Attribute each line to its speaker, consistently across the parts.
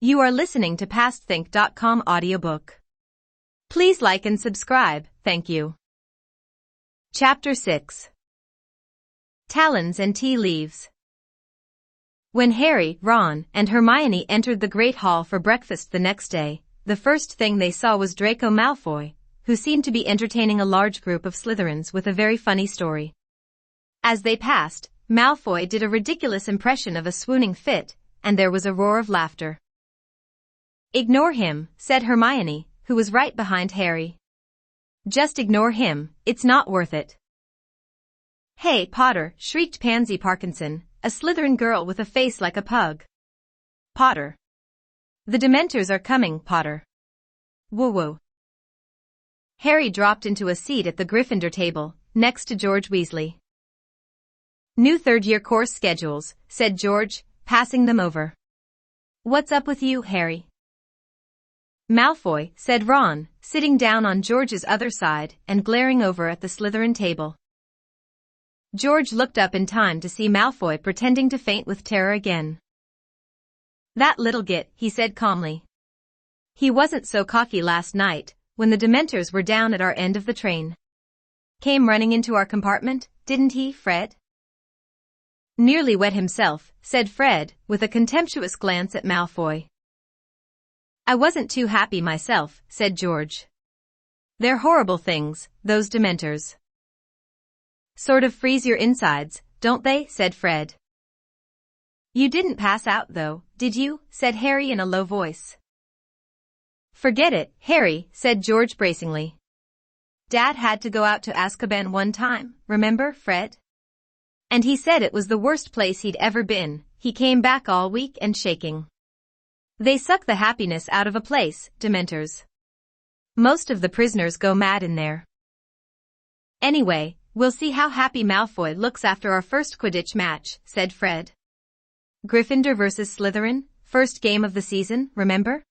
Speaker 1: You are listening to PastThink.com audiobook. Please like and subscribe, thank you. Chapter 6. Talons and Tea Leaves. When Harry, Ron, and Hermione entered the Great Hall for breakfast the next day, the first thing they saw was Draco Malfoy, who seemed to be entertaining a large group of Slytherins with a very funny story. As they passed, Malfoy did a ridiculous impression of a swooning fit, and there was a roar of laughter. "Ignore him," said Hermione, who was right behind Harry. "Just ignore him, it's not worth it." "Hey, Potter," shrieked Pansy Parkinson, a Slytherin girl with a face like a pug. "Potter. The Dementors are coming, Potter." "Woo-woo." Harry dropped into a seat at the Gryffindor table, next to George Weasley. "New third-year course schedules," said George, passing them over. "What's up with you, Harry?" "Malfoy," said Ron, sitting down on George's other side and glaring over at the Slytherin table. George looked up in time to see Malfoy pretending to faint with terror again. "That little git," he said calmly. "He wasn't so cocky last night, when the Dementors were down at our end of the train. Came running into our compartment, didn't he, Fred?" "Nearly wet himself," said Fred, with a contemptuous glance at Malfoy. "I wasn't too happy myself," said George. "They're horrible things, those Dementors. Sort of freeze your insides, don't they?" said Fred. "You didn't pass out though, did you?" said Harry in a low voice. "Forget it, Harry," said George bracingly. "Dad had to go out to Azkaban one time, remember, Fred? And he said it was the worst place he'd ever been. He came back all weak and shaking. They suck the happiness out of a place, Dementors. Most of the prisoners go mad in there. Anyway, we'll see how happy Malfoy looks after our first Quidditch match," said Fred. "Gryffindor versus Slytherin, first game of the season, remember?"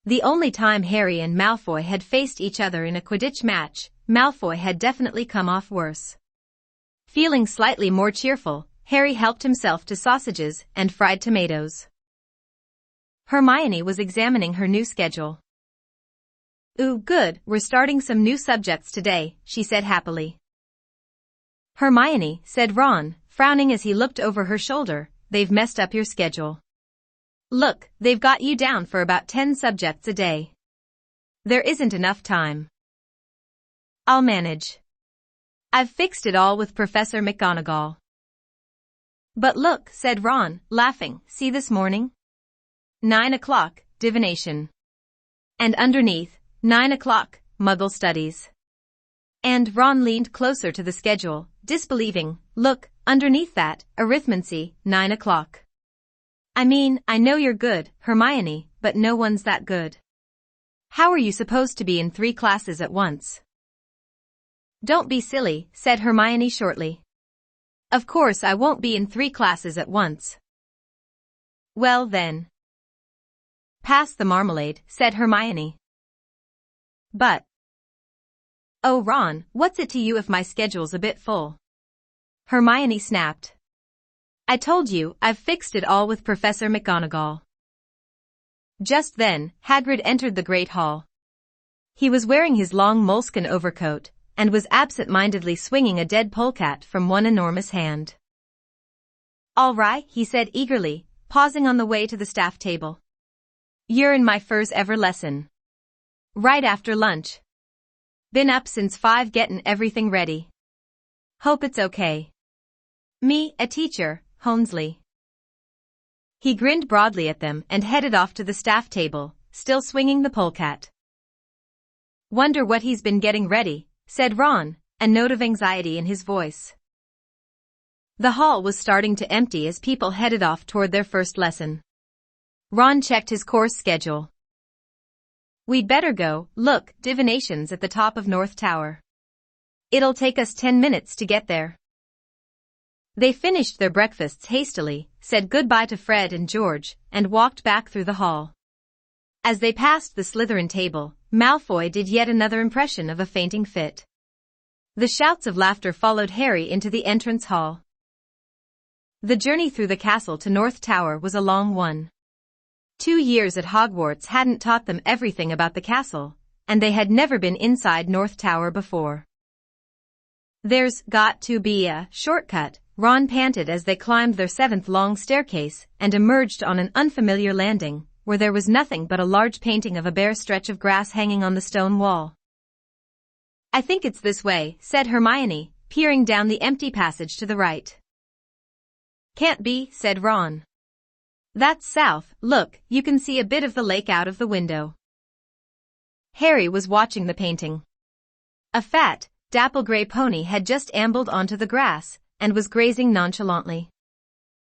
Speaker 1: The only time Harry and Malfoy had faced each other in a Quidditch match, Malfoy had definitely come off worse. Feeling slightly more cheerful, Harry helped himself to sausages and fried tomatoes. Hermione was examining her new schedule. "Ooh, good, we're starting some new subjects today," she said happily. "Hermione," said Ron, frowning as he looked over her shoulder, "they've messed up your schedule. Look, they've got you down for about 10 subjects a day. There isn't enough time." "I'll manage. I've fixed it all with Professor McGonagall." "But look," said Ron, laughing, "see this morning? 9 o'clock, divination. And underneath, 9 o'clock, Muggle studies." And Ron leaned closer to the schedule, disbelieving. "Look, underneath that, arithmancy, 9 o'clock. I mean, I know you're good, Hermione, but no one's that good. How are you supposed to be in 3 classes at once?" "Don't be silly," said Hermione shortly. "Of course I won't be in 3 classes at once." "Well then. Pass the marmalade," said Hermione. "But..." "Oh Ron, what's it to you if my schedule's a bit full?" Hermione snapped. "I told you, I've fixed it all with Professor McGonagall." Just then, Hagrid entered the Great Hall. He was wearing his long moleskin overcoat, and was absent-mindedly swinging a dead polecat from one enormous hand. "All right," he said eagerly, pausing on the way to the staff table. "You're in my first ever lesson. Right after lunch. Been up since 5 getting everything ready. Hope it's okay. Me, a teacher, Honesley." He grinned broadly at them and headed off to the staff table, still swinging the polecat. "Wonder what he's been getting ready," said Ron, a note of anxiety in his voice. The hall was starting to empty as people headed off toward their first lesson. Ron checked his course schedule. "We'd better go. Look, divination's at the top of North Tower. It'll take us 10 minutes to get there." They finished their breakfasts hastily, said goodbye to Fred and George, and walked back through the hall. As they passed the Slytherin table, Malfoy did yet another impression of a fainting fit. The shouts of laughter followed Harry into the entrance hall. The journey through the castle to North Tower was a long one. 2 years at Hogwarts hadn't taught them everything about the castle, and they had never been inside North Tower before. "There's got to be a shortcut," Ron panted as they climbed their 7th long staircase and emerged on an unfamiliar landing, where there was nothing but a large painting of a bare stretch of grass hanging on the stone wall. "I think it's this way," said Hermione, peering down the empty passage to the right. "Can't be," said Ron. "That's south. Look, you can see a bit of the lake out of the window." Harry was watching the painting. A fat, dapple gray pony had just ambled onto the grass and was grazing nonchalantly.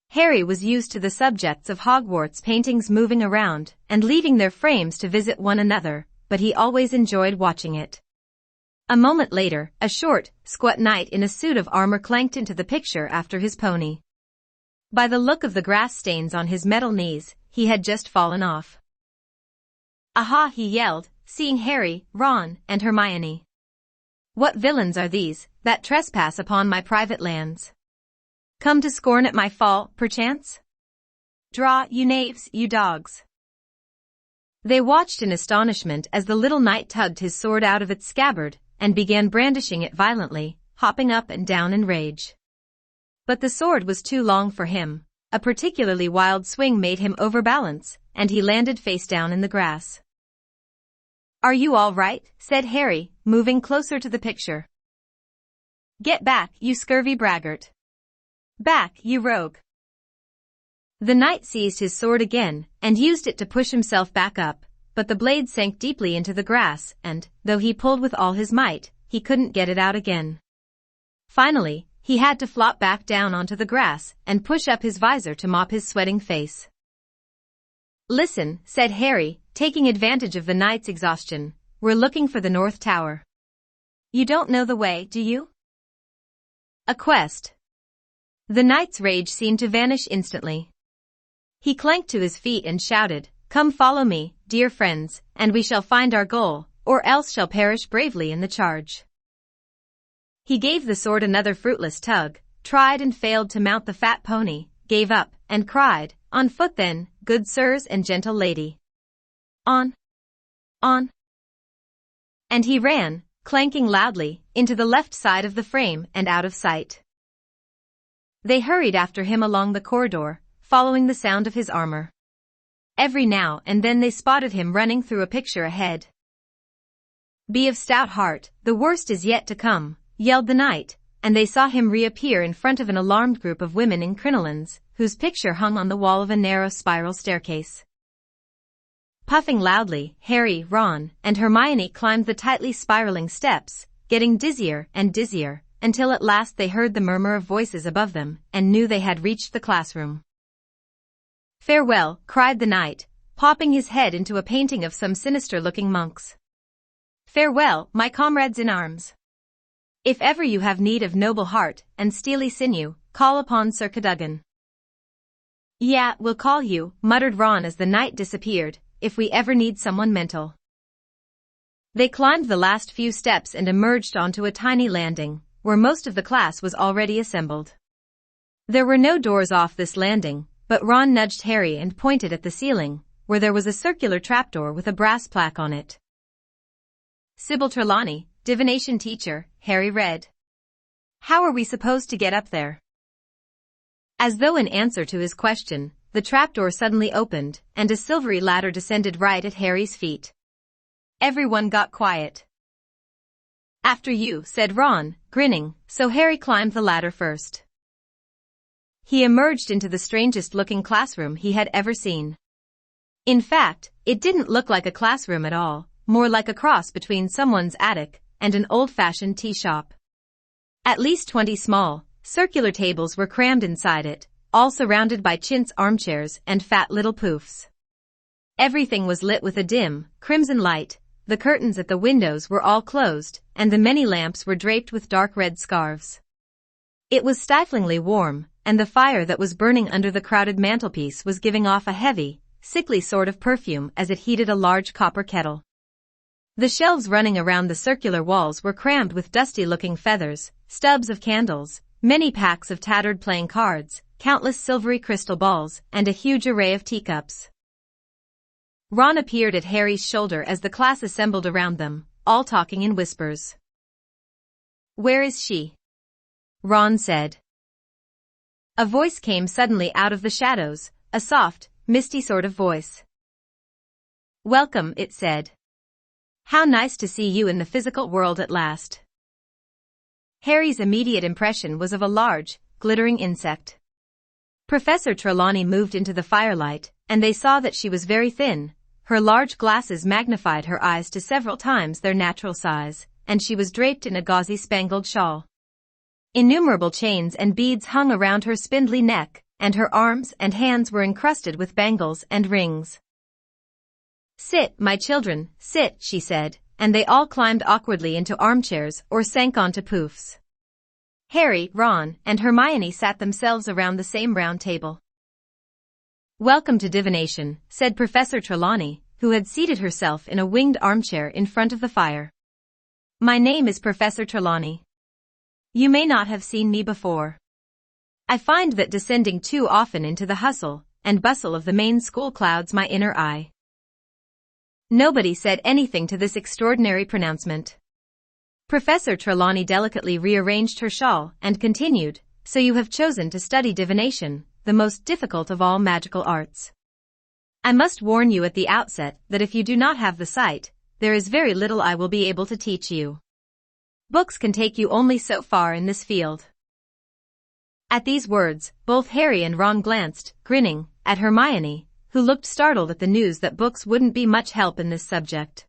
Speaker 1: Harry was used to the subjects of Hogwarts paintings moving around and leaving their frames to visit one another, but he always enjoyed watching it. A moment later, a short, squat knight in a suit of armor clanked into the picture after his pony. By the look of the grass stains on his metal knees, he had just fallen off. "Aha!" he yelled, seeing Harry, Ron, and Hermione. "What villains are these, that trespass upon my private lands? Come to scorn at my fall, perchance? Draw, you knaves, you dogs." They watched in astonishment as the little knight tugged his sword out of its scabbard and began brandishing it violently, hopping up and down in rage. But the sword was too long for him. A particularly wild swing made him overbalance, and he landed face down in the grass. "Are you all right?" said Harry, moving closer to the picture. "Get back, you scurvy braggart. Back, you rogue." The knight seized his sword again and used it to push himself back up, but the blade sank deeply into the grass and, though he pulled with all his might, he couldn't get it out again. Finally, he had to flop back down onto the grass and push up his visor to mop his sweating face. "Listen," said Harry, taking advantage of the knight's exhaustion, "we're looking for the North Tower. You don't know the way, do you?" "A quest." The knight's rage seemed to vanish instantly. He clanked to his feet and shouted, "Come follow me, dear friends, and we shall find our goal, or else shall perish bravely in the charge." He gave the sword another fruitless tug, tried and failed to mount the fat pony, gave up, and cried, "On foot then, good sirs and gentle lady. On! On!" And he ran, clanking loudly, into the left side of the frame and out of sight. They hurried after him along the corridor, following the sound of his armor. Every now and then they spotted him running through a picture ahead. "Be of stout heart, the worst is yet to come," yelled the knight, and they saw him reappear in front of an alarmed group of women in crinolines, whose picture hung on the wall of a narrow spiral staircase. Puffing loudly, Harry, Ron, and Hermione climbed the tightly spiraling steps, getting dizzier and dizzier, until at last they heard the murmur of voices above them and knew they had reached the classroom. "Farewell," cried the knight, popping his head into a painting of some sinister-looking monks. "Farewell, my comrades in arms. If ever you have need of noble heart and steely sinew, call upon Sir Cadogan." "Yeah, we'll call you," muttered Ron as the knight disappeared, "if we ever need someone mental." They climbed the last few steps and emerged onto a tiny landing, where most of the class was already assembled. There were no doors off this landing, but Ron nudged Harry and pointed at the ceiling, where there was a circular trapdoor with a brass plaque on it. "Sybil Trelawney, divination teacher," Harry read. "How are we supposed to get up there?" As though in answer to his question, the trapdoor suddenly opened, and a silvery ladder descended right at Harry's feet. Everyone got quiet. "After you," said Ron, grinning, so Harry climbed the ladder first. He emerged into the strangest-looking classroom he had ever seen. In fact, it didn't look like a classroom at all, more like a cross between someone's attic and an old-fashioned tea shop. At least 20 small, circular tables were crammed inside it, all surrounded by chintz armchairs and fat little poofs. Everything was lit with a dim, crimson light, the curtains at the windows were all closed, and the many lamps were draped with dark red scarves. It was stiflingly warm, and the fire that was burning under the crowded mantelpiece was giving off a heavy, sickly sort of perfume as it heated a large copper kettle. The shelves running around the circular walls were crammed with dusty-looking feathers, stubs of candles, many packs of tattered playing cards, countless silvery crystal balls, and a huge array of teacups. Ron appeared at Harry's shoulder as the class assembled around them, all talking in whispers. "Where is she?" Ron said. A voice came suddenly out of the shadows, a soft, misty sort of voice. "Welcome," it said. "How nice to see you in the physical world at last." Harry's immediate impression was of a large, glittering insect. Professor Trelawney moved into the firelight, and they saw that she was very thin. Her large glasses magnified her eyes to several times their natural size, and she was draped in a gauzy spangled shawl. Innumerable chains and beads hung around her spindly neck, and her arms and hands were encrusted with bangles and rings. "Sit, my children, sit," she said, and they all climbed awkwardly into armchairs or sank onto poufs. Harry, Ron, and Hermione sat themselves around the same round table. "Welcome to divination," said Professor Trelawney, who had seated herself in a winged armchair in front of the fire. "My name is Professor Trelawney. You may not have seen me before. I find that descending too often into the hustle and bustle of the main school clouds my inner eye." Nobody said anything to this extraordinary pronouncement. Professor Trelawney delicately rearranged her shawl and continued, "So you have chosen to study divination, the most difficult of all magical arts. I must warn you at the outset that if you do not have the sight, there is very little I will be able to teach you. Books can take you only so far in this field." At these words, both Harry and Ron glanced, grinning, at Hermione, who looked startled at the news that books wouldn't be much help in this subject.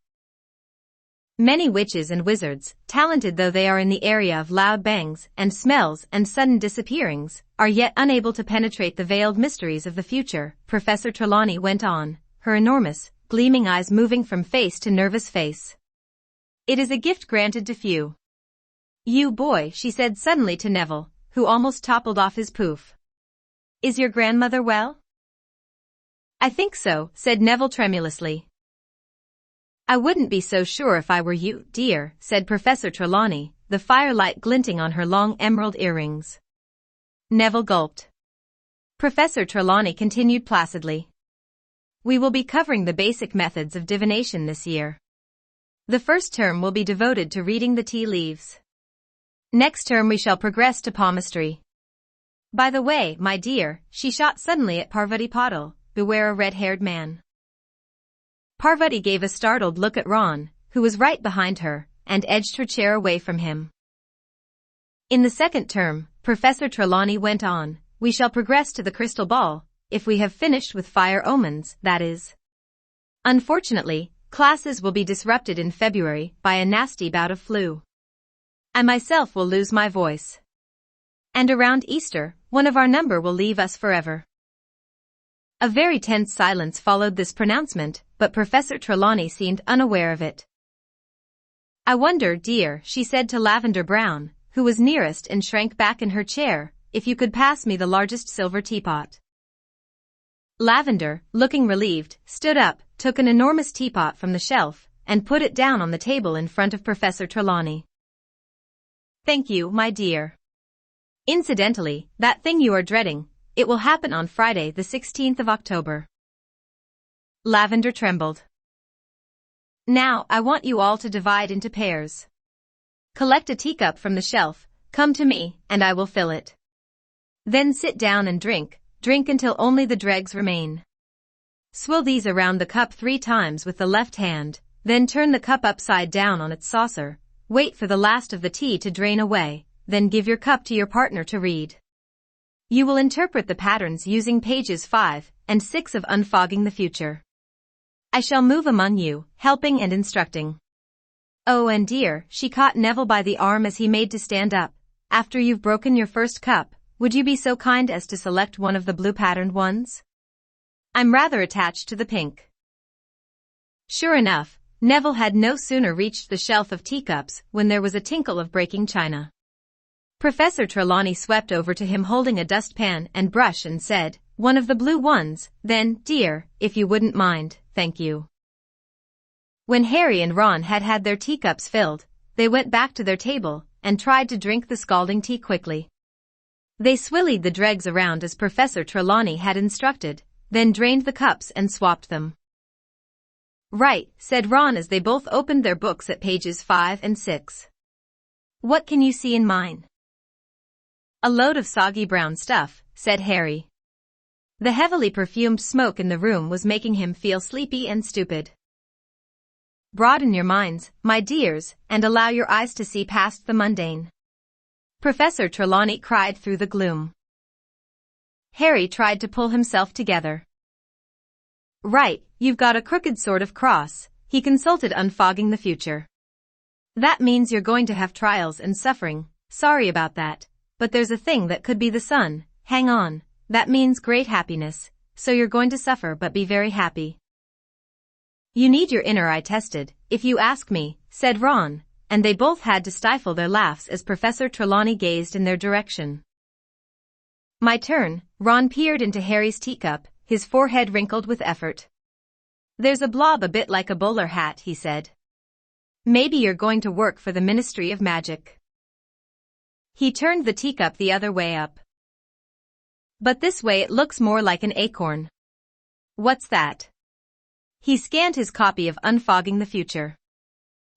Speaker 1: Many witches and wizards, talented though they are in the area of loud bangs and smells and sudden disappearings, are yet unable to penetrate the veiled mysteries of the future, Professor Trelawney went on, her enormous, gleaming eyes moving from face to nervous face. "It is a gift granted to few. You boy," she said suddenly to Neville, who almost toppled off his poof. "Is your grandmother well?" "I think so," said Neville tremulously. "I wouldn't be so sure if I were you, dear," said Professor Trelawney, the firelight glinting on her long emerald earrings. Neville gulped. Professor Trelawney continued placidly. "We will be covering the basic methods of divination this year. The first term will be devoted to reading the tea leaves. Next term we shall progress to palmistry. By the way, my dear," she shot suddenly at Parvati Patil, "beware a red-haired man." Parvati gave a startled look at Ron, who was right behind her, and edged her chair away from him. "In the second term," Professor Trelawney went on, "we shall progress to the crystal ball, if we have finished with fire omens, that is. Unfortunately, classes will be disrupted in February by a nasty bout of flu. I myself will lose my voice. And around Easter, one of our number will leave us forever." A very tense silence followed this pronouncement, but Professor Trelawney seemed unaware of it. "I wonder, dear," she said to Lavender Brown, who was nearest and shrank back in her chair, "if you could pass me the largest silver teapot." Lavender, looking relieved, stood up, took an enormous teapot from the shelf, and put it down on the table in front of Professor Trelawney. "Thank you, my dear. Incidentally, that thing you are dreading, it will happen on Friday the 16th of October." Lavender trembled. "Now, I want you all to divide into pairs. Collect a teacup from the shelf, come to me, and I will fill it. Then sit down and drink until only the dregs remain. Swill these around the cup 3 times with the left hand, then turn the cup upside down on its saucer, wait for the last of the tea to drain away, then give your cup to your partner to read. You will interpret the patterns using pages 5 and 6 of Unfogging the Future. I shall move among you, helping and instructing. Oh, and dear," she caught Neville by the arm as he made to stand up, "after you've broken your first cup, would you be so kind as to select one of the blue-patterned ones? I'm rather attached to the pink." Sure enough, Neville had no sooner reached the shelf of teacups when there was a tinkle of breaking china. Professor Trelawney swept over to him holding a dustpan and brush and said, "One of the blue ones, then, dear, if you wouldn't mind, thank you." When Harry and Ron had had their teacups filled, they went back to their table and tried to drink the scalding tea quickly. They swillied the dregs around as Professor Trelawney had instructed, then drained the cups and swapped them. Right, said Ron as they both opened their books at pages 5 and 6. What can you see in mine? A load of soggy brown stuff, said Harry. The heavily perfumed smoke in the room was making him feel sleepy and stupid. Broaden your minds, my dears, and allow your eyes to see past the mundane. Professor Trelawney cried through the gloom. Harry tried to pull himself together. Right, you've got a crooked sort of cross, he consulted, unfogging the future. That means you're going to have trials and suffering, sorry about that, but there's a thing that could be the sun, hang on, that means great happiness, so you're going to suffer but be very happy. You need your inner eye tested, if you ask me, said Ron, and they both had to stifle their laughs as Professor Trelawney gazed in their direction. My turn, Ron peered into Harry's teacup, his forehead wrinkled with effort. There's a blob a bit like a bowler hat, he said. Maybe you're going to work for the Ministry of Magic. He turned the teacup the other way up. But this way it looks more like an acorn. What's that? He scanned his copy of Unfogging the Future.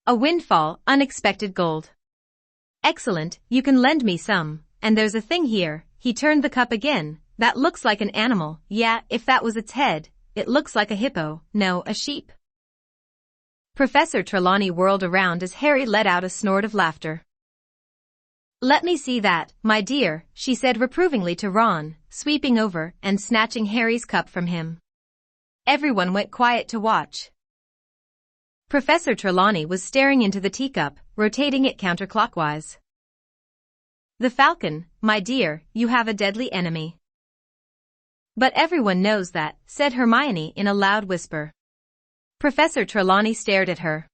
Speaker 1: A windfall, unexpected gold. Excellent, you can lend me some, and there's a thing here, he turned the cup again, that looks like an animal, yeah, if that was its head, it looks like a hippo, no, a sheep. Professor Trelawney whirled around as Harry let out a snort of laughter. Let me see that, my dear, she said reprovingly to Ron, sweeping over and snatching Harry's cup from him. Everyone went quiet to watch. Professor Trelawney was staring into the teacup, rotating it counterclockwise. The falcon, my dear, you have a deadly enemy. But everyone knows that, said Hermione in a loud whisper. Professor Trelawney stared at her.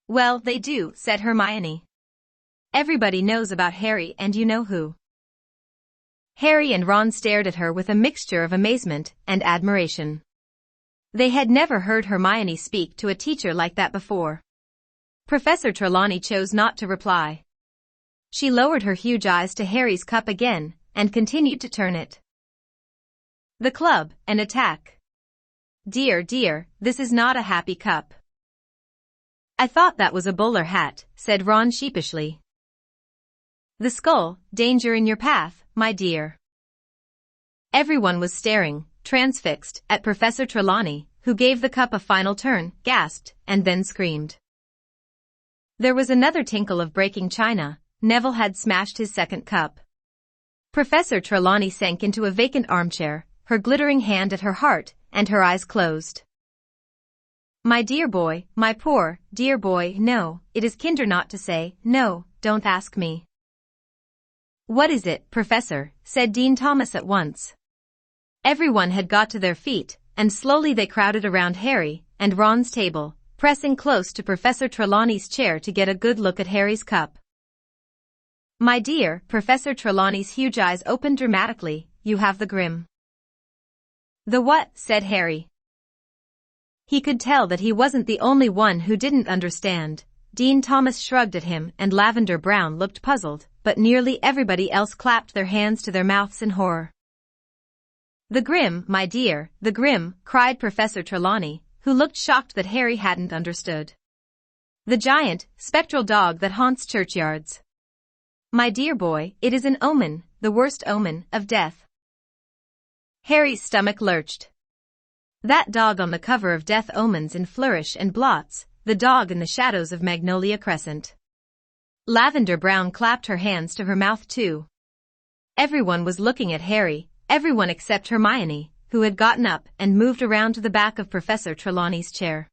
Speaker 1: Well, they do, said Hermione. Everybody knows about Harry and you know who. Harry and Ron stared at her with a mixture of amazement and admiration. They had never heard Hermione speak to a teacher like that before. Professor Trelawney chose not to reply. She lowered her huge eyes to Harry's cup again and continued to turn it. The club, an attack. Dear, dear, this is not a happy cup. I thought that was a bowler hat, said Ron sheepishly. The skull, danger in your path, my dear. Everyone was staring, transfixed, at Professor Trelawney, who gave the cup a final turn, gasped, and then screamed. There was another tinkle of breaking china. Neville had smashed his second cup. Professor Trelawney sank into a vacant armchair, her glittering hand at her heart, and her eyes closed. My dear boy, my poor, dear boy, no, it is kinder not to say, no, don't ask me. What is it, Professor? Said Dean Thomas at once. Everyone had got to their feet, and slowly they crowded around Harry and Ron's table, pressing close to Professor Trelawney's chair to get a good look at Harry's cup. My dear, Professor Trelawney's huge eyes opened dramatically, you have the grim. The what? Said Harry. He could tell that he wasn't the only one who didn't understand. Dean Thomas shrugged at him and Lavender Brown looked puzzled, but nearly everybody else clapped their hands to their mouths in horror. The grim, my dear, the grim, cried Professor Trelawney, who looked shocked that Harry hadn't understood. The giant, spectral dog that haunts churchyards. My dear boy, it is an omen, the worst omen, of death. Harry's stomach lurched. That dog on the cover of Death Omens in Flourish and Blots, the dog in the shadows of Magnolia Crescent. Lavender Brown clapped her hands to her mouth too. Everyone was looking at Harry, everyone except Hermione, who had gotten up and moved around to the back of Professor Trelawney's chair.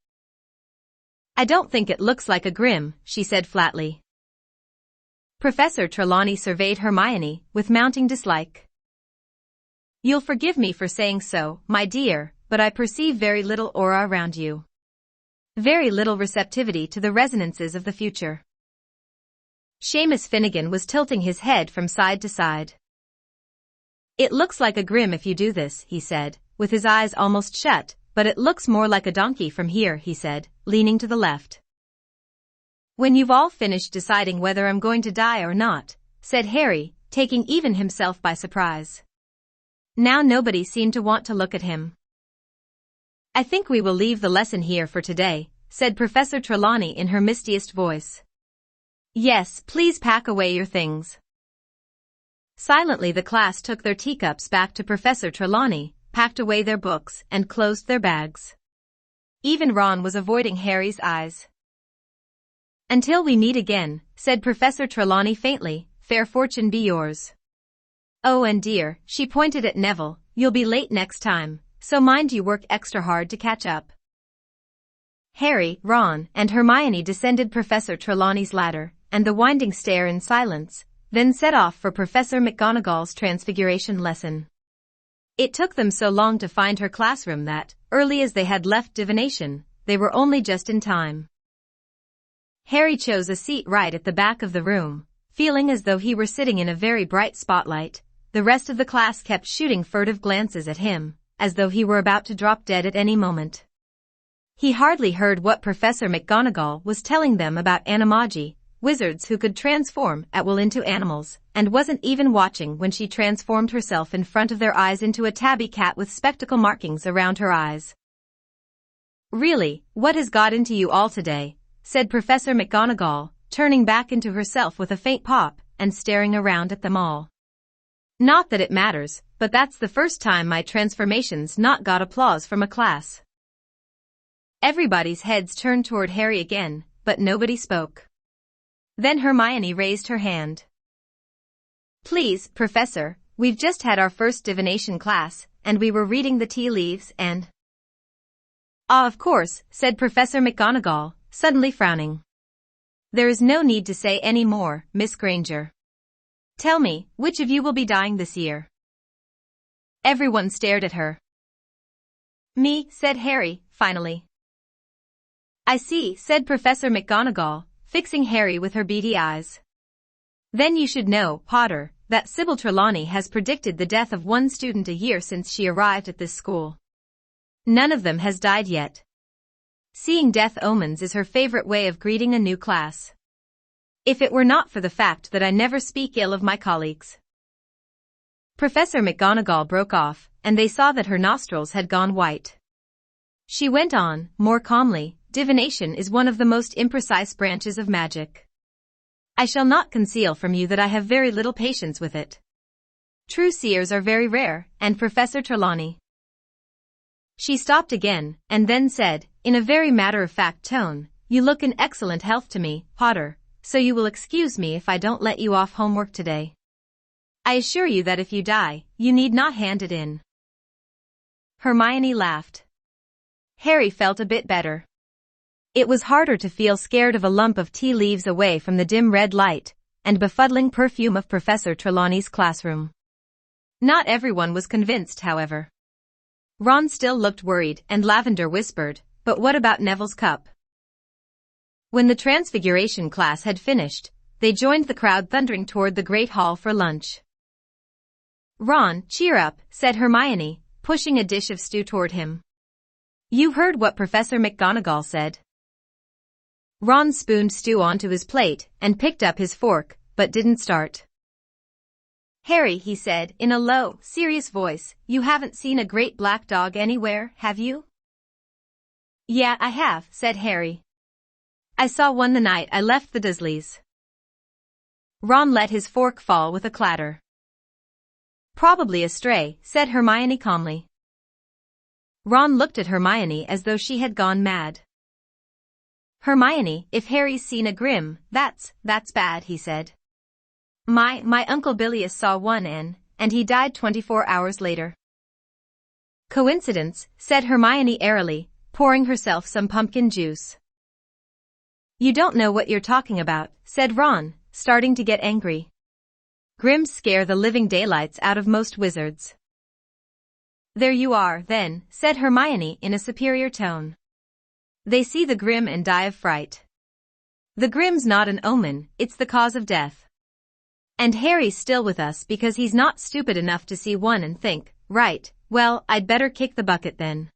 Speaker 1: I don't think it looks like a grim, she said flatly. Professor Trelawney surveyed Hermione with mounting dislike. You'll forgive me for saying so, my dear, but I perceive very little aura around you. Very little receptivity to the resonances of the future. Seamus Finnegan was tilting his head from side to side. It looks like a grim if you do this, he said, with his eyes almost shut, but it looks more like a donkey from here, he said, leaning to the left. When you've all finished deciding whether I'm going to die or not, said Harry, taking even himself by surprise. Now nobody seemed to want to look at him. I think we will leave the lesson here for today, said Professor Trelawney in her mistiest voice. Yes, please pack away your things. Silently the class took their teacups back to Professor Trelawney, packed away their books, and closed their bags. Even Ron was avoiding Harry's eyes. Until we meet again, said Professor Trelawney faintly, fair fortune be yours. Oh and dear, she pointed at Neville, you'll be late next time, so mind you work extra hard to catch up. Harry, Ron, and Hermione descended Professor Trelawney's ladder, and the winding stair in silence, then set off for Professor McGonagall's Transfiguration lesson. It took them so long to find her classroom that, early as they had left divination, they were only just in time. Harry chose a seat right at the back of the room, feeling as though he were sitting in a very bright spotlight. The rest of the class kept shooting furtive glances at him, as though he were about to drop dead at any moment. He hardly heard what Professor McGonagall was telling them about animagi, wizards who could transform at will into animals, and wasn't even watching when she transformed herself in front of their eyes into a tabby cat with spectacle markings around her eyes. Really, what has got into you all today? Said Professor McGonagall, turning back into herself with a faint pop, and staring around at them all. Not that it matters, but that's the first time my transformation's not got applause from a class. Everybody's heads turned toward Harry again, but nobody spoke. Then Hermione raised her hand. Please, Professor, we've just had our first divination class, and we were reading the tea leaves and... Ah, of course, said Professor McGonagall, suddenly frowning. There is no need to say any more, Miss Granger. Tell me, which of you will be dying this year? Everyone stared at her. Me, said Harry, finally. I see, said Professor McGonagall, fixing Harry with her beady eyes. Then you should know, Potter, that Sybil Trelawney has predicted the death of one student a year since she arrived at this school. None of them has died yet. Seeing death omens is her favorite way of greeting a new class. If it were not for the fact that I never speak ill of my colleagues. Professor McGonagall broke off, and they saw that her nostrils had gone white. She went on, more calmly, divination is one of the most imprecise branches of magic. I shall not conceal from you that I have very little patience with it. True seers are very rare, and Professor Trelawney. She stopped again, and then said, in a very matter-of-fact tone, you look in excellent health to me, Potter, so you will excuse me if I don't let you off homework today. I assure you that if you die, you need not hand it in. Hermione laughed. Harry felt a bit better. It was harder to feel scared of a lump of tea leaves away from the dim red light and befuddling perfume of Professor Trelawney's classroom. Not everyone was convinced, however. Ron still looked worried, and Lavender whispered, but what about Neville's cup? When the Transfiguration class had finished, they joined the crowd thundering toward the Great Hall for lunch. Ron, cheer up, said Hermione, pushing a dish of stew toward him. You heard what Professor McGonagall said. Ron spooned stew onto his plate and picked up his fork, but didn't start. Harry, he said, in a low, serious voice, you haven't seen a great black dog anywhere, have you? Yeah, I have, said Harry. I saw one the night I left the Dursleys. Ron let his fork fall with a clatter. Probably a stray, said Hermione calmly. Ron looked at Hermione as though she had gone mad. Hermione, if Harry's seen a grim, that's bad, he said. My Uncle Bilious saw one and he died 24 hours later. Coincidence, said Hermione airily, pouring herself some pumpkin juice. You don't know what you're talking about, said Ron, starting to get angry. Grims scare the living daylights out of most wizards. There you are, then, said Hermione in a superior tone. They see the grim and die of fright. The grim's not an omen, it's the cause of death. And Harry's still with us because he's not stupid enough to see one and think, right, well, I'd better kick the bucket then.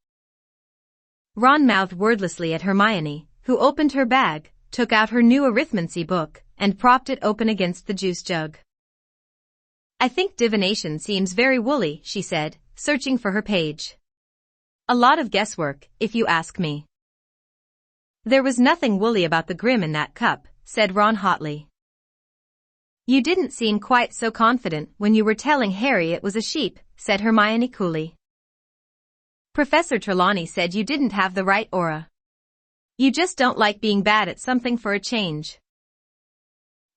Speaker 1: Ron mouthed wordlessly at Hermione, who opened her bag, took out her new arithmancy book, and propped it open against the juice jug. I think divination seems very woolly, she said, searching for her page. A lot of guesswork, if you ask me. There was nothing woolly about the Grim in that cup, said Ron hotly. You didn't seem quite so confident when you were telling Harry it was a sheep, said Hermione coolly. Professor Trelawney said you didn't have the right aura. You just don't like being bad at something for a change.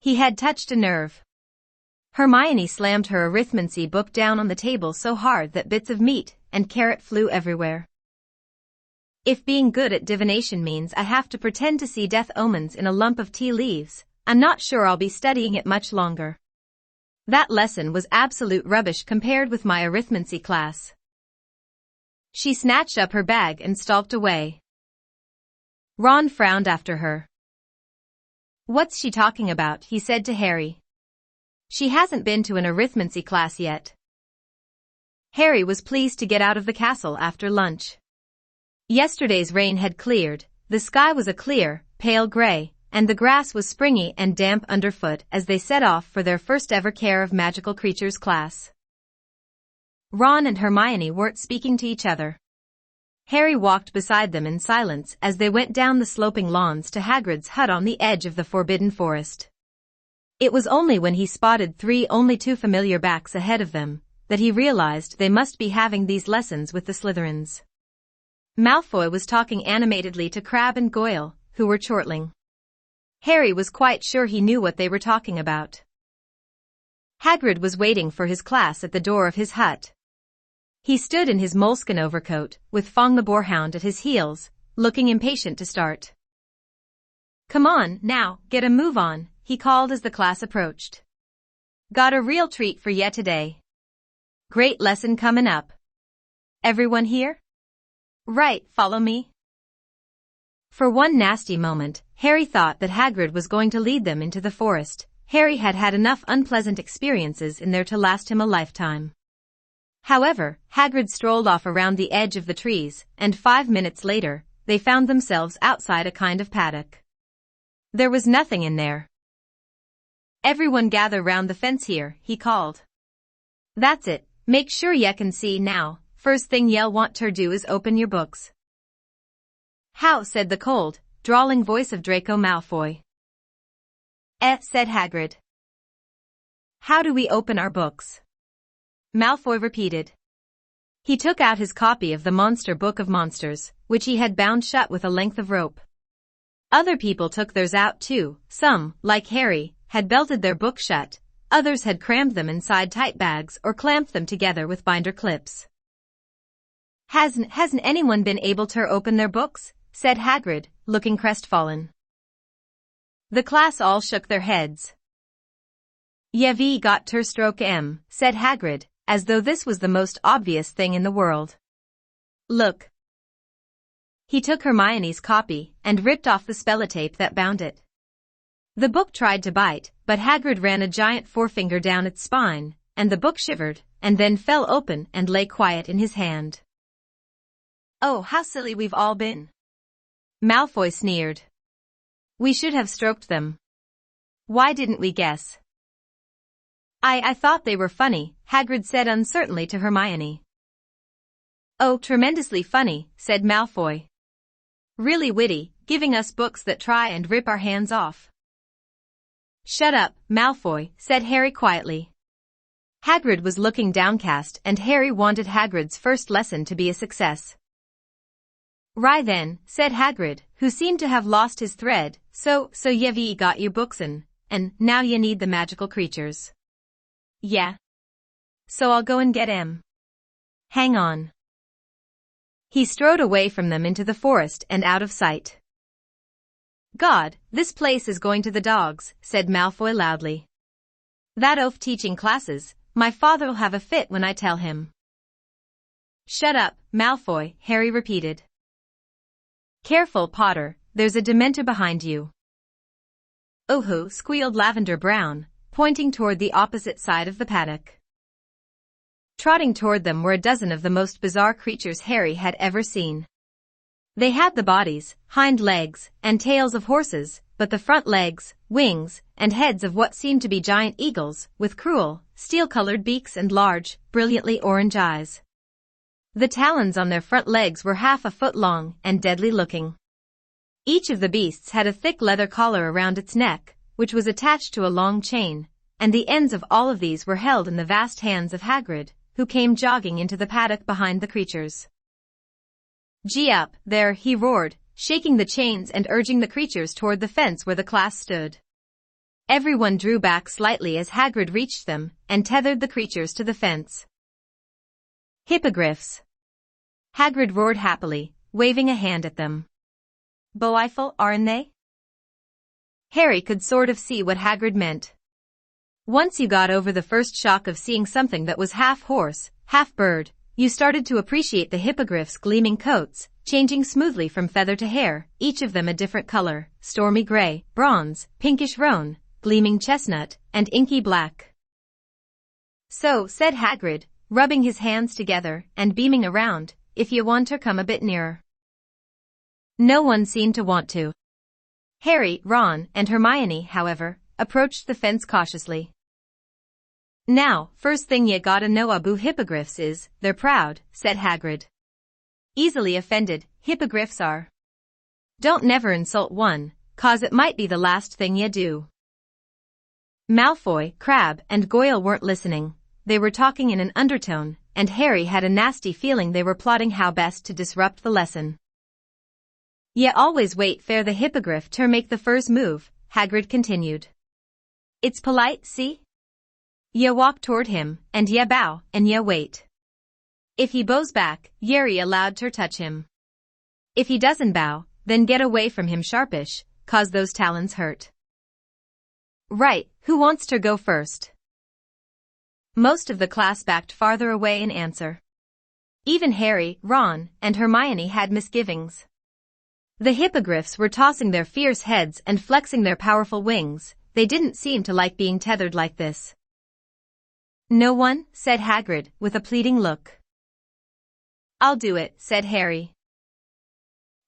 Speaker 1: He had touched a nerve. Hermione slammed her arithmancy book down on the table so hard that bits of meat and carrot flew everywhere. If being good at divination means I have to pretend to see death omens in a lump of tea leaves, I'm not sure I'll be studying it much longer. That lesson was absolute rubbish compared with my arithmancy class. She snatched up her bag and stalked away. Ron frowned after her. What's she talking about? He said to Harry. She hasn't been to an arithmancy class yet. Harry was pleased to get out of the castle after lunch. Yesterday's rain had cleared, the sky was a clear, pale gray, and the grass was springy and damp underfoot as they set off for their first ever Care of Magical Creatures class. Ron and Hermione weren't speaking to each other. Harry walked beside them in silence as they went down the sloping lawns to Hagrid's hut on the edge of the Forbidden Forest. It was only when he spotted only two familiar backs ahead of them, that he realized they must be having these lessons with the Slytherins. Malfoy was talking animatedly to Crabbe and Goyle, who were chortling. Harry was quite sure he knew what they were talking about. Hagrid was waiting for his class at the door of his hut. He stood in his moleskin overcoat, with Fong the Boarhound at his heels, looking impatient to start. Come on, now, get a move on, he called as the class approached. Got a real treat for ya today. Great lesson coming up. Everyone here? Right, follow me. For one nasty moment, Harry thought that Hagrid was going to lead them into the forest. Harry had had enough unpleasant experiences in there to last him a lifetime. However, Hagrid strolled off around the edge of the trees, and 5 minutes later, they found themselves outside a kind of paddock. There was nothing in there. Everyone gather round the fence here, he called. That's it, make sure ye can see now, first thing ye'll want ter do is open your books. How? Said the cold, drawling voice of Draco Malfoy. Said Hagrid. How do we open our books? Malfoy repeated. He took out his copy of the Monster Book of Monsters, which he had bound shut with a length of rope. Other people took theirs out too. Some, like Harry, had belted their book shut, others had crammed them inside tight bags or clamped them together with binder clips. Hasn't anyone been able to open their books? Said Hagrid, looking crestfallen. The class all shook their heads. Ye've got ter stroke said Hagrid, as though this was the most obvious thing in the world. Look. He took Hermione's copy and ripped off the spellotape that bound it. The book tried to bite, but Hagrid ran a giant forefinger down its spine, and the book shivered, and then fell open and lay quiet in his hand. Oh, how silly we've all been. Malfoy sneered. We should have stroked them. Why didn't we guess? I thought they were funny, Hagrid said uncertainly to Hermione. Oh, tremendously funny, said Malfoy. Really witty, giving us books that try and rip our hands off. Shut up, Malfoy, said Harry quietly. Hagrid was looking downcast and Harry wanted Hagrid's first lesson to be a success. Right then, said Hagrid, who seemed to have lost his thread, so ye've got your books and now ye need the magical creatures. Yeah. So I'll go and get 'em. Hang on. He strode away from them into the forest and out of sight. God, this place is going to the dogs, said Malfoy loudly. That oaf teaching classes, my father'll have a fit when I tell him. Shut up, Malfoy, Harry repeated. Careful, Potter, there's a Dementor behind you. Oh-hoo, squealed Lavender Brown, pointing toward the opposite side of the paddock. Trotting toward them were a dozen of the most bizarre creatures Harry had ever seen. They had the bodies, hind legs, and tails of horses, but the front legs, wings, and heads of what seemed to be giant eagles, with cruel, steel-colored beaks and large, brilliantly orange eyes. The talons on their front legs were half a foot long and deadly looking. Each of the beasts had a thick leather collar around its neck, which was attached to a long chain, and the ends of all of these were held in the vast hands of Hagrid, who came jogging into the paddock behind the creatures. "Gee up, there," he roared, shaking the chains and urging the creatures toward the fence where the class stood. Everyone drew back slightly as Hagrid reached them and tethered the creatures to the fence. "Hippogriffs," Hagrid roared happily, waving a hand at them. "Beautiful, aren't they?" Harry could sort of see what Hagrid meant. Once you got over the first shock of seeing something that was half horse, half bird, you started to appreciate the hippogriffs' gleaming coats, changing smoothly from feather to hair, each of them a different color: stormy gray, bronze, pinkish roan, gleaming chestnut, and inky black. "So," said Hagrid, rubbing his hands together and beaming around, "if you want to come a bit nearer." No one seemed to want to. Harry, Ron, and Hermione, however, approached the fence cautiously. "Now, first thing you gotta know about hippogriffs is, they're proud," said Hagrid. "Easily offended, hippogriffs are. Don't never insult one, 'cause it might be the last thing you do." Malfoy, Crabbe, and Goyle weren't listening. They were talking in an undertone, and Harry had a nasty feeling they were plotting how best to disrupt the lesson. "Ye always wait for the hippogriff to make the first move," Hagrid continued. "It's polite, see? Ye walk toward him, and ye bow, and ye wait. If he bows back, ye're allowed to touch him. If he doesn't bow, then get away from him sharpish, 'cause those talons hurt." "Right, who wants to go first?" Most of the class backed farther away in answer. Even Harry, Ron, and Hermione had misgivings. The hippogriffs were tossing their fierce heads and flexing their powerful wings. They didn't seem to like being tethered like this. "No one?" said Hagrid, with a pleading look. "I'll do it," said Harry.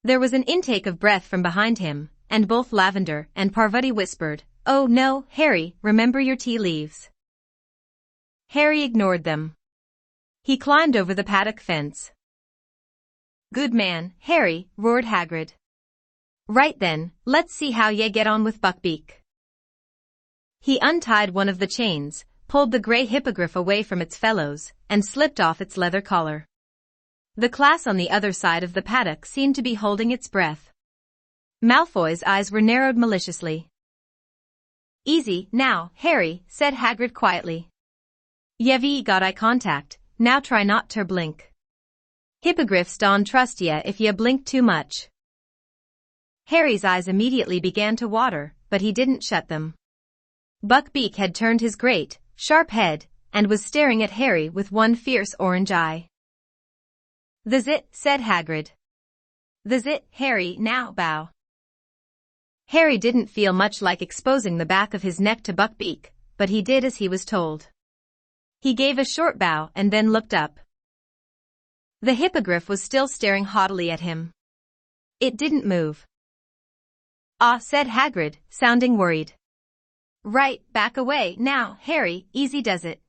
Speaker 1: There was an intake of breath from behind him, and both Lavender and Parvati whispered, "Oh no, Harry, remember your tea leaves." Harry ignored them. He climbed over the paddock fence. "Good man, Harry," roared Hagrid. "Right then, let's see how ye get on with Buckbeak." He untied one of the chains, pulled the gray hippogriff away from its fellows, and slipped off its leather collar. The class on the other side of the paddock seemed to be holding its breath. Malfoy's eyes were narrowed maliciously. "Easy, now, Harry," said Hagrid quietly. "Ye've got eye contact, now try not to blink. Hippogriffs don't trust ye if ye blink too much." Harry's eyes immediately began to water, but he didn't shut them. Buckbeak had turned his great, sharp head, and was staring at Harry with one fierce orange eye. "That's it," said Hagrid. "That's it, Harry, now bow." Harry didn't feel much like exposing the back of his neck to Buckbeak, but he did as he was told. He gave a short bow and then looked up. The hippogriff was still staring haughtily at him. It didn't move. "Ah," said Hagrid, sounding worried. "Right, back away, now, Harry, easy does it."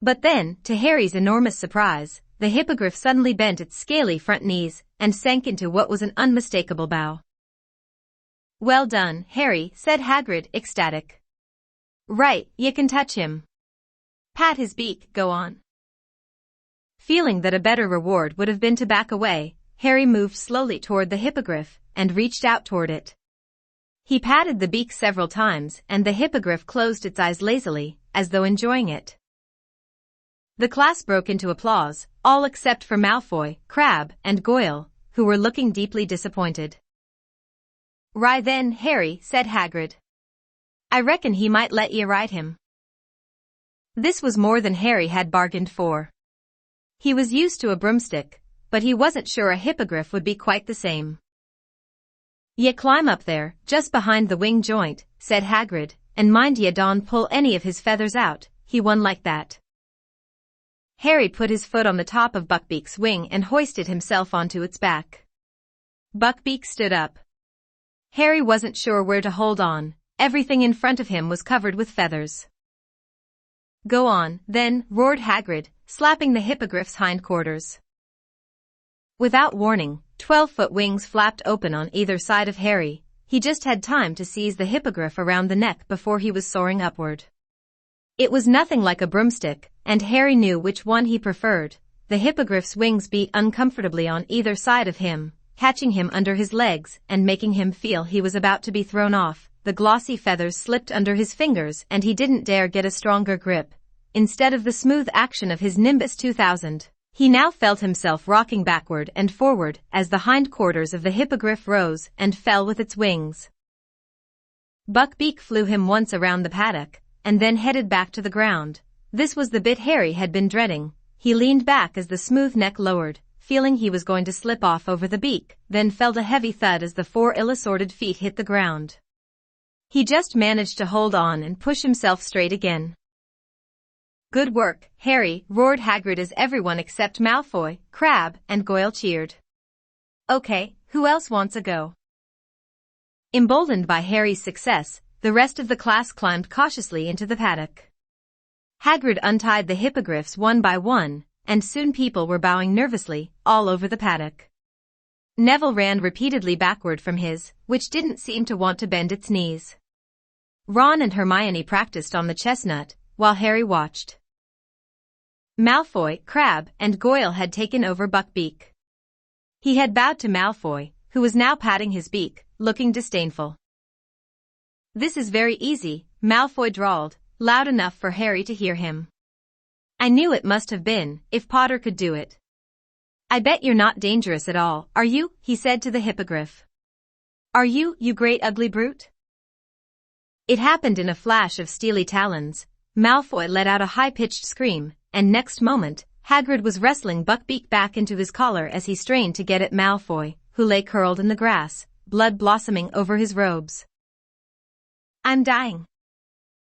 Speaker 1: But then, to Harry's enormous surprise, the hippogriff suddenly bent its scaly front knees and sank into what was an unmistakable bow. "Well done, Harry," said Hagrid, ecstatic. "Right, you can touch him. Pat his beak, go on." Feeling that a better reward would have been to back away, Harry moved slowly toward the hippogriff and reached out toward it. He patted the beak several times and the hippogriff closed its eyes lazily, as though enjoying it. The class broke into applause, all except for Malfoy, Crabbe, and Goyle, who were looking deeply disappointed. "Right then, Harry," said Hagrid. "I reckon he might let ye ride him." This was more than Harry had bargained for. He was used to a broomstick, but he wasn't sure a hippogriff would be quite the same. "Ye climb up there, just behind the wing joint," said Hagrid, "and mind ye don't pull any of his feathers out, he won like that." Harry put his foot on the top of Buckbeak's wing and hoisted himself onto its back. Buckbeak stood up. Harry wasn't sure where to hold on, everything in front of him was covered with feathers. "Go on, then," roared Hagrid, slapping the hippogriff's hindquarters. Without warning, 12-foot wings flapped open on either side of Harry. He just had time to seize the hippogriff around the neck before he was soaring upward. It was nothing like a broomstick, and Harry knew which one he preferred. The hippogriff's wings beat uncomfortably on either side of him, catching him under his legs and making him feel he was about to be thrown off. The glossy feathers slipped under his fingers and he didn't dare get a stronger grip. Instead of the smooth action of his Nimbus 2000, he now felt himself rocking backward and forward as the hindquarters of the hippogriff rose and fell with its wings. Buckbeak flew him once around the paddock, and then headed back to the ground. This was the bit Harry had been dreading. He leaned back as the smooth neck lowered, feeling he was going to slip off over the beak, then felt a heavy thud as the 4 ill-assorted feet hit the ground. He just managed to hold on and push himself straight again. "Good work, Harry," roared Hagrid as everyone except Malfoy, Crabbe, and Goyle cheered. "Okay, who else wants a go?" Emboldened by Harry's success, the rest of the class climbed cautiously into the paddock. Hagrid untied the hippogriffs one by one, and soon people were bowing nervously all over the paddock. Neville ran repeatedly backward from his, which didn't seem to want to bend its knees. Ron and Hermione practiced on the chestnut, while Harry watched. Malfoy, Crabbe, and Goyle had taken over Buckbeak. He had bowed to Malfoy, who was now patting his beak, looking disdainful. "This is very easy," Malfoy drawled, loud enough for Harry to hear him. "I knew it must have been, if Potter could do it." "I bet you're not dangerous at all, are you?" he said to the hippogriff. "Are you, you great ugly brute?" It happened in a flash of steely talons. Malfoy let out a high-pitched scream, and next moment, Hagrid was wrestling Buckbeak back into his collar as he strained to get at Malfoy, who lay curled in the grass, blood blossoming over his robes. "I'm dying,"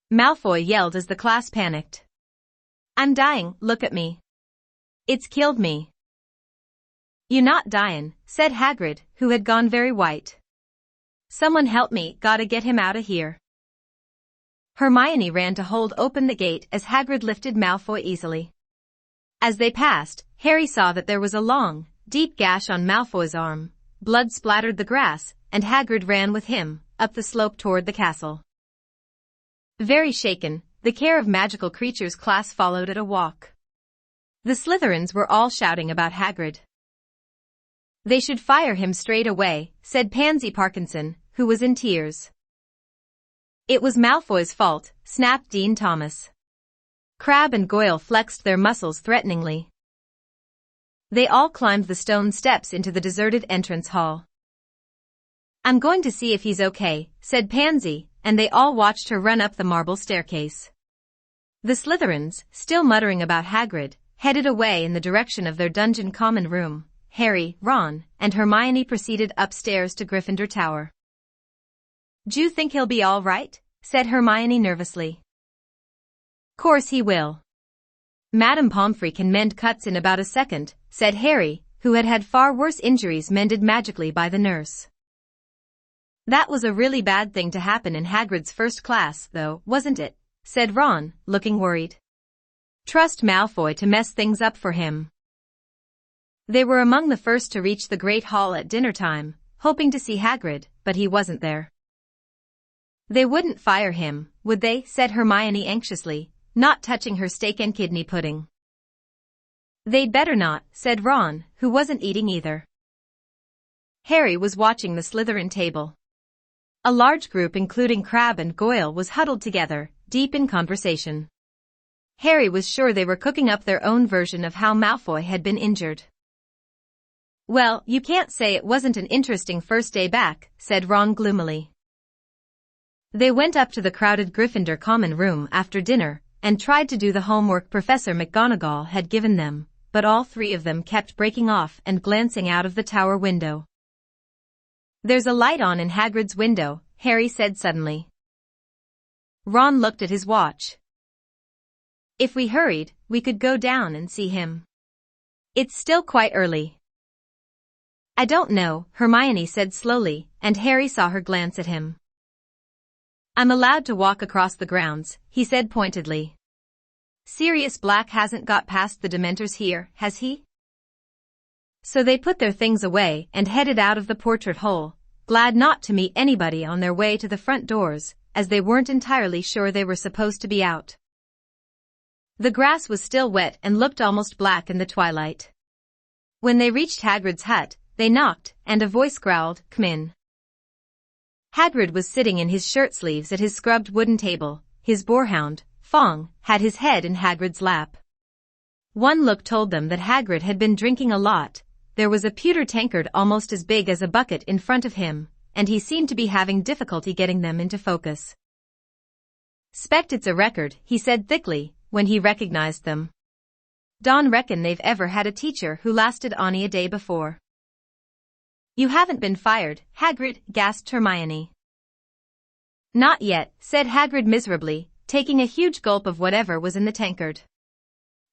Speaker 1: Malfoy yelled as the class panicked. "I'm dying, look at me. It's killed me." "You not dyin'," said Hagrid, who had gone very white. "Someone help me, gotta get him out of here." Hermione ran to hold open the gate as Hagrid lifted Malfoy easily. As they passed, Harry saw that there was a long, deep gash on Malfoy's arm. Blood splattered the grass, and Hagrid ran with him, up the slope toward the castle. Very shaken, the Care of Magical Creatures class followed at a walk. The Slytherins were all shouting about Hagrid. "They should fire him straight away," said Pansy Parkinson, who was in tears. "It was Malfoy's fault," snapped Dean Thomas. Crabbe and Goyle flexed their muscles threateningly. They all climbed the stone steps into the deserted entrance hall. "I'm going to see if he's okay," said Pansy, and they all watched her run up the marble staircase. The Slytherins, still muttering about Hagrid, headed away in the direction of their dungeon common room. Harry, Ron, and Hermione proceeded upstairs to Gryffindor Tower. "D'you think he'll be all right?" said Hermione nervously. "Course he will. Madame Pomfrey can mend cuts in about a second," said Harry, who had had far worse injuries mended magically by the nurse. "That was a really bad thing to happen in Hagrid's first class, though, wasn't it?" said Ron, looking worried. "Trust Malfoy to mess things up for him." They were among the first to reach the Great Hall at dinner time, hoping to see Hagrid, but he wasn't there. "They wouldn't fire him, would they?" said Hermione anxiously, not touching her steak and kidney pudding. "They'd better not," said Ron, who wasn't eating either. Harry was watching the Slytherin table. A large group including Crabbe and Goyle was huddled together, deep in conversation. Harry was sure they were cooking up their own version of how Malfoy had been injured. "Well, you can't say it wasn't an interesting first day back," said Ron gloomily. They went up to the crowded Gryffindor common room after dinner, and tried to do the homework Professor McGonagall had given them, but all three of them kept breaking off and glancing out of the tower window. "There's a light on in Hagrid's window," Harry said suddenly. Ron looked at his watch. "If we hurried, we could go down and see him. It's still quite early." "I don't know," Hermione said slowly, and Harry saw her glance at him. "I'm allowed to walk across the grounds," he said pointedly. Sirius Black hasn't got past the Dementors here, has he? So they put their things away and headed out of the portrait hole, glad not to meet anybody on their way to the front doors, as they weren't entirely sure they were supposed to be out. The grass was still wet and looked almost black in the twilight. When they reached Hagrid's hut, they knocked, and a voice growled, "Come in." Hagrid was sitting in his shirt sleeves at his scrubbed wooden table. His boarhound, Fong, had his head in Hagrid's lap. One look told them that Hagrid had been drinking a lot. There was a pewter tankard almost as big as a bucket in front of him, and he seemed to be having difficulty getting them into focus. "'Spect it's a record," he said thickly, when he recognized them. "Don't reckon they've ever had a teacher who lasted only a day before." "You haven't been fired, Hagrid," gasped Hermione. "Not yet," said Hagrid miserably, taking a huge gulp of whatever was in the tankard.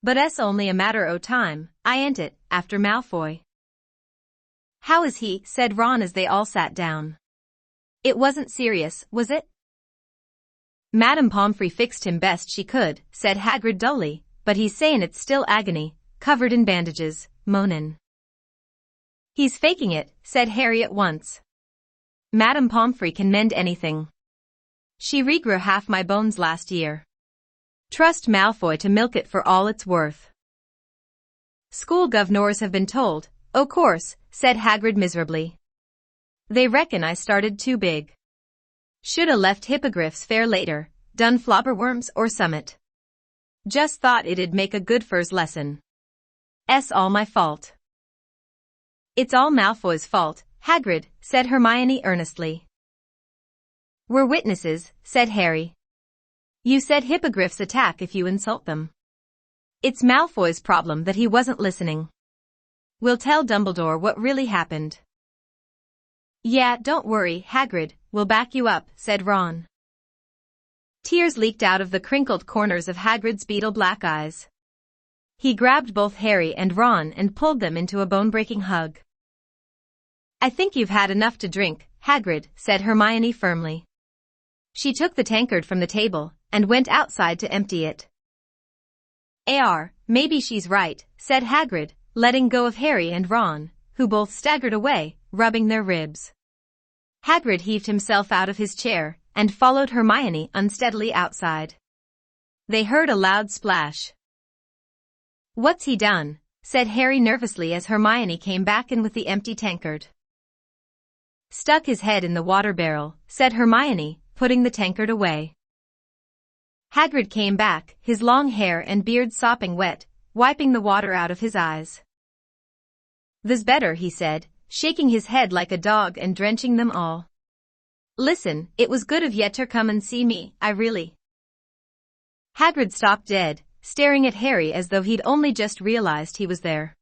Speaker 1: "But it's only a matter o' time, ain't it, after Malfoy?" "How is he?" said Ron as they all sat down. "It wasn't serious, was it?" "Madame Pomfrey fixed him best she could," said Hagrid dully, "but he's sayin' it's still agony, covered in bandages, moanin'." "He's faking it," said Harry at once. "Madame Pomfrey can mend anything. She regrew half my bones last year. Trust Malfoy to milk it for all it's worth." "School governors have been told, o' course," said Hagrid miserably. "They reckon I started too big. Shoulda left hippogriffs fair later, done flobberworms or summit. Just thought it'd make a good first lesson. It's all my fault." "It's all Malfoy's fault, Hagrid," said Hermione earnestly. "We're witnesses," said Harry. "You said hippogriffs attack if you insult them. It's Malfoy's problem that he wasn't listening. We'll tell Dumbledore what really happened." "Yeah, don't worry, Hagrid, we'll back you up," said Ron. Tears leaked out of the crinkled corners of Hagrid's beetle-black eyes. He grabbed both Harry and Ron and pulled them into a bone-breaking hug. "I think you've had enough to drink, Hagrid," said Hermione firmly. She took the tankard from the table and went outside to empty it. Maybe she's right," said Hagrid, letting go of Harry and Ron, who both staggered away, rubbing their ribs. Hagrid heaved himself out of his chair and followed Hermione unsteadily outside. They heard a loud splash. "What's he done?" said Harry nervously as Hermione came back in with the empty tankard. "Stuck his head in the water barrel," said Hermione, putting the tankard away. Hagrid came back, his long hair and beard sopping wet, wiping the water out of his eyes. "This better," he said, shaking his head like a dog and drenching them all. "Listen, it was good of ye ter come and see me, I really." Hagrid stopped dead, staring at Harry as though he'd only just realized he was there.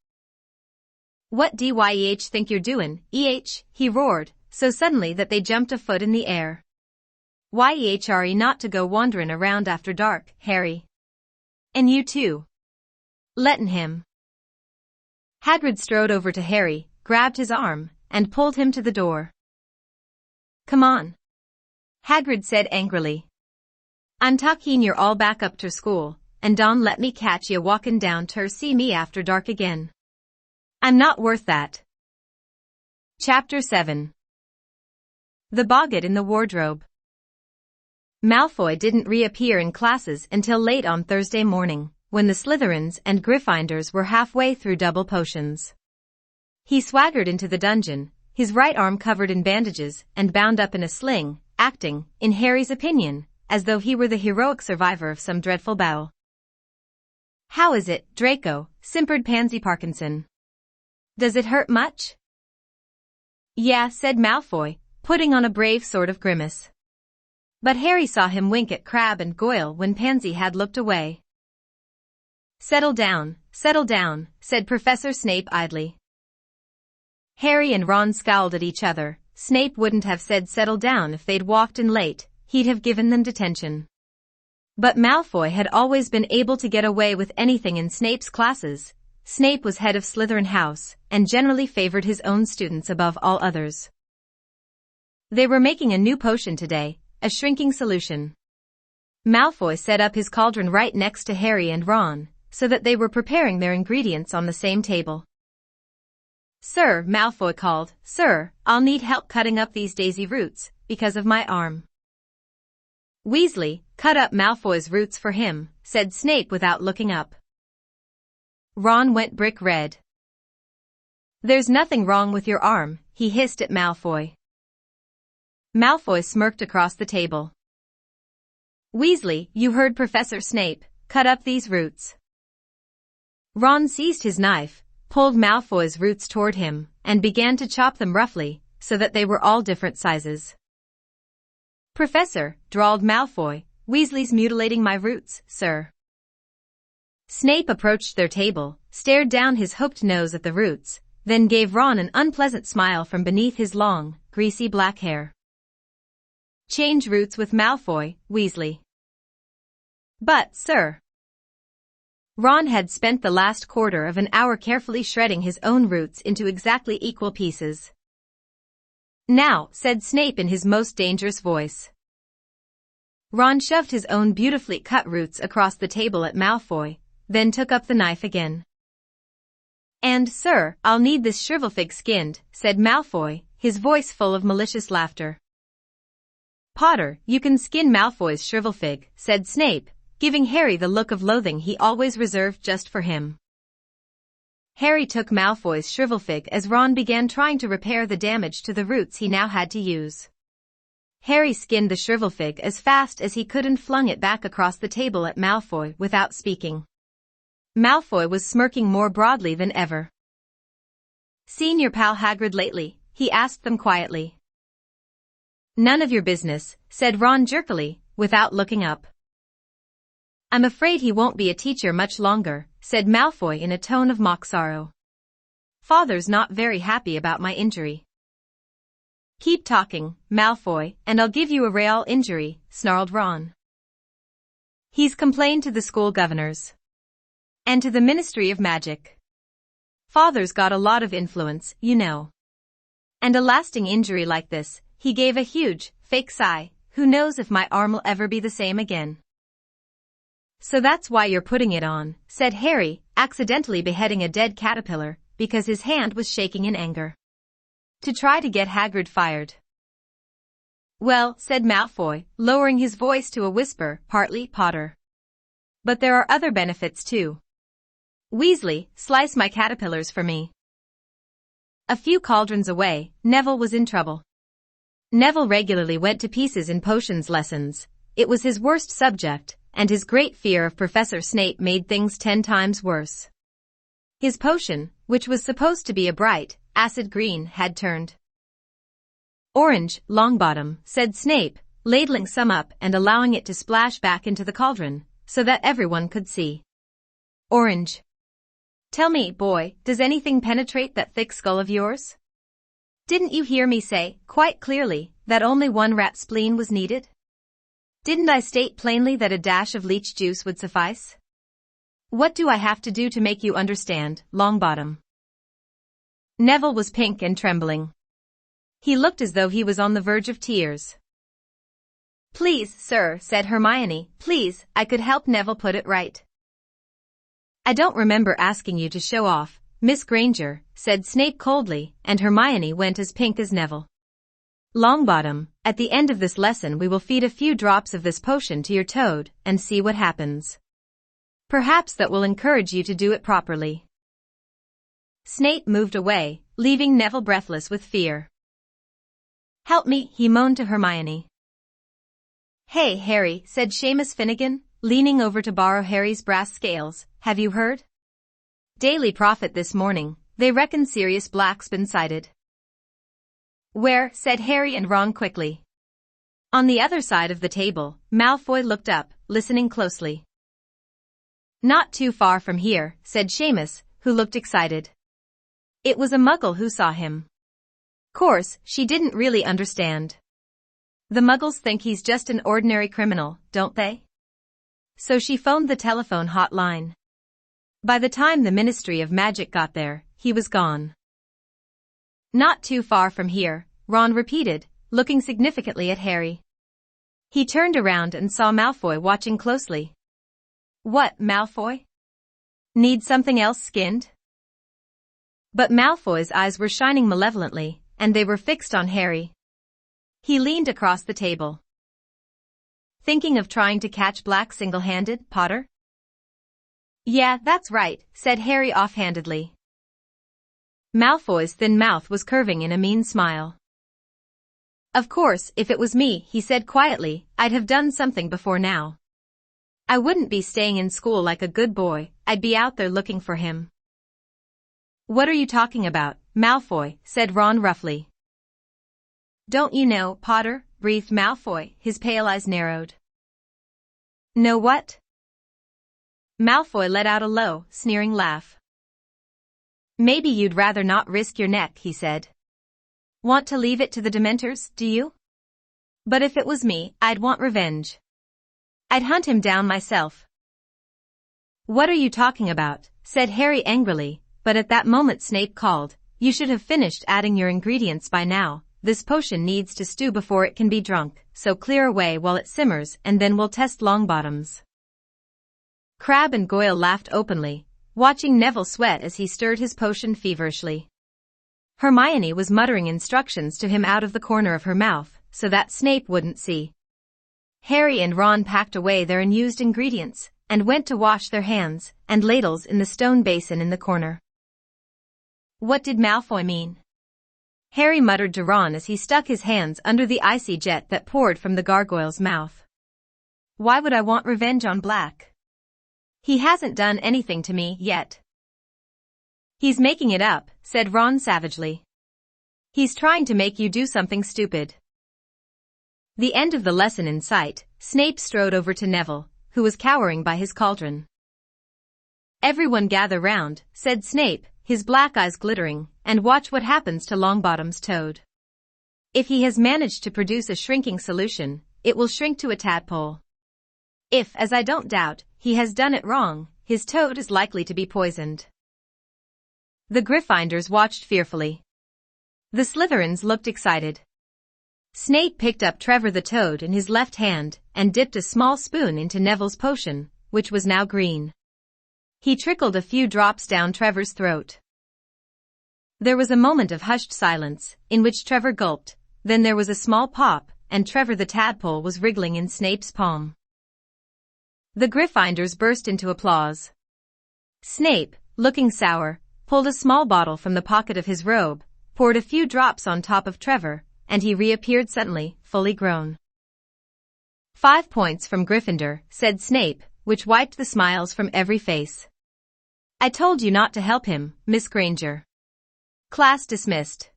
Speaker 1: "What do ye think you're doin', he roared, so suddenly that they jumped a foot in the air. "Are not to go wanderin' around after dark, Harry. And you too. Lettin' him." Hagrid strode over to Harry, grabbed his arm, and pulled him to the door. "Come on," Hagrid said angrily. "I'm talking you're all back up ter school, and don't let me catch ye walkin' down ter see me after dark again. I'm not worth that." Chapter 7. The Boggart in the Wardrobe. Malfoy didn't reappear in classes until late on Thursday morning, when the Slytherins and Gryffindors were halfway through double potions. He swaggered into the dungeon, his right arm covered in bandages and bound up in a sling, acting, in Harry's opinion, as though he were the heroic survivor of some dreadful battle. "How is it, Draco?" simpered Pansy Parkinson. "Does it hurt much?" "Yeah," said Malfoy, putting on a brave sort of grimace. But Harry saw him wink at Crabbe and Goyle when Pansy had looked away. Settle down," said Professor Snape idly. Harry and Ron scowled at each other. Snape wouldn't have said settle down if they'd walked in late, he'd have given them detention. But Malfoy had always been able to get away with anything in Snape's classes. Snape was head of Slytherin House, and generally favored his own students above all others. They were making a new potion today, a shrinking solution. Malfoy set up his cauldron right next to Harry and Ron, so that they were preparing their ingredients on the same table. "Sir," Malfoy called, "Sir, I'll need help cutting up these daisy roots, because of my arm." "Weasley, cut up Malfoy's roots for him," said Snape without looking up. Ron went brick red. "There's nothing wrong with your arm," he hissed at Malfoy. Malfoy smirked across the table. "Weasley, you heard Professor Snape, cut up these roots." Ron seized his knife, pulled Malfoy's roots toward him, and began to chop them roughly, so that they were all different sizes. "Professor," drawled Malfoy, "Weasley's mutilating my roots, sir." Snape approached their table, stared down his hooked nose at the roots, then gave Ron an unpleasant smile from beneath his long, greasy black hair. "Change roots with Malfoy, Weasley." "But, sir." Ron had spent the last quarter of an hour carefully shredding his own roots into exactly equal pieces. "Now," said Snape in his most dangerous voice. Ron shoved his own beautifully cut roots across the table at Malfoy, then took up the knife again. "And, sir, I'll need this shrivelfig skinned," said Malfoy, his voice full of malicious laughter. "Potter, you can skin Malfoy's shrivelfig," said Snape, giving Harry the look of loathing he always reserved just for him. Harry took Malfoy's shrivelfig as Ron began trying to repair the damage to the roots he now had to use. Harry skinned the shrivelfig as fast as he could and flung it back across the table at Malfoy without speaking. Malfoy was smirking more broadly than ever. "Seen your pal Hagrid lately?" he asked them quietly. "None of your business," said Ron jerkily, without looking up. "I'm afraid he won't be a teacher much longer," said Malfoy in a tone of mock sorrow. "Father's not very happy about my injury." "Keep talking, Malfoy, and I'll give you a real injury," snarled Ron. "He's complained to the school governors. And to the Ministry of Magic. Father's got a lot of influence, you know. And a lasting injury like this," he gave a huge, fake sigh, "who knows if my arm will ever be the same again." "So that's why you're putting it on," said Harry, accidentally beheading a dead caterpillar, because his hand was shaking in anger. "To try to get Hagrid fired." "Well," said Malfoy, lowering his voice to a whisper, "partly, Potter. But there are other benefits too. Weasley, slice my caterpillars for me." A few cauldrons away, Neville was in trouble. Neville regularly went to pieces in potions lessons. It was his worst subject, and his great fear of Professor Snape made things 10 times worse. His potion, which was supposed to be a bright, acid green, had turned orange. "Longbottom," said Snape, ladling some up and allowing it to splash back into the cauldron, so that everyone could see. "Orange. Tell me, boy, does anything penetrate that thick skull of yours? Didn't you hear me say, quite clearly, that only one rat spleen was needed? Didn't I state plainly that a dash of leech juice would suffice? What do I have to do to make you understand, Longbottom?" Neville was pink and trembling. He looked as though he was on the verge of tears. "Please, sir," said Hermione, "please, I could help Neville put it right." "I don't remember asking you to show off, Miss Granger," said Snape coldly, and Hermione went as pink as Neville. "Longbottom, at the end of this lesson we will feed a few drops of this potion to your toad and see what happens. Perhaps that will encourage you to do it properly." Snape moved away, leaving Neville breathless with fear. "Help me," he moaned to Hermione. "Hey, Harry," said Seamus Finnegan, leaning over to borrow Harry's brass scales, "have you heard? Daily Prophet this morning, they reckon Sirius Black's been sighted." "Where?" said Harry and Ron quickly. On the other side of the table, Malfoy looked up, listening closely. "Not too far from here," said Seamus, who looked excited. It was a Muggle who saw him. Course, she didn't really understand. The Muggles think he's just an ordinary criminal, don't they? So she phoned the telephone hotline. By the time the Ministry of Magic got there, he was gone. "Not too far from here," Ron repeated, looking significantly at Harry. He turned around and saw Malfoy watching closely. What, Malfoy? Need something else skinned? But Malfoy's eyes were shining malevolently, and they were fixed on Harry. He leaned across the table. Thinking of trying to catch Black single-handed, Potter? Yeah, that's right, said Harry offhandedly. Malfoy's thin mouth was curving in a mean smile. Of course, if it was me, he said quietly, I'd have done something before now. I wouldn't be staying in school like a good boy, I'd be out there looking for him. What are you talking about, Malfoy, said Ron roughly. Don't you know, Potter, breathed Malfoy, his pale eyes narrowed. Know what? Malfoy let out a low, sneering laugh. Maybe you'd rather not risk your neck, he said. Want to leave it to the Dementors, do you? But if it was me, I'd want revenge. I'd hunt him down myself. What are you talking about, said Harry angrily, but at that moment Snape called, you should have finished adding your ingredients by now. This potion needs to stew before it can be drunk, so clear away while it simmers and then we'll test Longbottoms. Crabbe and Goyle laughed openly, watching Neville sweat as he stirred his potion feverishly. Hermione was muttering instructions to him out of the corner of her mouth, so that Snape wouldn't see. Harry and Ron packed away their unused ingredients, and went to wash their hands and ladles in the stone basin in the corner. What did Malfoy mean? Harry muttered to Ron as he stuck his hands under the icy jet that poured from the gargoyle's mouth. Why would I want revenge on Black? He hasn't done anything to me yet. He's making it up, said Ron savagely. He's trying to make you do something stupid. The end of the lesson in sight, Snape strode over to Neville, who was cowering by his cauldron. Everyone gather round, said Snape, his black eyes glittering, and watch what happens to Longbottom's toad. If he has managed to produce a shrinking solution, it will shrink to a tadpole. If, as I don't doubt, he has done it wrong, his toad is likely to be poisoned. The Gryffindors watched fearfully. The Slytherins looked excited. Snape picked up Trevor the Toad in his left hand and dipped a small spoon into Neville's potion, which was now green. He trickled a few drops down Trevor's throat. There was a moment of hushed silence, in which Trevor gulped, then there was a small pop, and Trevor the tadpole was wriggling in Snape's palm. The Gryffindors burst into applause. Snape, looking sour, pulled a small bottle from the pocket of his robe, poured a few drops on top of Trevor, and he reappeared suddenly, fully grown. 5 points from Gryffindor, said Snape, which wiped the smiles from every face. I told you not to help him, Miss Granger. Class dismissed.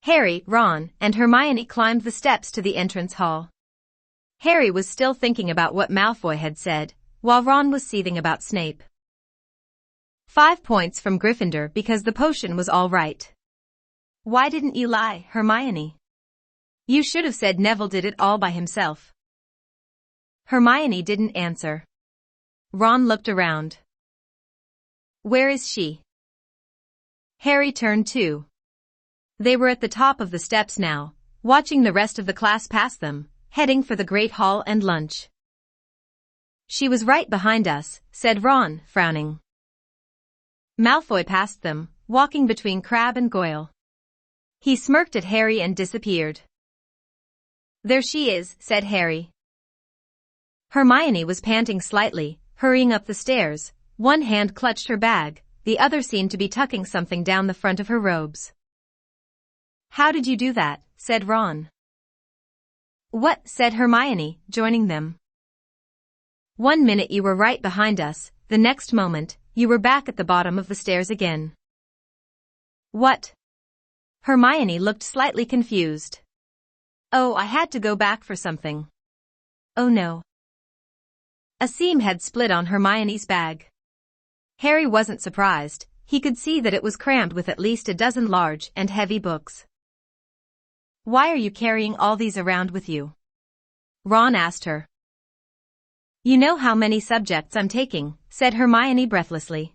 Speaker 1: Harry, Ron, and Hermione climbed the steps to the entrance hall. Harry was still thinking about what Malfoy had said, while Ron was seething about Snape. 5 points from Gryffindor because the potion was all right. Why didn't you lie, Hermione? You should have said Neville did it all by himself. Hermione didn't answer. Ron looked around. Where is she? Harry turned too. They were at the top of the steps now, watching the rest of the class pass them, heading for the Great Hall and lunch. She was right behind us, said Ron, frowning. Malfoy passed them, walking between Crabbe and Goyle. He smirked at Harry and disappeared. There she is, said Harry. Hermione was panting slightly, hurrying up the stairs. One hand clutched her bag, the other seemed to be tucking something down the front of her robes. How did you do that? Said Ron. What? Said Hermione, joining them. 1 minute you were right behind us, the next moment, you were back at the bottom of the stairs again. What? Hermione looked slightly confused. Oh, I had to go back for something. Oh no. A seam had split on Hermione's bag. Harry wasn't surprised, he could see that it was crammed with at least a dozen large and heavy books. Why are you carrying all these around with you? Ron asked her. You know how many subjects I'm taking, said Hermione breathlessly.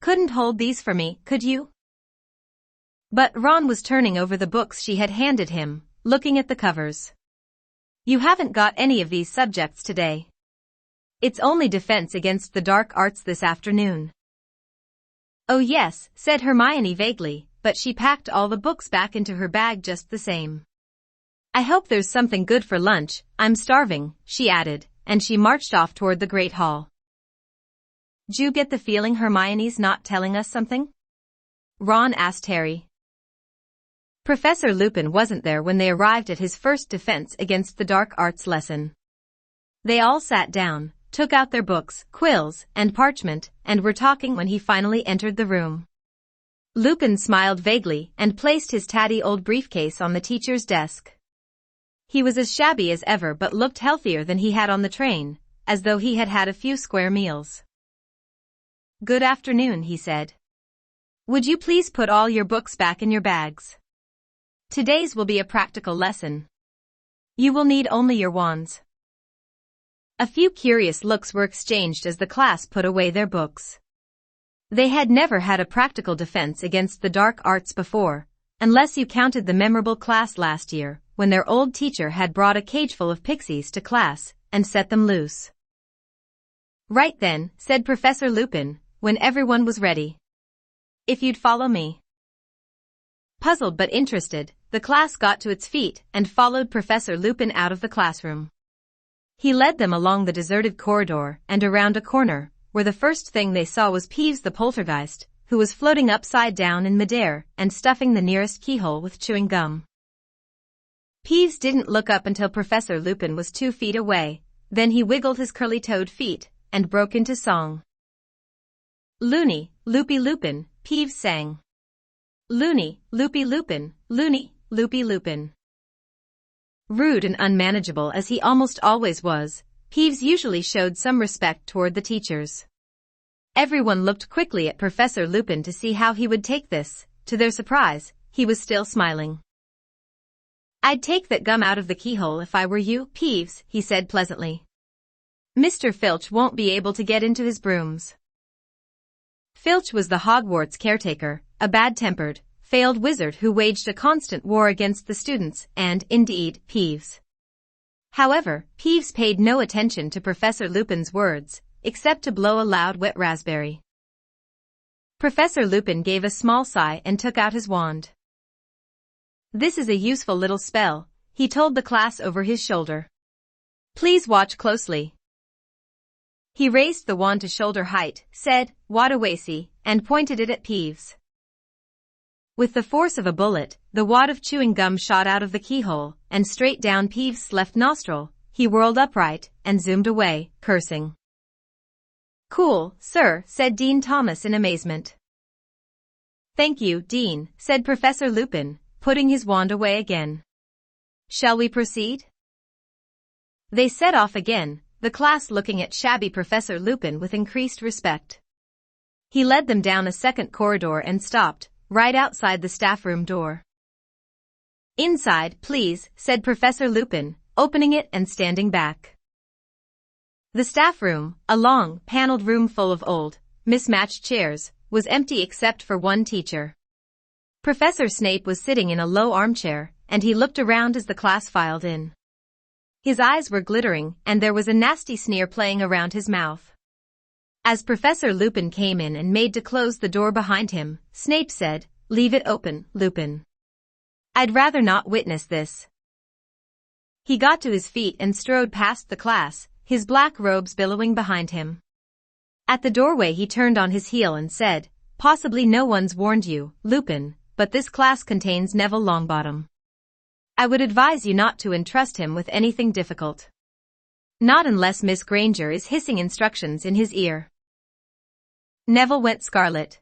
Speaker 1: Couldn't hold these for me, could you? But Ron was turning over the books she had handed him, looking at the covers. You haven't got any of these subjects today. It's only defense against the dark arts this afternoon. Oh yes, said Hermione vaguely, but she packed all the books back into her bag just the same. I hope there's something good for lunch, I'm starving, she added, and she marched off toward the Great Hall. "D'you get the feeling Hermione's not telling us something?" Ron asked Harry. Professor Lupin wasn't there when they arrived at his first defense against the dark arts lesson. They all sat down, took out their books, quills, and parchment, and were talking when he finally entered the room. Lupin smiled vaguely and placed his tatty old briefcase on the teacher's desk. He was as shabby as ever but looked healthier than he had on the train, as though he had had a few square meals. "Good afternoon," he said. "Would you please put all your books back in your bags? Today's will be a practical lesson. You will need only your wands." A few curious looks were exchanged as the class put away their books. They had never had a practical defense against the dark arts before, unless you counted the memorable class last year, when their old teacher had brought a cageful of pixies to class and set them loose. "Right then," said Professor Lupin, when everyone was ready. "If you'd follow me." Puzzled but interested, the class got to its feet and followed Professor Lupin out of the classroom. He led them along the deserted corridor and around a corner, where the first thing they saw was Peeves the poltergeist, who was floating upside down in midair and stuffing the nearest keyhole with chewing gum. Peeves didn't look up until Professor Lupin was 2 feet away, then he wiggled his curly-toed feet and broke into song. "Loony, loopy Lupin," Peeves sang. "Loony, loopy Lupin, loony, loopy Lupin." Rude and unmanageable as he almost always was, Peeves usually showed some respect toward the teachers. Everyone looked quickly at Professor Lupin to see how he would take this. To their surprise, he was still smiling. "I'd take that gum out of the keyhole if I were you, Peeves," he said pleasantly. "Mr. Filch won't be able to get into his brooms." Filch was the Hogwarts caretaker, a bad-tempered, failed wizard who waged a constant war against the students and, indeed, Peeves. However, Peeves paid no attention to Professor Lupin's words, except to blow a loud wet raspberry. Professor Lupin gave a small sigh and took out his wand. "This is a useful little spell," he told the class over his shoulder. "Please watch closely." He raised the wand to shoulder height, said, "Wadawasi," and pointed it at Peeves. With the force of a bullet, the wad of chewing gum shot out of the keyhole and straight down Peeves' left nostril. He whirled upright and zoomed away, cursing. "Cool, sir," said Dean Thomas in amazement. "Thank you, Dean," said Professor Lupin, putting his wand away again. "Shall we proceed?" They set off again, the class looking at shabby Professor Lupin with increased respect. He led them down a second corridor and stopped, right outside the staff room door. "Inside, please," said Professor Lupin, opening it and standing back. The staff room, a long, paneled room full of old, mismatched chairs, was empty except for one teacher. Professor Snape was sitting in a low armchair, and he looked around as the class filed in. His eyes were glittering, and there was a nasty sneer playing around his mouth. As Professor Lupin came in and made to close the door behind him, Snape said, "Leave it open, Lupin. I'd rather not witness this." He got to his feet and strode past the class, his black robes billowing behind him. At the doorway he turned on his heel and said, "Possibly no one's warned you, Lupin, but this class contains Neville Longbottom. I would advise you not to entrust him with anything difficult. Not unless Miss Granger is hissing instructions in his ear." Neville went scarlet.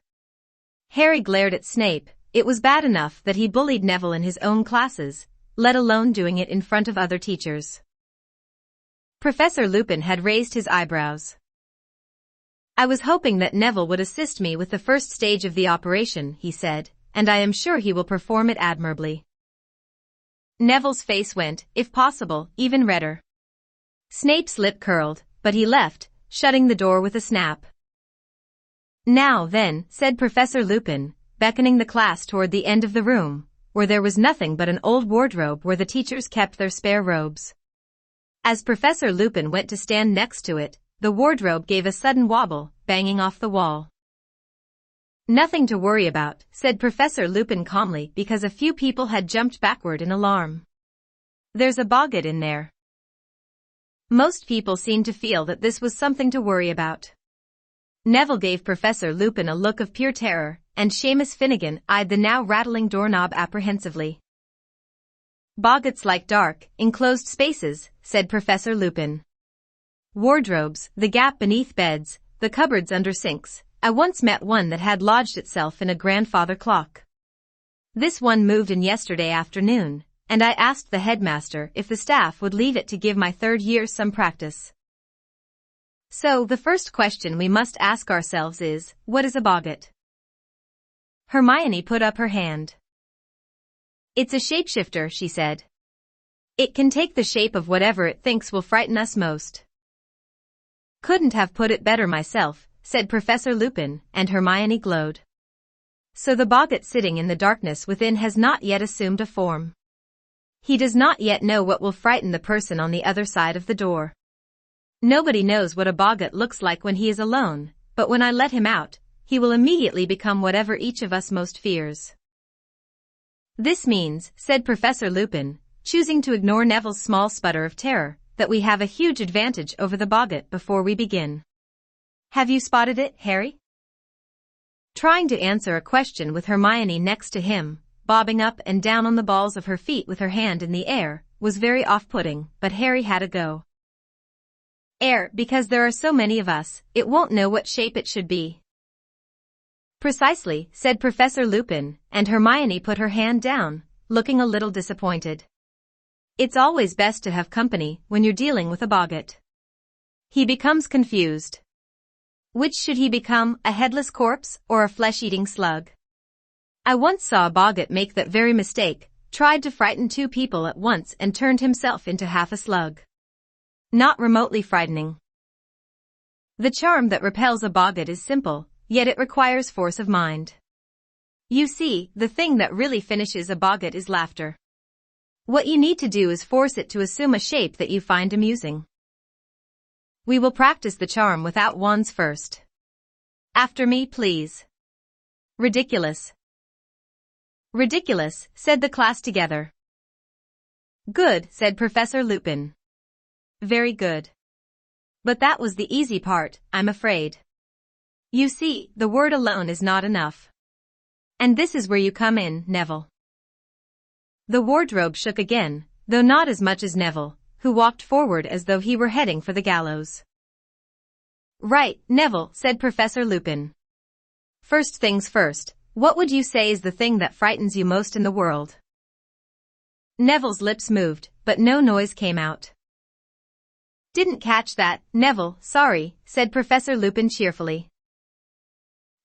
Speaker 1: Harry glared at Snape. It was bad enough that he bullied Neville in his own classes, let alone doing it in front of other teachers. Professor Lupin had raised his eyebrows. "I was hoping that Neville would assist me with the first stage of the operation," he said, "and I am sure he will perform it admirably." Neville's face went, if possible, even redder. Snape's lip curled, but he left, shutting the door with a snap. "Now then," said Professor Lupin, beckoning the class toward the end of the room, where there was nothing but an old wardrobe where the teachers kept their spare robes. As Professor Lupin went to stand next to it, the wardrobe gave a sudden wobble, banging off the wall. "Nothing to worry about," said Professor Lupin calmly because a few people had jumped backward in alarm. "There's a boggart in there." Most people seemed to feel that this was something to worry about. Neville gave Professor Lupin a look of pure terror, and Seamus Finnegan eyed the now rattling doorknob apprehensively. "Boggarts like dark, enclosed spaces," said Professor Lupin. "Wardrobes, the gap beneath beds, the cupboards under sinks. I once met one that had lodged itself in a grandfather clock. This one moved in yesterday afternoon, and I asked the headmaster if the staff would leave it to give my third year some practice. So the first question we must ask ourselves is, what is a boggart?" Hermione put up her hand. "It's a shapeshifter," she said. "It can take the shape of whatever it thinks will frighten us most." "Couldn't have put it better myself," said Professor Lupin, and Hermione glowed. "So the boggart sitting in the darkness within has not yet assumed a form. He does not yet know what will frighten the person on the other side of the door. Nobody knows what a boggart looks like when he is alone, but when I let him out, he will immediately become whatever each of us most fears." "This means," said Professor Lupin, choosing to ignore Neville's small sputter of terror, "that we have a huge advantage over the boggart before we begin. Have you spotted it, Harry?" Trying to answer a question with Hermione next to him, bobbing up and down on the balls of her feet with her hand in the air, was very off-putting, but Harry had a go. Because there are so many of us, it won't know what shape it should be." "Precisely," said Professor Lupin, and Hermione put her hand down, looking a little disappointed. "It's always best to have company when you're dealing with a boggart. He becomes confused. Which should he become, a headless corpse or a flesh-eating slug? I once saw a boggart make that very mistake, tried to frighten two people at once and turned himself into half a slug. Not remotely frightening. The charm that repels a boggart is simple, yet it requires force of mind. You see, the thing that really finishes a boggart is laughter. What you need to do is force it to assume a shape that you find amusing. We will practice the charm without wands first. After me, please." "Ridiculous." "Ridiculous," said the class together. "Good," said Professor Lupin. "Very good. But that was the easy part, I'm afraid. You see, the word alone is not enough. And this is where you come in, Neville." The wardrobe shook again, though not as much as Neville, who walked forward as though he were heading for the gallows. "Right, Neville," said Professor Lupin. "First things first, what would you say is the thing that frightens you most in the world?" Neville's lips moved, but no noise came out. "Didn't catch that, Neville, sorry," said Professor Lupin cheerfully.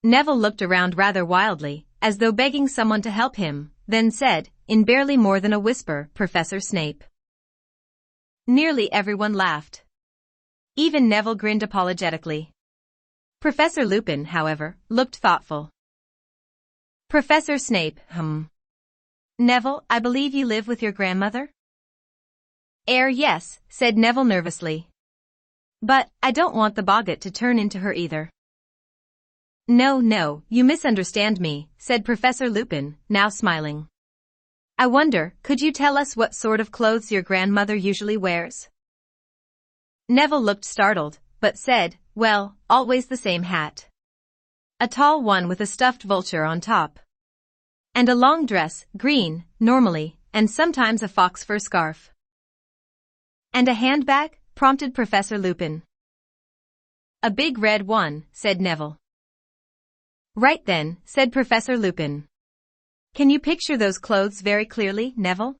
Speaker 1: Neville looked around rather wildly, as though begging someone to help him, then said, in barely more than a whisper, "Professor Snape." Nearly everyone laughed. Even Neville grinned apologetically. Professor Lupin, however, looked thoughtful. "Professor Snape, Neville, I believe you live with your grandmother?" Yes," said Neville nervously. "But, I don't want the boggart to turn into her either." No, you misunderstand me," said Professor Lupin, now smiling. "I wonder, could you tell us what sort of clothes your grandmother usually wears?" Neville looked startled, but said, "Well, always the same hat. A tall one with a stuffed vulture on top. And a long dress, green, normally, and sometimes a fox fur scarf." "And a handbag?" prompted Professor Lupin. "A big red one," said Neville. "Right then," said Professor Lupin. "Can you picture those clothes very clearly, Neville?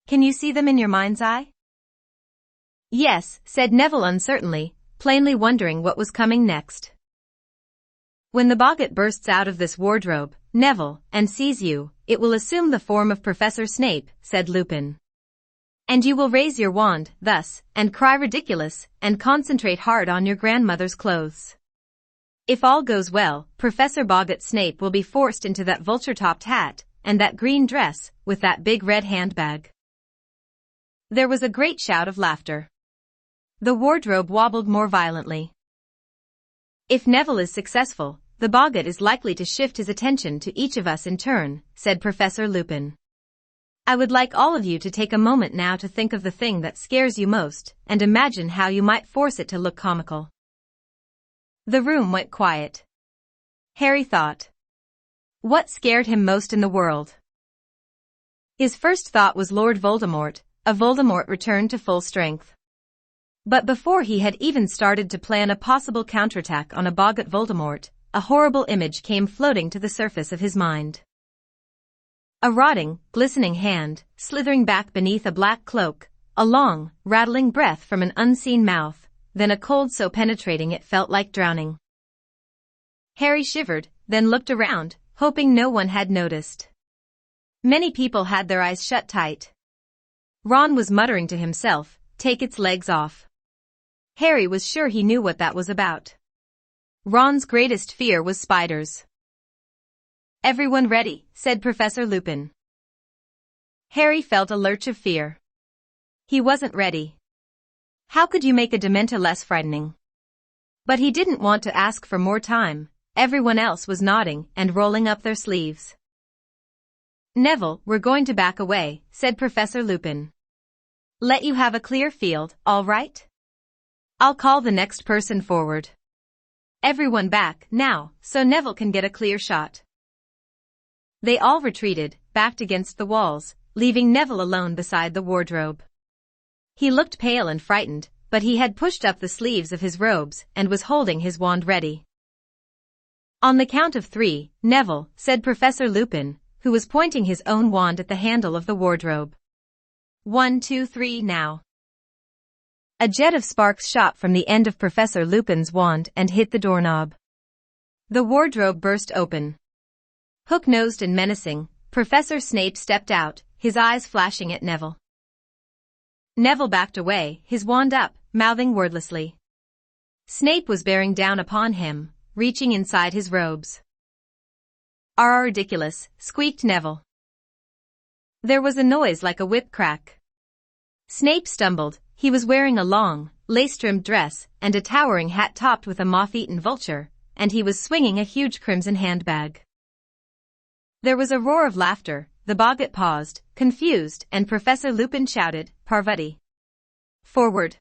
Speaker 1: Can you see them in your mind's eye?" "Yes," said Neville uncertainly, plainly wondering what was coming next. "When the boggart bursts out of this wardrobe, Neville, and sees you, it will assume the form of Professor Snape," said Lupin. "And you will raise your wand, thus, and cry ridiculous, and concentrate hard on your grandmother's clothes. If all goes well, Professor Boggart Snape will be forced into that vulture-topped hat, and that green dress, with that big red handbag." There was a great shout of laughter. The wardrobe wobbled more violently. If Neville is successful, the boggart is likely to shift his attention to each of us in turn, said Professor Lupin. I would like all of you to take a moment now to think of the thing that scares you most, and imagine how you might force it to look comical. The room went quiet. Harry thought. What scared him most in the world? His first thought was Lord Voldemort, a Voldemort returned to full strength. But before he had even started to plan a possible counterattack on a boggart Voldemort, a horrible image came floating to the surface of his mind. A rotting, glistening hand, slithering back beneath a black cloak, a long, rattling breath from an unseen mouth, then a cold so penetrating it felt like drowning. Harry shivered, then looked around, hoping no one had noticed. Many people had their eyes shut tight. Ron was muttering to himself, "Take its legs off." Harry was sure he knew what that was about. Ron's greatest fear was spiders. "Everyone ready," said Professor Lupin. Harry felt a lurch of fear. He wasn't ready. How could you make a Dementor less frightening? But he didn't want to ask for more time. Everyone else was nodding and rolling up their sleeves. "Neville, we're going to back away," said Professor Lupin. "Let you have a clear field, all right? I'll call the next person forward. Everyone back, now, so Neville can get a clear shot." They all retreated, backed against the walls, leaving Neville alone beside the wardrobe. He looked pale and frightened, but he had pushed up the sleeves of his robes and was holding his wand ready. "On the count of 3, Neville," said Professor Lupin, who was pointing his own wand at the handle of the wardrobe. 1, 2, 3, now." A jet of sparks shot from the end of Professor Lupin's wand and hit the doorknob. The wardrobe burst open. Hook-nosed and menacing, Professor Snape stepped out, his eyes flashing at Neville. Neville backed away, his wand up, mouthing wordlessly. Snape was bearing down upon him, reaching inside his robes. Ridiculous," squeaked Neville. There was a noise like a whip crack. Snape stumbled. He was wearing a long, lace-trimmed dress and a towering hat topped with a moth-eaten vulture, and he was swinging a huge crimson handbag. There was a roar of laughter, the boggart paused, confused, and Professor Lupin shouted, "Parvati! Forward!"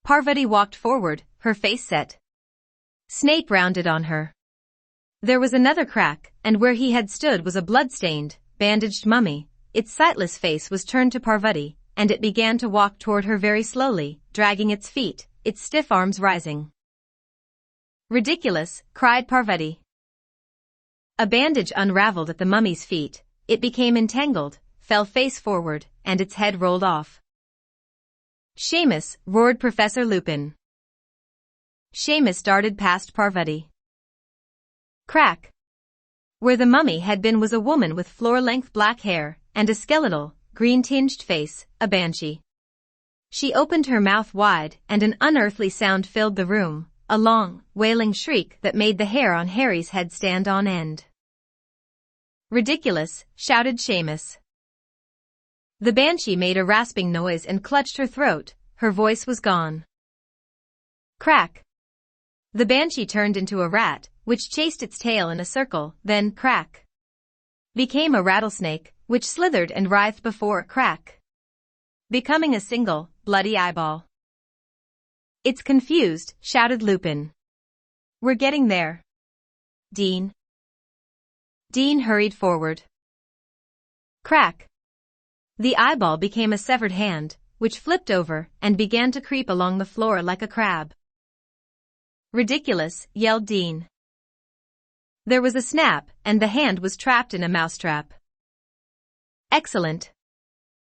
Speaker 1: Parvati walked forward, her face set. Snape rounded on her. There was another crack, and where he had stood was a blood-stained, bandaged mummy. Its sightless face was turned to Parvati, and it began to walk toward her very slowly, dragging its feet, its stiff arms rising. "Ridiculous," cried Parvati. A bandage unraveled at the mummy's feet, it became entangled, fell face forward, and its head rolled off. "Seamus," roared Professor Lupin. Seamus darted past Parvati. Crack! Where the mummy had been was a woman with floor-length black hair, and a skeletal, green-tinged face, a banshee. She opened her mouth wide, and an unearthly sound filled the room, a long, wailing shriek that made the hair on Harry's head stand on end. "Ridiculous," shouted Seamus. The banshee made a rasping noise and clutched her throat, her voice was gone. Crack! The banshee turned into a rat, which chased its tail in a circle, then, crack! Became a rattlesnake, which slithered and writhed before, crack! Becoming a single, bloody eyeball. "It's confused," shouted Lupin. "We're getting there." "Dean." Dean hurried forward. Crack! The eyeball became a severed hand, which flipped over and began to creep along the floor like a crab. "Ridiculous," yelled Dean. There was a snap, and the hand was trapped in a mousetrap. "Excellent.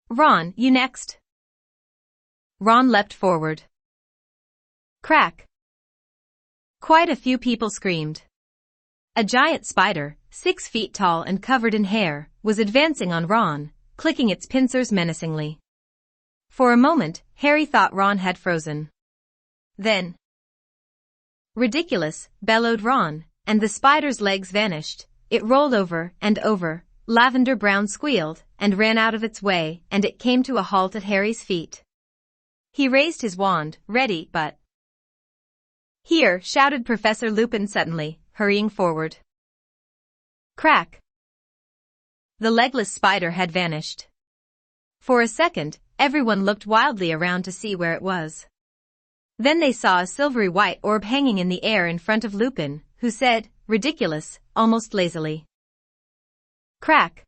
Speaker 1: Ron, you next." Ron leapt forward. Crack! Quite a few people screamed. A giant spider, 6 feet tall and covered in hair, was advancing on Ron, clicking its pincers menacingly. For a moment, Harry thought Ron had frozen. Then, "Ridiculous," bellowed Ron, and the spider's legs vanished. It rolled over and over, Lavender Brown squealed, and ran out of its way, and it came to a halt at Harry's feet. He raised his wand, ready, but... "Here," shouted Professor Lupin suddenly, hurrying forward. Crack! The legless spider had vanished. For a second, everyone looked wildly around to see where it was. Then they saw a silvery white orb hanging in the air in front of Lupin, who said, "Ridiculous," almost lazily. Crack!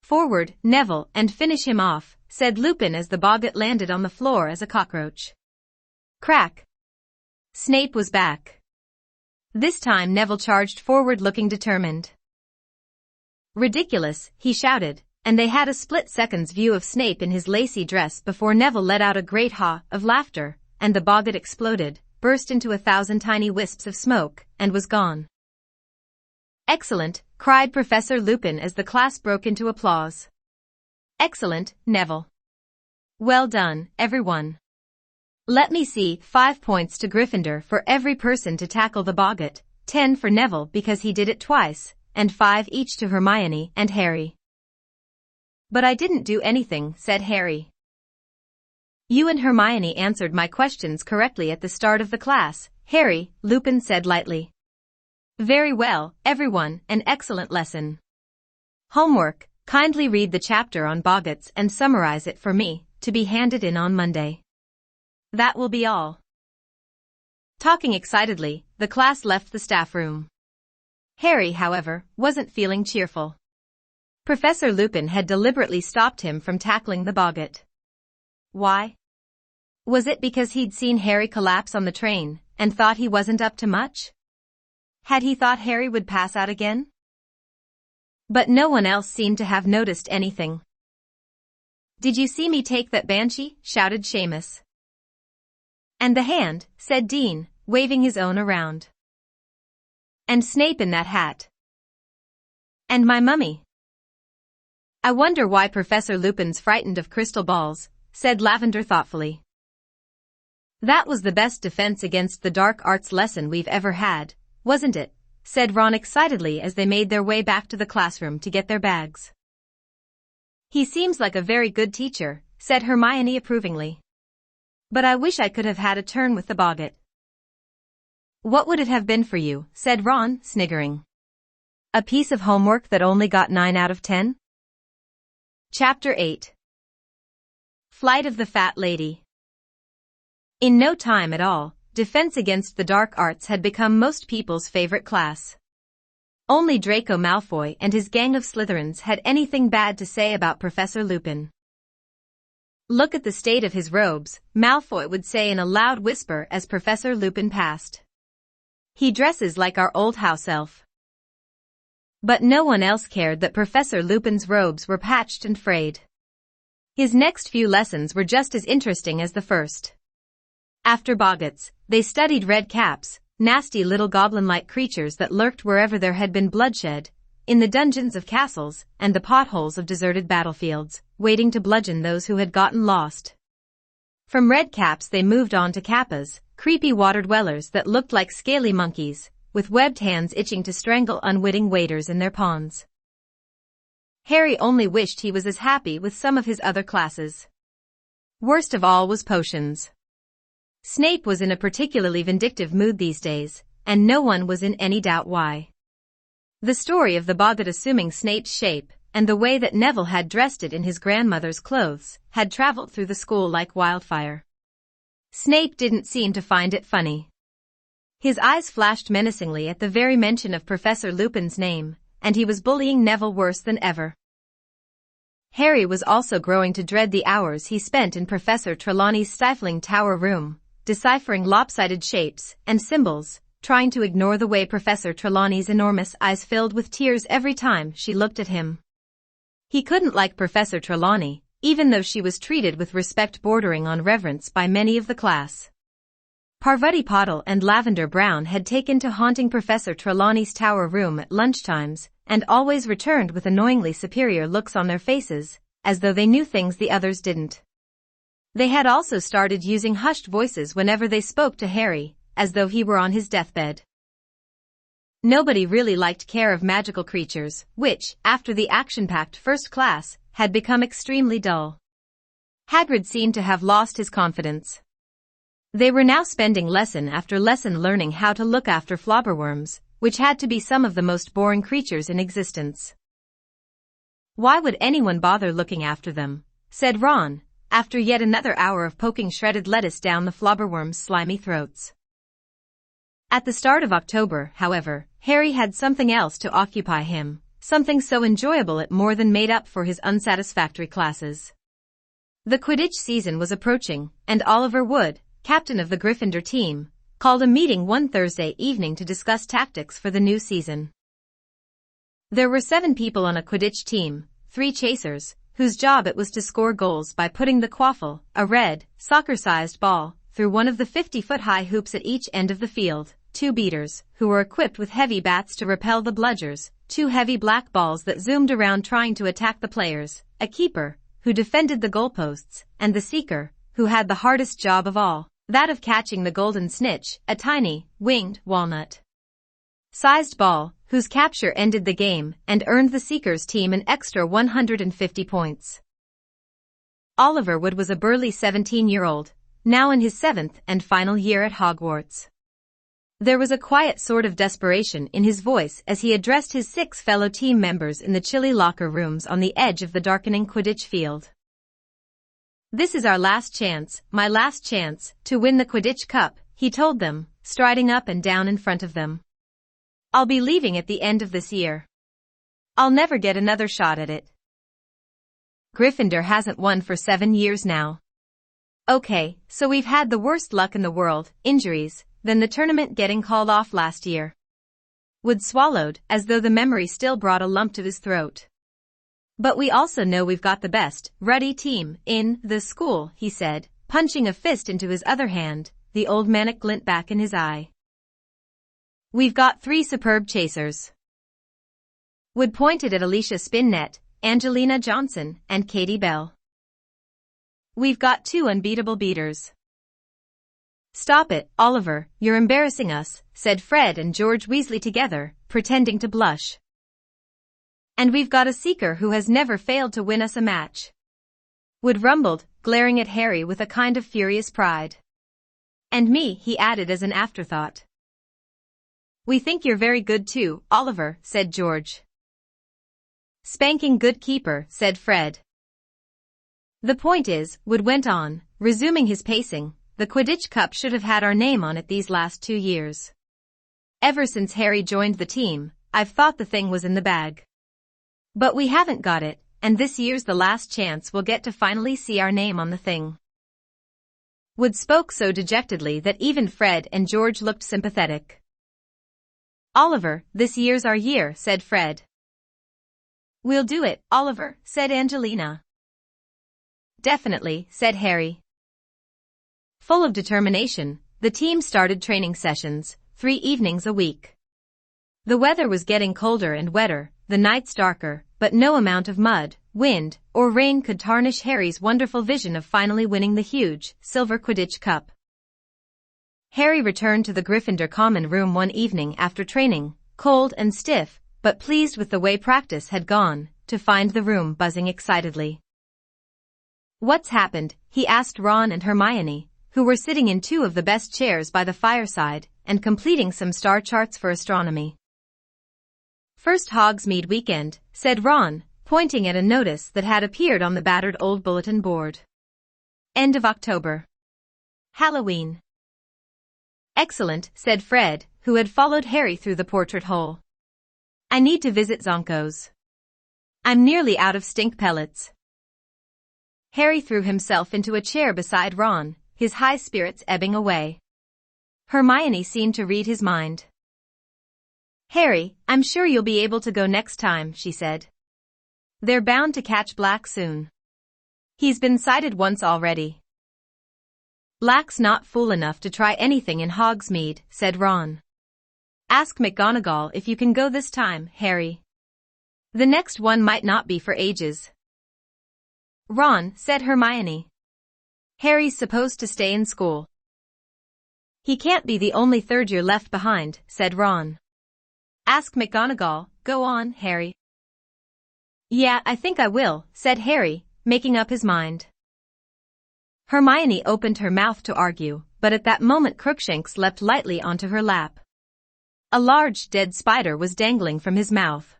Speaker 1: "Forward, Neville, and finish him off," said Lupin as the boggart landed on the floor as a cockroach. Crack! Snape was back. This time Neville charged forward looking determined. "Ridiculous," he shouted, and they had a split-second's view of Snape in his lacy dress before Neville let out a great haw of laughter, and the boggart exploded, burst into 1,000 tiny wisps of smoke, and was gone. "Excellent," cried Professor Lupin as the class broke into applause. "Excellent, Neville. Well done, everyone. Let me see, 5 points to Gryffindor for every person to tackle the boggart, 10 for Neville because he did it twice, and 5 each to Hermione and Harry." "But I didn't do anything," said Harry. "You and Hermione answered my questions correctly at the start of the class, Harry," Lupin said lightly. "Very well, everyone, an excellent lesson. Homework, kindly read the chapter on boggarts and summarize it for me, to be handed in on Monday. That will be all." Talking excitedly, the class left the staff room. Harry, however, wasn't feeling cheerful. Professor Lupin had deliberately stopped him from tackling the boggart. Why? Was it because he'd seen Harry collapse on the train, and thought he wasn't up to much? Had he thought Harry would pass out again? But no one else seemed to have noticed anything. "Did you see me take that banshee?" shouted Seamus. "And the hand," said Dean, waving his own around. "And Snape in that hat. And my mummy." "I wonder why Professor Lupin's frightened of crystal balls," said Lavender thoughtfully. "That was the best defense against the dark arts lesson we've ever had, wasn't it?" said Ron excitedly as they made their way back to the classroom to get their bags. "He seems like a very good teacher," said Hermione approvingly. "But I wish I could have had a turn with the boggart." "What would it have been for you?" said Ron, sniggering. "A piece of homework that only got 9 out of 10? Chapter 8. Flight of the Fat Lady. In no time at all, defense against the dark arts had become most people's favorite class. Only Draco Malfoy and his gang of Slytherins had anything bad to say about Professor Lupin. "Look at the state of his robes," Malfoy would say in a loud whisper as Professor Lupin passed. "He dresses like our old house elf." But no one else cared that Professor Lupin's robes were patched and frayed. His next few lessons were just as interesting as the first. After boggarts, they studied red caps, nasty little goblin-like creatures that lurked wherever there had been bloodshed, in the dungeons of castles and the potholes of deserted battlefields, waiting to bludgeon those who had gotten lost. From red caps they moved on to kappas, creepy water dwellers that looked like scaly monkeys, with webbed hands itching to strangle unwitting waders in their ponds. Harry only wished he was as happy with some of his other classes. Worst of all was potions. Snape was in a particularly vindictive mood these days, and no one was in any doubt why. The story of the boggart assuming Snape's shape, and the way that Neville had dressed it in his grandmother's clothes, had traveled through the school like wildfire. Snape didn't seem to find it funny. His eyes flashed menacingly at the very mention of Professor Lupin's name, and he was bullying Neville worse than ever. Harry was also growing to dread the hours he spent in Professor Trelawney's stifling tower room, deciphering lopsided shapes and symbols, trying to ignore the way Professor Trelawney's enormous eyes filled with tears every time she looked at him. He couldn't like Professor Trelawney, even though she was treated with respect bordering on reverence by many of the class. Parvati Patil and Lavender Brown had taken to haunting Professor Trelawney's tower room at lunchtimes, and always returned with annoyingly superior looks on their faces, as though they knew things the others didn't. They had also started using hushed voices whenever they spoke to Harry, as though he were on his deathbed. Nobody really liked care of magical creatures, which, after the action-packed first class, had become extremely dull. Hagrid seemed to have lost his confidence. They were now spending lesson after lesson learning how to look after flobberworms, which had to be some of the most boring creatures in existence. "Why would anyone bother looking after them?" said Ron, after yet another hour of poking shredded lettuce down the flobberworms' slimy throats. At the start of October, however, Harry had something else to occupy him, something so enjoyable it more than made up for his unsatisfactory classes. The Quidditch season was approaching, and Oliver Wood, captain of the Gryffindor team, called a meeting one Thursday evening to discuss tactics for the new season. There were 7 people on a Quidditch team, 3 chasers, whose job it was to score goals by putting the quaffle, a red, soccer-sized ball, through one of the 50-foot-high hoops at each end of the field, 2 beaters, who were equipped with heavy bats to repel the bludgers, 2 heavy black balls that zoomed around trying to attack the players, a keeper, who defended the goalposts, and the seeker, who had the hardest job of all, that of catching the golden snitch, a tiny, winged, walnut-sized ball, whose capture ended the game and earned the seeker's team an extra 150 points. Oliver Wood was a burly 17-year-old, now in his 7th and final year at Hogwarts. There was a quiet sort of desperation in his voice as he addressed his 6 fellow team members in the chilly locker rooms on the edge of the darkening Quidditch field. "This is our last chance, my last chance, to win the Quidditch Cup," he told them, striding up and down in front of them. "I'll be leaving at the end of this year. I'll never get another shot at it. Gryffindor hasn't won for 7 years now. Okay, so we've had the worst luck in the world, injuries, then the tournament getting called off last year." Wood swallowed, as though the memory still brought a lump to his throat. "But we also know we've got the best, ruddy team in the school," he said, punching a fist into his other hand, the old manic glint back in his eye. "We've got 3 superb chasers." Wood pointed at Alicia Spinnet, Angelina Johnson, and Katie Bell. "We've got 2 unbeatable beaters." "Stop it, Oliver, you're embarrassing us," said Fred and George Weasley together, pretending to blush. "And we've got a seeker who has never failed to win us a match." Wood rumbled, glaring at Harry with a kind of furious pride. "And me," he added as an afterthought. "We think you're very good too, Oliver," said George. "Spanking good keeper," said Fred. "The point is," Wood went on, resuming his pacing, "the Quidditch Cup should have had our name on it these last 2 years. Ever since Harry joined the team, I've thought the thing was in the bag. But we haven't got it, and this year's the last chance we'll get to finally see our name on the thing." Wood spoke so dejectedly that even Fred and George looked sympathetic. "Oliver, this year's our year," said Fred. "We'll do it, Oliver," said Angelina. "Definitely," said Harry. Full of determination, the team started training sessions, 3 evenings a week. The weather was getting colder and wetter, the nights darker, but no amount of mud, wind, or rain could tarnish Harry's wonderful vision of finally winning the huge, silver Quidditch Cup. Harry returned to the Gryffindor common room one evening after training, cold and stiff, but pleased with the way practice had gone, to find the room buzzing excitedly. "What's happened?" he asked Ron and Hermione, who were sitting in 2 of the best chairs by the fireside and completing some star charts for astronomy. "First Hogsmeade weekend," said Ron, pointing at a notice that had appeared on the battered old bulletin board. "End of October. Halloween." "Excellent," said Fred, who had followed Harry through the portrait hole. "I need to visit Zonko's. I'm nearly out of stink pellets." Harry threw himself into a chair beside Ron, his high spirits ebbing away. Hermione seemed to read his mind. "Harry, I'm sure you'll be able to go next time," she said. "They're bound to catch Black soon. He's been sighted once already." "Black's not fool enough to try anything in Hogsmeade," said Ron. "Ask McGonagall if you can go this time, Harry. The next one might not be for ages." "Ron," said Hermione. "Harry's supposed to stay in school." "He can't be the only 3rd year left behind," said Ron. "Ask McGonagall, go on, Harry." "Yeah, I think I will," said Harry, making up his mind. Hermione opened her mouth to argue, but at that moment Crookshanks leapt lightly onto her lap. A large dead spider was dangling from his mouth.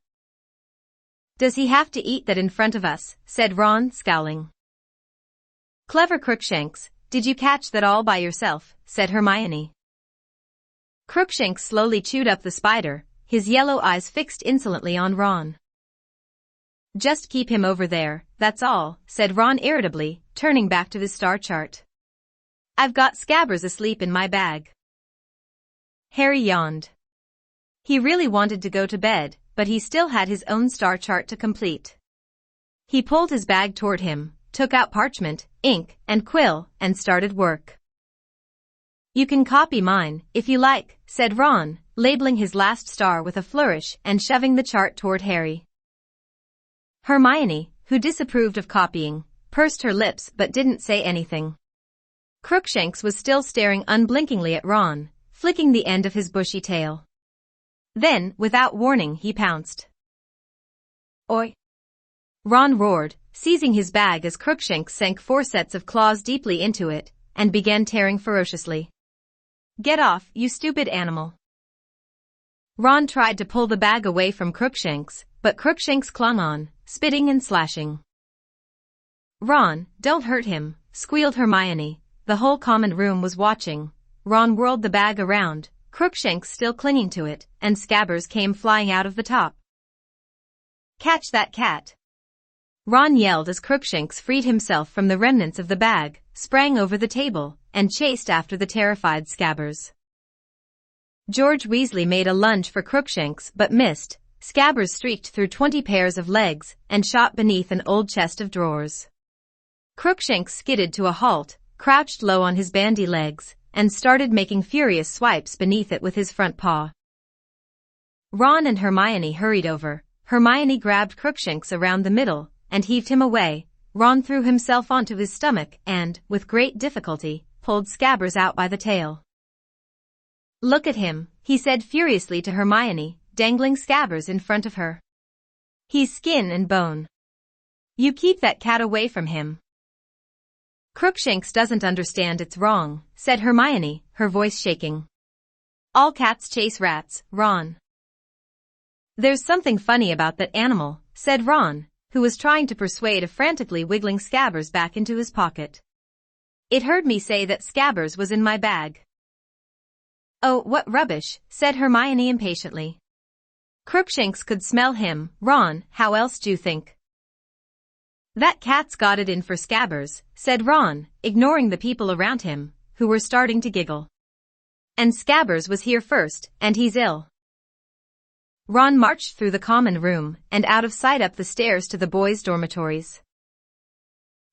Speaker 1: "Does he have to eat that in front of us?" said Ron, scowling. "Clever Crookshanks, did you catch that all by yourself?" said Hermione. Crookshanks slowly chewed up the spider, his yellow eyes fixed insolently on Ron. "Just keep him over there, that's all," said Ron irritably, turning back to his star chart. "I've got Scabbers asleep in my bag." Harry yawned. He really wanted to go to bed, but he still had his own star chart to complete. He pulled his bag toward him, took out parchment, ink, and quill, and started work. "You can copy mine, if you like," said Ron, labeling his last star with a flourish and shoving the chart toward Harry. Hermione, who disapproved of copying, pursed her lips but didn't say anything. Crookshanks was still staring unblinkingly at Ron, flicking the end of his bushy tail. Then, without warning, he pounced. "Oi!" Ron roared, seizing his bag as Crookshanks sank 4 sets of claws deeply into it, and began tearing ferociously. "Get off, you stupid animal!" Ron tried to pull the bag away from Crookshanks, but Crookshanks clung on, spitting and slashing. "Ron, don't hurt him," squealed Hermione. The whole common room was watching. Ron whirled the bag around, Crookshanks still clinging to it, and Scabbers came flying out of the top. "Catch that cat!" Ron yelled as Crookshanks freed himself from the remnants of the bag, sprang over the table, and chased after the terrified Scabbers. George Weasley made a lunge for Crookshanks but missed. Scabbers streaked through 20 pairs of legs and shot beneath an old chest of drawers. Crookshanks skidded to a halt, crouched low on his bandy legs, and started making furious swipes beneath it with his front paw. Ron and Hermione hurried over. Hermione grabbed Crookshanks around the middle and heaved him away. Ron threw himself onto his stomach and, with great difficulty, pulled Scabbers out by the tail. "Look at him," he said furiously to Hermione, dangling Scabbers in front of her. "He's skin and bone. You keep that cat away from him." "Crookshanks doesn't understand it's wrong," said Hermione, her voice shaking. "All cats chase rats, Ron." "There's something funny about that animal," said Ron, who was trying to persuade a frantically wiggling Scabbers back into his pocket. "It heard me say that Scabbers was in my bag." "Oh, what rubbish," said Hermione impatiently. "Crookshanks could smell him, Ron, how else do you think?" "That cat's got it in for Scabbers," said Ron, ignoring the people around him, who were starting to giggle. "And Scabbers was here first, and he's ill." Ron marched through the common room and out of sight up the stairs to the boys' dormitories.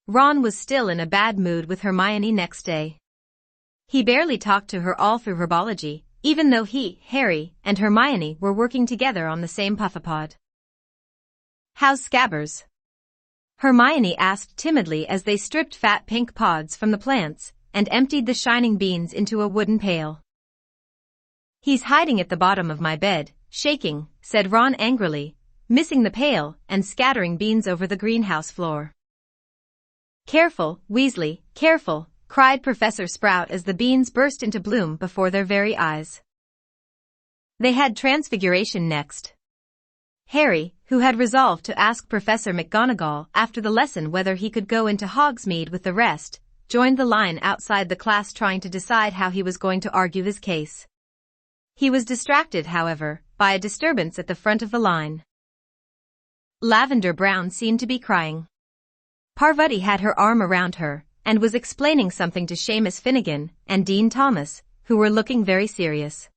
Speaker 1: Ron was still in a bad mood with Hermione next day. He barely talked to her all through herbology, even though he, Harry, and Hermione were working together on the same puffapod. "How's Scabbers?" Hermione asked timidly as they stripped fat pink pods from the plants and emptied the shining beans into a wooden pail. "He's hiding at the bottom of my bed, shaking," said Ron angrily, missing the pail and scattering beans over the greenhouse floor. "Careful, Weasley, careful," cried Professor Sprout as the beans burst into bloom before their very eyes. They had Transfiguration next. Harry, who had resolved to ask Professor McGonagall after the lesson whether he could go into Hogsmeade with the rest, joined the line outside the class trying to decide how he was going to argue his case. He was distracted, however, by a disturbance at the front of the line. Lavender Brown seemed to be crying. Parvati had her arm around her and was explaining something to Seamus Finnegan and Dean Thomas, who were looking very serious.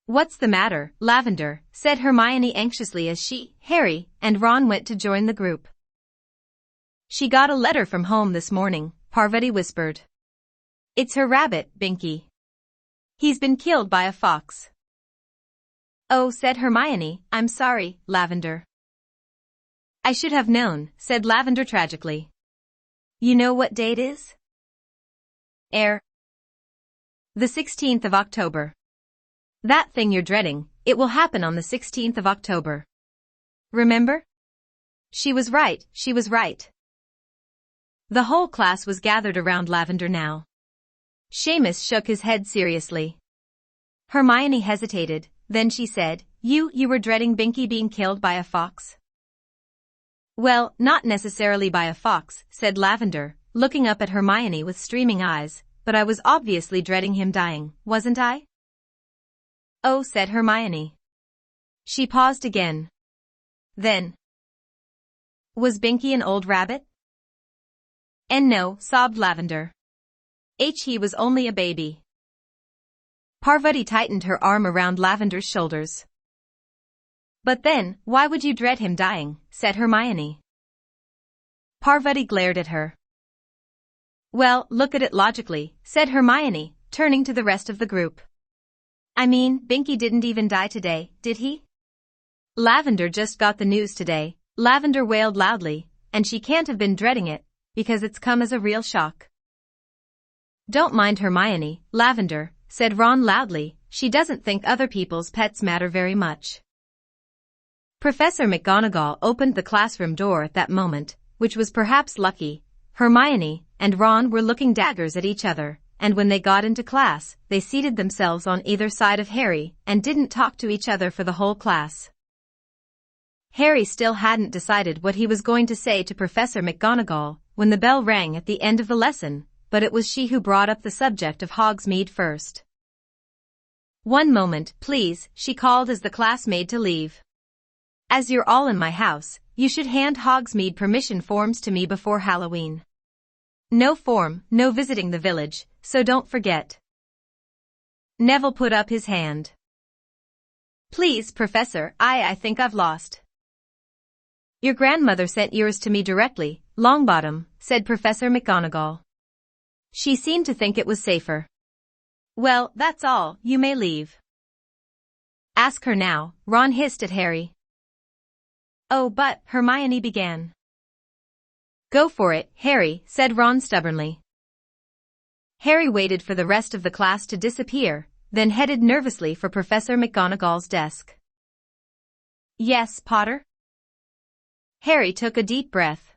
Speaker 1: "What's the matter, Lavender?" said Hermione anxiously as she, Harry, and Ron went to join the group. "She got a letter from home this morning," Parvati whispered. "It's her rabbit, Binky. He's been killed by a fox." "Oh," said Hermione, "I'm sorry, Lavender." "I should have known," said Lavender tragically. "You know what day it is?" The 16th of October. "That thing you're dreading, it will happen on the 16th of October. Remember? She was right, she was right." The whole class was gathered around Lavender now. Seamus shook his head seriously. Hermione hesitated, then she said, You were dreading Binky being killed by a fox? Well, not necessarily by a fox, said Lavender, looking up at Hermione with streaming eyes, but I was obviously dreading him dying, wasn't I? Oh, said Hermione. She paused again. Then. Was Binky an old rabbit? And no, sobbed Lavender. He was only a baby. Parvati tightened her arm around Lavender's shoulders. But then, why would you dread him dying, said Hermione. Parvati glared at her. Well, look at it logically, said Hermione, turning to the rest of the group. I mean, Binky didn't even die today, did he? Lavender just got the news today, Lavender wailed loudly, and she can't have been dreading it, because it's come as a real shock. Don't mind Hermione, Lavender, said Ron loudly, she doesn't think other people's pets matter very much. Professor McGonagall opened the classroom door at that moment, which was perhaps lucky. Hermione and Ron were looking daggers at each other, and when they got into class, they seated themselves on either side of Harry and didn't talk to each other for the whole class. Harry still hadn't decided what he was going to say to Professor McGonagall when the bell rang at the end of the lesson, but it was she who brought up the subject of Hogsmeade first. One moment, please, she called as the class made to leave. As you're all in my house, you should hand Hogsmeade permission forms to me before Halloween. No form, no visiting the village, so don't forget. Neville put up his hand. Please, Professor, I think I've lost. Your grandmother sent yours to me directly, Longbottom, said Professor McGonagall. She seemed to think it was safer. Well, that's all, you may leave. Ask her now, Ron hissed at Harry. Oh, but, Hermione began. Go for it, Harry, said Ron stubbornly. Harry waited for the rest of the class to disappear, then headed nervously for Professor McGonagall's desk. Yes, Potter? Harry took a deep breath.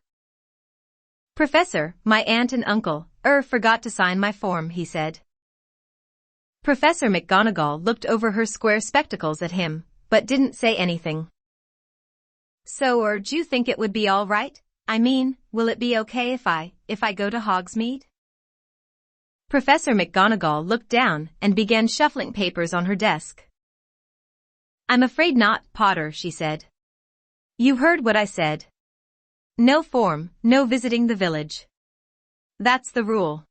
Speaker 1: Professor, my aunt and uncle, forgot to sign my form, he said. Professor McGonagall looked over her square spectacles at him, but didn't say anything. So, do you think it would be all right? I mean, will it be okay if I go to Hogsmeade? Professor McGonagall looked down and began shuffling papers on her desk. I'm afraid not, Potter, she said. You heard what I said. No form, no visiting the village. That's the rule.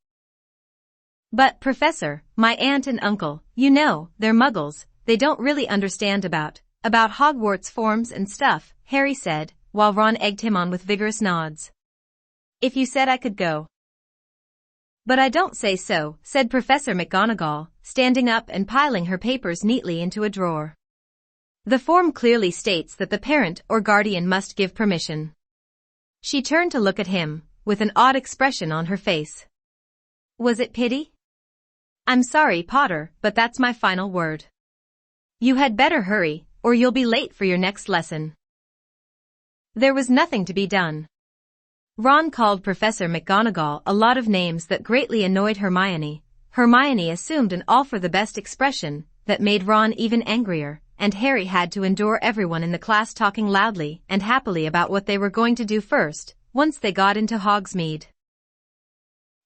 Speaker 1: But, Professor, my aunt and uncle, you know, they're muggles, they don't really understand about Hogwarts forms and stuff, Harry said, while Ron egged him on with vigorous nods. If you said I could go. But I don't say so, said Professor McGonagall, standing up and piling her papers neatly into a drawer. The form clearly states that the parent or guardian must give permission. She turned to look at him, with an odd expression on her face. Was it pity? I'm sorry, Potter, but that's my final word. You had better hurry, or you'll be late for your next lesson. There was nothing to be done. Ron called Professor McGonagall a lot of names that greatly annoyed Hermione. Hermione assumed an all-for-the-best expression that made Ron even angrier, and Harry had to endure everyone in the class talking loudly and happily about what they were going to do first, once they got into Hogsmeade.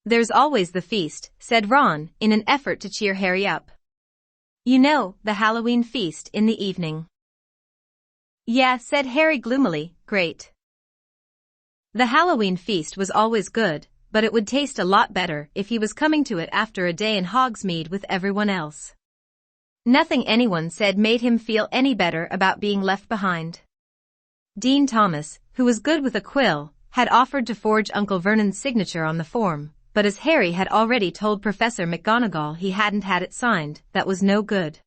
Speaker 1: There's always the feast, said Ron, in an effort to cheer Harry up. You know, the Halloween feast in the evening. Yeah, said Harry gloomily, great. The Halloween feast was always good, but it would taste a lot better if he was coming to it after a day in Hogsmeade with everyone else. Nothing anyone said made him feel any better about being left behind. Dean Thomas, who was good with a quill, had offered to forge Uncle Vernon's signature on the form, but as Harry had already told Professor McGonagall he hadn't had it signed, that was no good.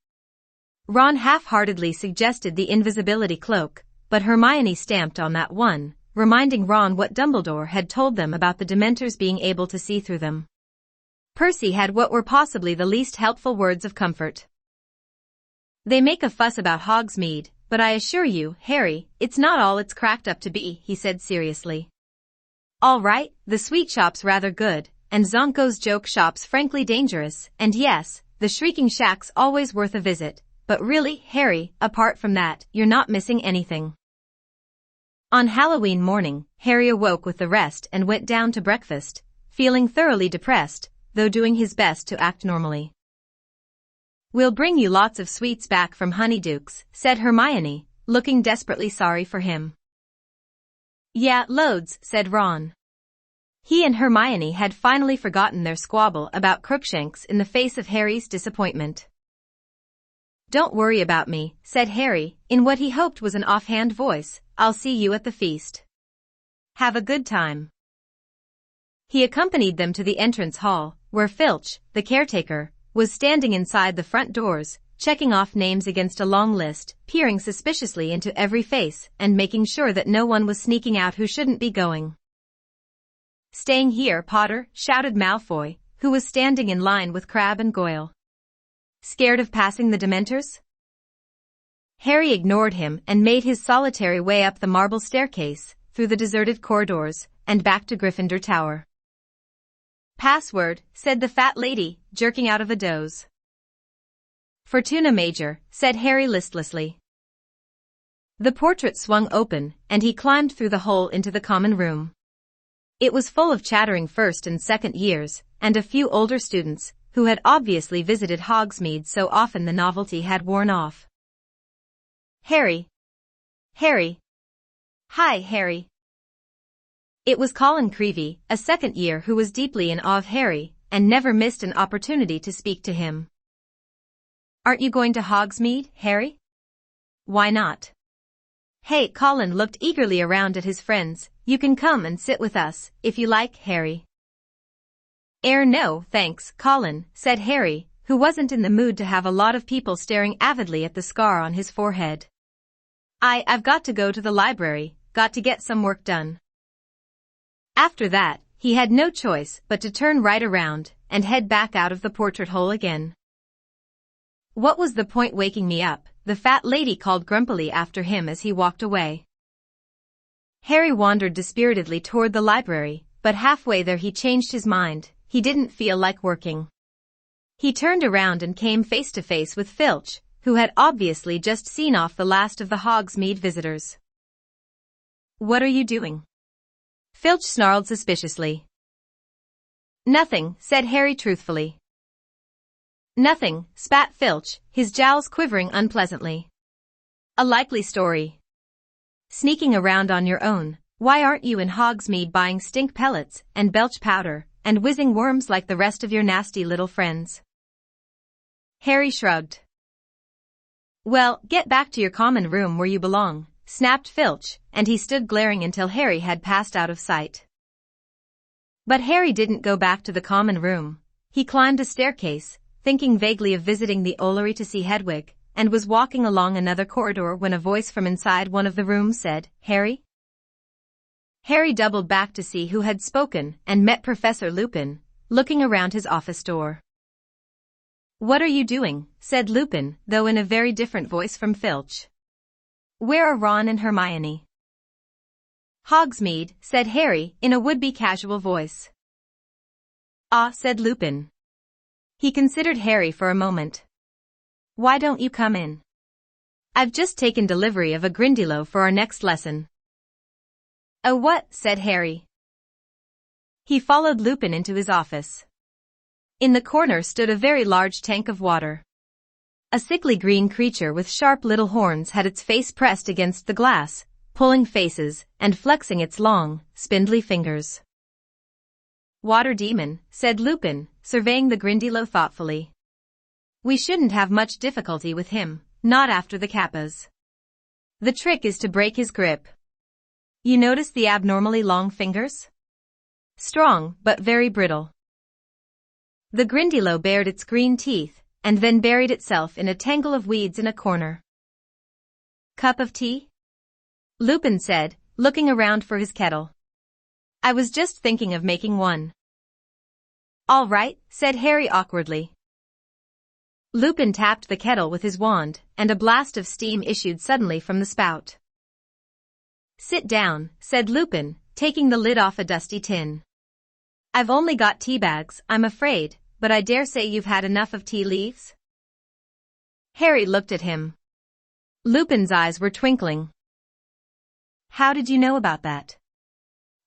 Speaker 1: Ron half-heartedly suggested the invisibility cloak, but Hermione stamped on that one, reminding Ron what Dumbledore had told them about the Dementors being able to see through them. Percy had what were possibly the least helpful words of comfort. They make a fuss about Hogsmeade, but I assure you, Harry, it's not all it's cracked up to be, he said seriously. All right, the sweet shop's rather good, and Zonko's joke shop's frankly dangerous, and yes, the shrieking shack's always worth a visit, but really, Harry, apart from that, you're not missing anything. On Halloween morning, Harry awoke with the rest and went down to breakfast, feeling thoroughly depressed, though doing his best to act normally. "We'll bring you lots of sweets back from Honeydukes," said Hermione, looking desperately sorry for him. "Yeah, loads," said Ron. He and Hermione had finally forgotten their squabble about Crookshanks in the face of Harry's disappointment. "Don't worry about me," said Harry, in what he hoped was an offhand voice. "I'll see you at the feast. Have a good time." He accompanied them to the entrance hall, where Filch, the caretaker, was standing inside the front doors, checking off names against a long list, peering suspiciously into every face and making sure that no one was sneaking out who shouldn't be going. "Staying here, Potter," shouted Malfoy, who was standing in line with Crabbe and Goyle. "Scared of passing the Dementors?" Harry ignored him and made his solitary way up the marble staircase, through the deserted corridors, and back to Gryffindor Tower. "Password," said the fat lady, jerking out of a doze. "Fortuna Major," said Harry listlessly. The portrait swung open, and he climbed through the hole into the common room. It was full of chattering first and second years, and a few older students, who had obviously visited Hogsmeade so often the novelty had worn off. "Harry. Harry. Hi, Harry." It was Colin Creevey, a second year who was deeply in awe of Harry, and never missed an opportunity to speak to him. "Aren't you going to Hogsmeade, Harry?" "Why not?" "Hey," Colin looked eagerly around at his friends, "you can come and sit with us, if you like, Harry." No, thanks, Colin," said Harry, who wasn't in the mood to have a lot of people staring avidly at the scar on his forehead. I've got to go to the library, got to get some work done." After that, he had no choice but to turn right around and head back out of the portrait hole again. "What was the point waking me up?" the fat lady called grumpily after him as he walked away. Harry wandered dispiritedly toward the library, but halfway there he changed his mind. He didn't feel like working. He turned around and came face to face with Filch, who had obviously just seen off the last of the Hogsmeade visitors. "What are you doing?" Filch snarled suspiciously. "Nothing," said Harry truthfully. "Nothing," spat Filch, his jowls quivering unpleasantly. "A likely story. Sneaking around on your own. Why aren't you in Hogsmeade buying stink pellets and belch powder and whizzing worms like the rest of your nasty little friends?" Harry shrugged. "Well, get back to your common room where you belong," snapped Filch, and he stood glaring until Harry had passed out of sight. But Harry didn't go back to the common room. He climbed a staircase, thinking vaguely of visiting the Ollery to see Hedwig, and was walking along another corridor when a voice from inside one of the rooms said, "Harry?" Harry doubled back to see who had spoken and met Professor Lupin, looking around his office door. "What are you doing?" said Lupin, though in a very different voice from Filch. "Where are Ron and Hermione?" "Hogsmeade," said Harry, in a would-be casual voice. "Ah," said Lupin. He considered Harry for a moment. "Why don't you come in? I've just taken delivery of a Grindylow for our next lesson." "Oh, what?" said Harry. He followed Lupin into his office. In the corner stood a very large tank of water. A sickly green creature with sharp little horns had its face pressed against the glass, pulling faces and flexing its long, spindly fingers. "Water demon," said Lupin, surveying the Grindylow thoughtfully. "We shouldn't have much difficulty with him, not after the Kappas. The trick is to break his grip. You notice the abnormally long fingers? Strong, but very brittle." The Grindylow bared its green teeth, and then buried itself in a tangle of weeds in a corner. "Cup of tea?" Lupin said, looking around for his kettle. "I was just thinking of making one." "All right," said Harry awkwardly. Lupin tapped the kettle with his wand, and a blast of steam issued suddenly from the spout. "Sit down," said Lupin, taking the lid off a dusty tin. I've only got tea bags, I'm afraid, but I dare say you've had enough of tea leaves? Harry looked at him. Lupin's eyes were twinkling. How did you know about that?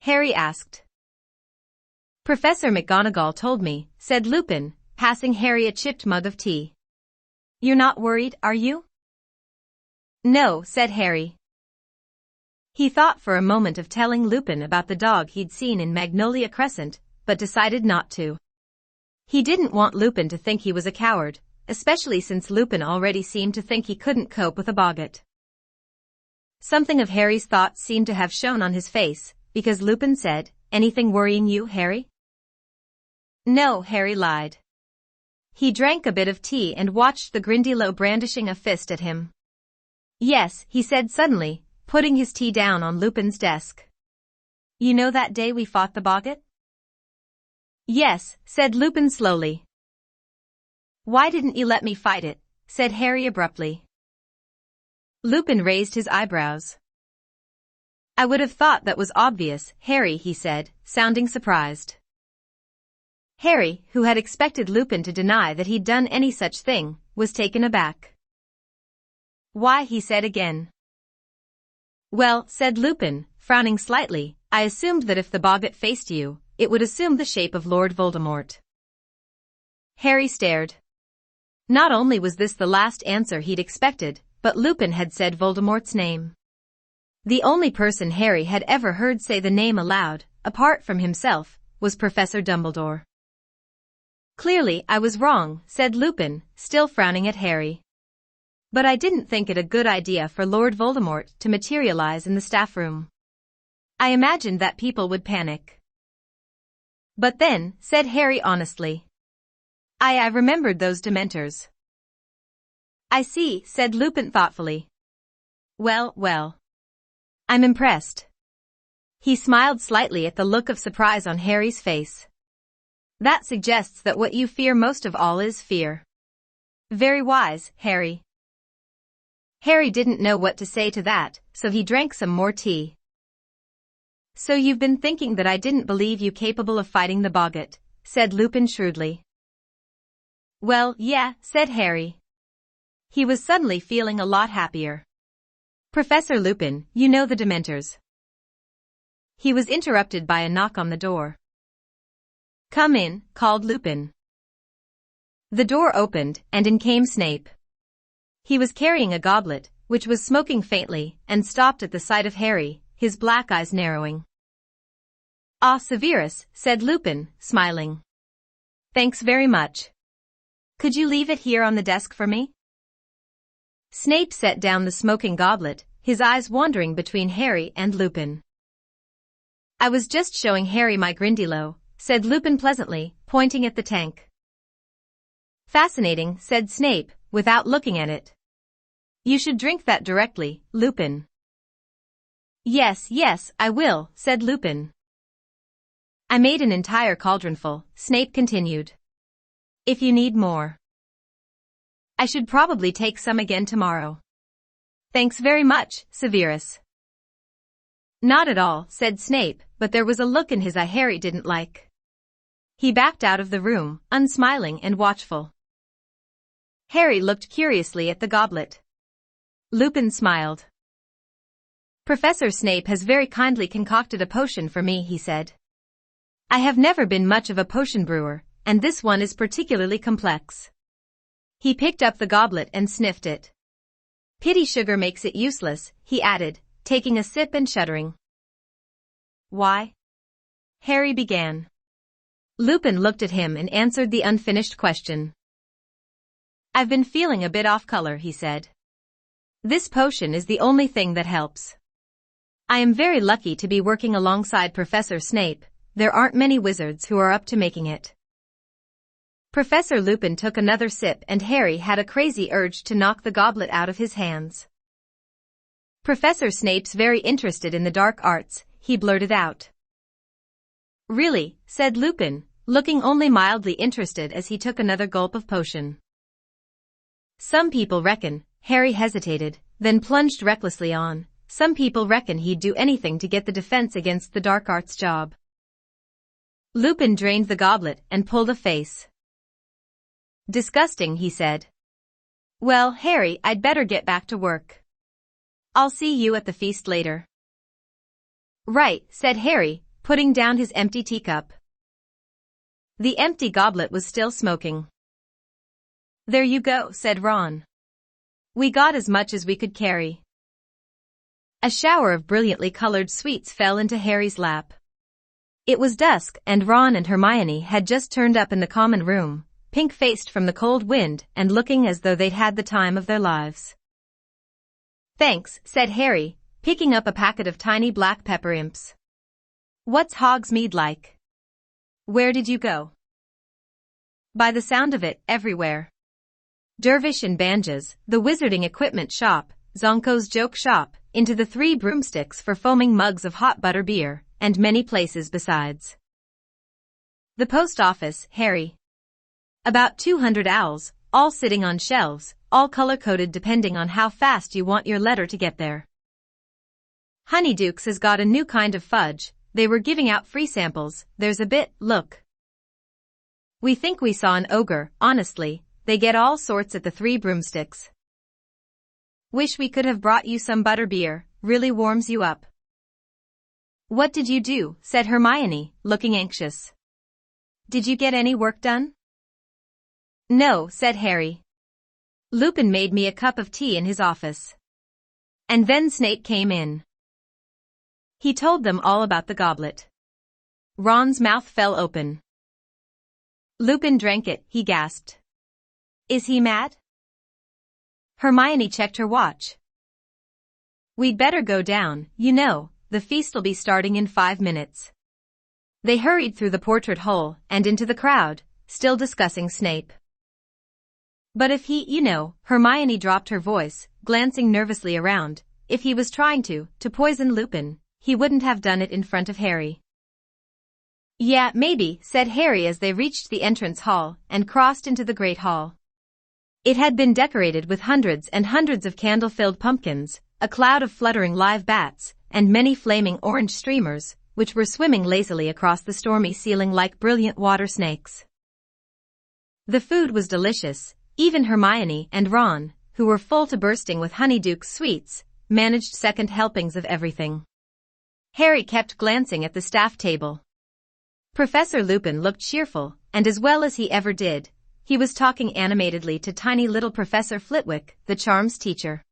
Speaker 1: Harry asked. Professor McGonagall told me, said Lupin, passing Harry a chipped mug of tea. You're not worried, are you? No, said Harry. He thought for a moment of telling Lupin about the dog he'd seen in Magnolia Crescent, but decided not to. He didn't want Lupin to think he was a coward, especially since Lupin already seemed to think he couldn't cope with a boggart. Something of Harry's thoughts seemed to have shown on his face, because Lupin said, Anything worrying you, Harry? No, Harry lied. He drank a bit of tea and watched the Grindylow brandishing a fist at him. Yes, he said suddenly, putting his tea down on Lupin's desk. You know that day we fought the boggart? Yes, said Lupin slowly. Why didn't you let me fight it? Said Harry abruptly. Lupin raised his eyebrows. I would have thought that was obvious, Harry, he said, sounding surprised. Harry, who had expected Lupin to deny that he'd done any such thing, was taken aback. Why, he said again. Well, said Lupin, frowning slightly, I assumed that if the boggart faced you, it would assume the shape of Lord Voldemort. Harry stared. Not only was this the last answer he'd expected, but Lupin had said Voldemort's name. The only person Harry had ever heard say the name aloud, apart from himself, was Professor Dumbledore. Clearly I was wrong, said Lupin, still frowning at Harry. But I didn't think it a good idea for Lord Voldemort to materialize in the staff room. I imagined that people would panic. But then, said Harry honestly, I remembered those Dementors. I see, said Lupin thoughtfully. Well, well. I'm impressed. He smiled slightly at the look of surprise on Harry's face. That suggests that what you fear most of all is fear. Very wise, Harry. Harry didn't know what to say to that, so he drank some more tea. So you've been thinking that I didn't believe you capable of fighting the boggart, said Lupin shrewdly. Well, yeah, said Harry. He was suddenly feeling a lot happier. Professor Lupin, you know the Dementors. He was interrupted by a knock on the door. Come in, called Lupin. The door opened, and in came Snape. He was carrying a goblet, which was smoking faintly, and stopped at the sight of Harry, his black eyes narrowing. Ah, Severus, said Lupin, smiling. Thanks very much. Could you leave it here on the desk for me? Snape set down the smoking goblet, his eyes wandering between Harry and Lupin. I was just showing Harry my Grindylow, said Lupin pleasantly, pointing at the tank. Fascinating, said Snape, without looking at it. You should drink that directly, Lupin. Yes, yes, I will, said Lupin. I made an entire cauldronful, Snape continued. If you need more. I should probably take some again tomorrow. Thanks very much, Severus. Not at all, said Snape, but there was a look in his eye Harry didn't like. He backed out of the room, unsmiling and watchful. Harry looked curiously at the goblet. Lupin smiled. Professor Snape has very kindly concocted a potion for me, he said. I have never been much of a potion brewer, and this one is particularly complex. He picked up the goblet and sniffed it. Pity sugar makes it useless, he added, taking a sip and shuddering. Why? Harry began. Lupin looked at him and answered the unfinished question. I've been feeling a bit off color, he said. This potion is the only thing that helps. I am very lucky to be working alongside Professor Snape. There aren't many wizards who are up to making it. Professor Lupin took another sip and Harry had a crazy urge to knock the goblet out of his hands. Professor Snape's very interested in the dark arts, he blurted out. Really, said Lupin, looking only mildly interested as he took another gulp of potion. Some people reckon, Harry hesitated, then plunged recklessly on. some people reckon he'd do anything to get the defense against the dark arts job. Lupin drained the goblet and pulled a face. Disgusting, he said. Well, Harry, I'd better get back to work. I'll see you at the feast later. Right, said Harry, putting down his empty teacup. The empty goblet was still smoking. There you go, said Ron. We got as much as we could carry. A shower of brilliantly colored sweets fell into Harry's lap. It was dusk and Ron and Hermione had just turned up in the common room, pink-faced from the cold wind and looking as though they'd had the time of their lives. Thanks, said Harry, picking up a packet of tiny black pepper imps. What's Hogsmeade like? Where did you go? By the sound of it, everywhere. Dervish and Banjas, the wizarding equipment shop, Zonko's joke shop, into the 3 broomsticks for foaming mugs of hot butter beer, and many places besides. The post office, Harry. About 200 owls, all sitting on shelves, all color-coded depending on how fast you want your letter to get there. Honeydukes has got a new kind of fudge, they were giving out free samples, there's a bit, look. We think we saw an ogre, honestly, they get all sorts at the 3 broomsticks. Wish we could have brought you some butter beer, really warms you up. What did you do? Said Hermione, looking anxious. Did you get any work done? No, said Harry. Lupin made me a cup of tea in his office. And then Snape came in. He told them all about the goblet. Ron's mouth fell open. Lupin drank it, he gasped. Is he mad? Hermione checked her watch. We'd better go down, you know, the feast'll be starting in 5 minutes. They hurried through the portrait hole and into the crowd, still discussing Snape. But if he, Hermione dropped her voice, glancing nervously around, if he was trying to poison Lupin, he wouldn't have done it in front of Harry. Yeah, maybe, said Harry as they reached the entrance hall and crossed into the Great Hall. It had been decorated with hundreds and hundreds of candle-filled pumpkins, a cloud of fluttering live bats, and many flaming orange streamers, which were swimming lazily across the stormy ceiling like brilliant water snakes. The food was delicious, even Hermione and Ron, who were full to bursting with Honeydukes sweets, managed second helpings of everything. Harry kept glancing at the staff table. Professor Lupin looked cheerful, and as well as he ever did, he was talking animatedly to tiny little Professor Flitwick, the charms teacher.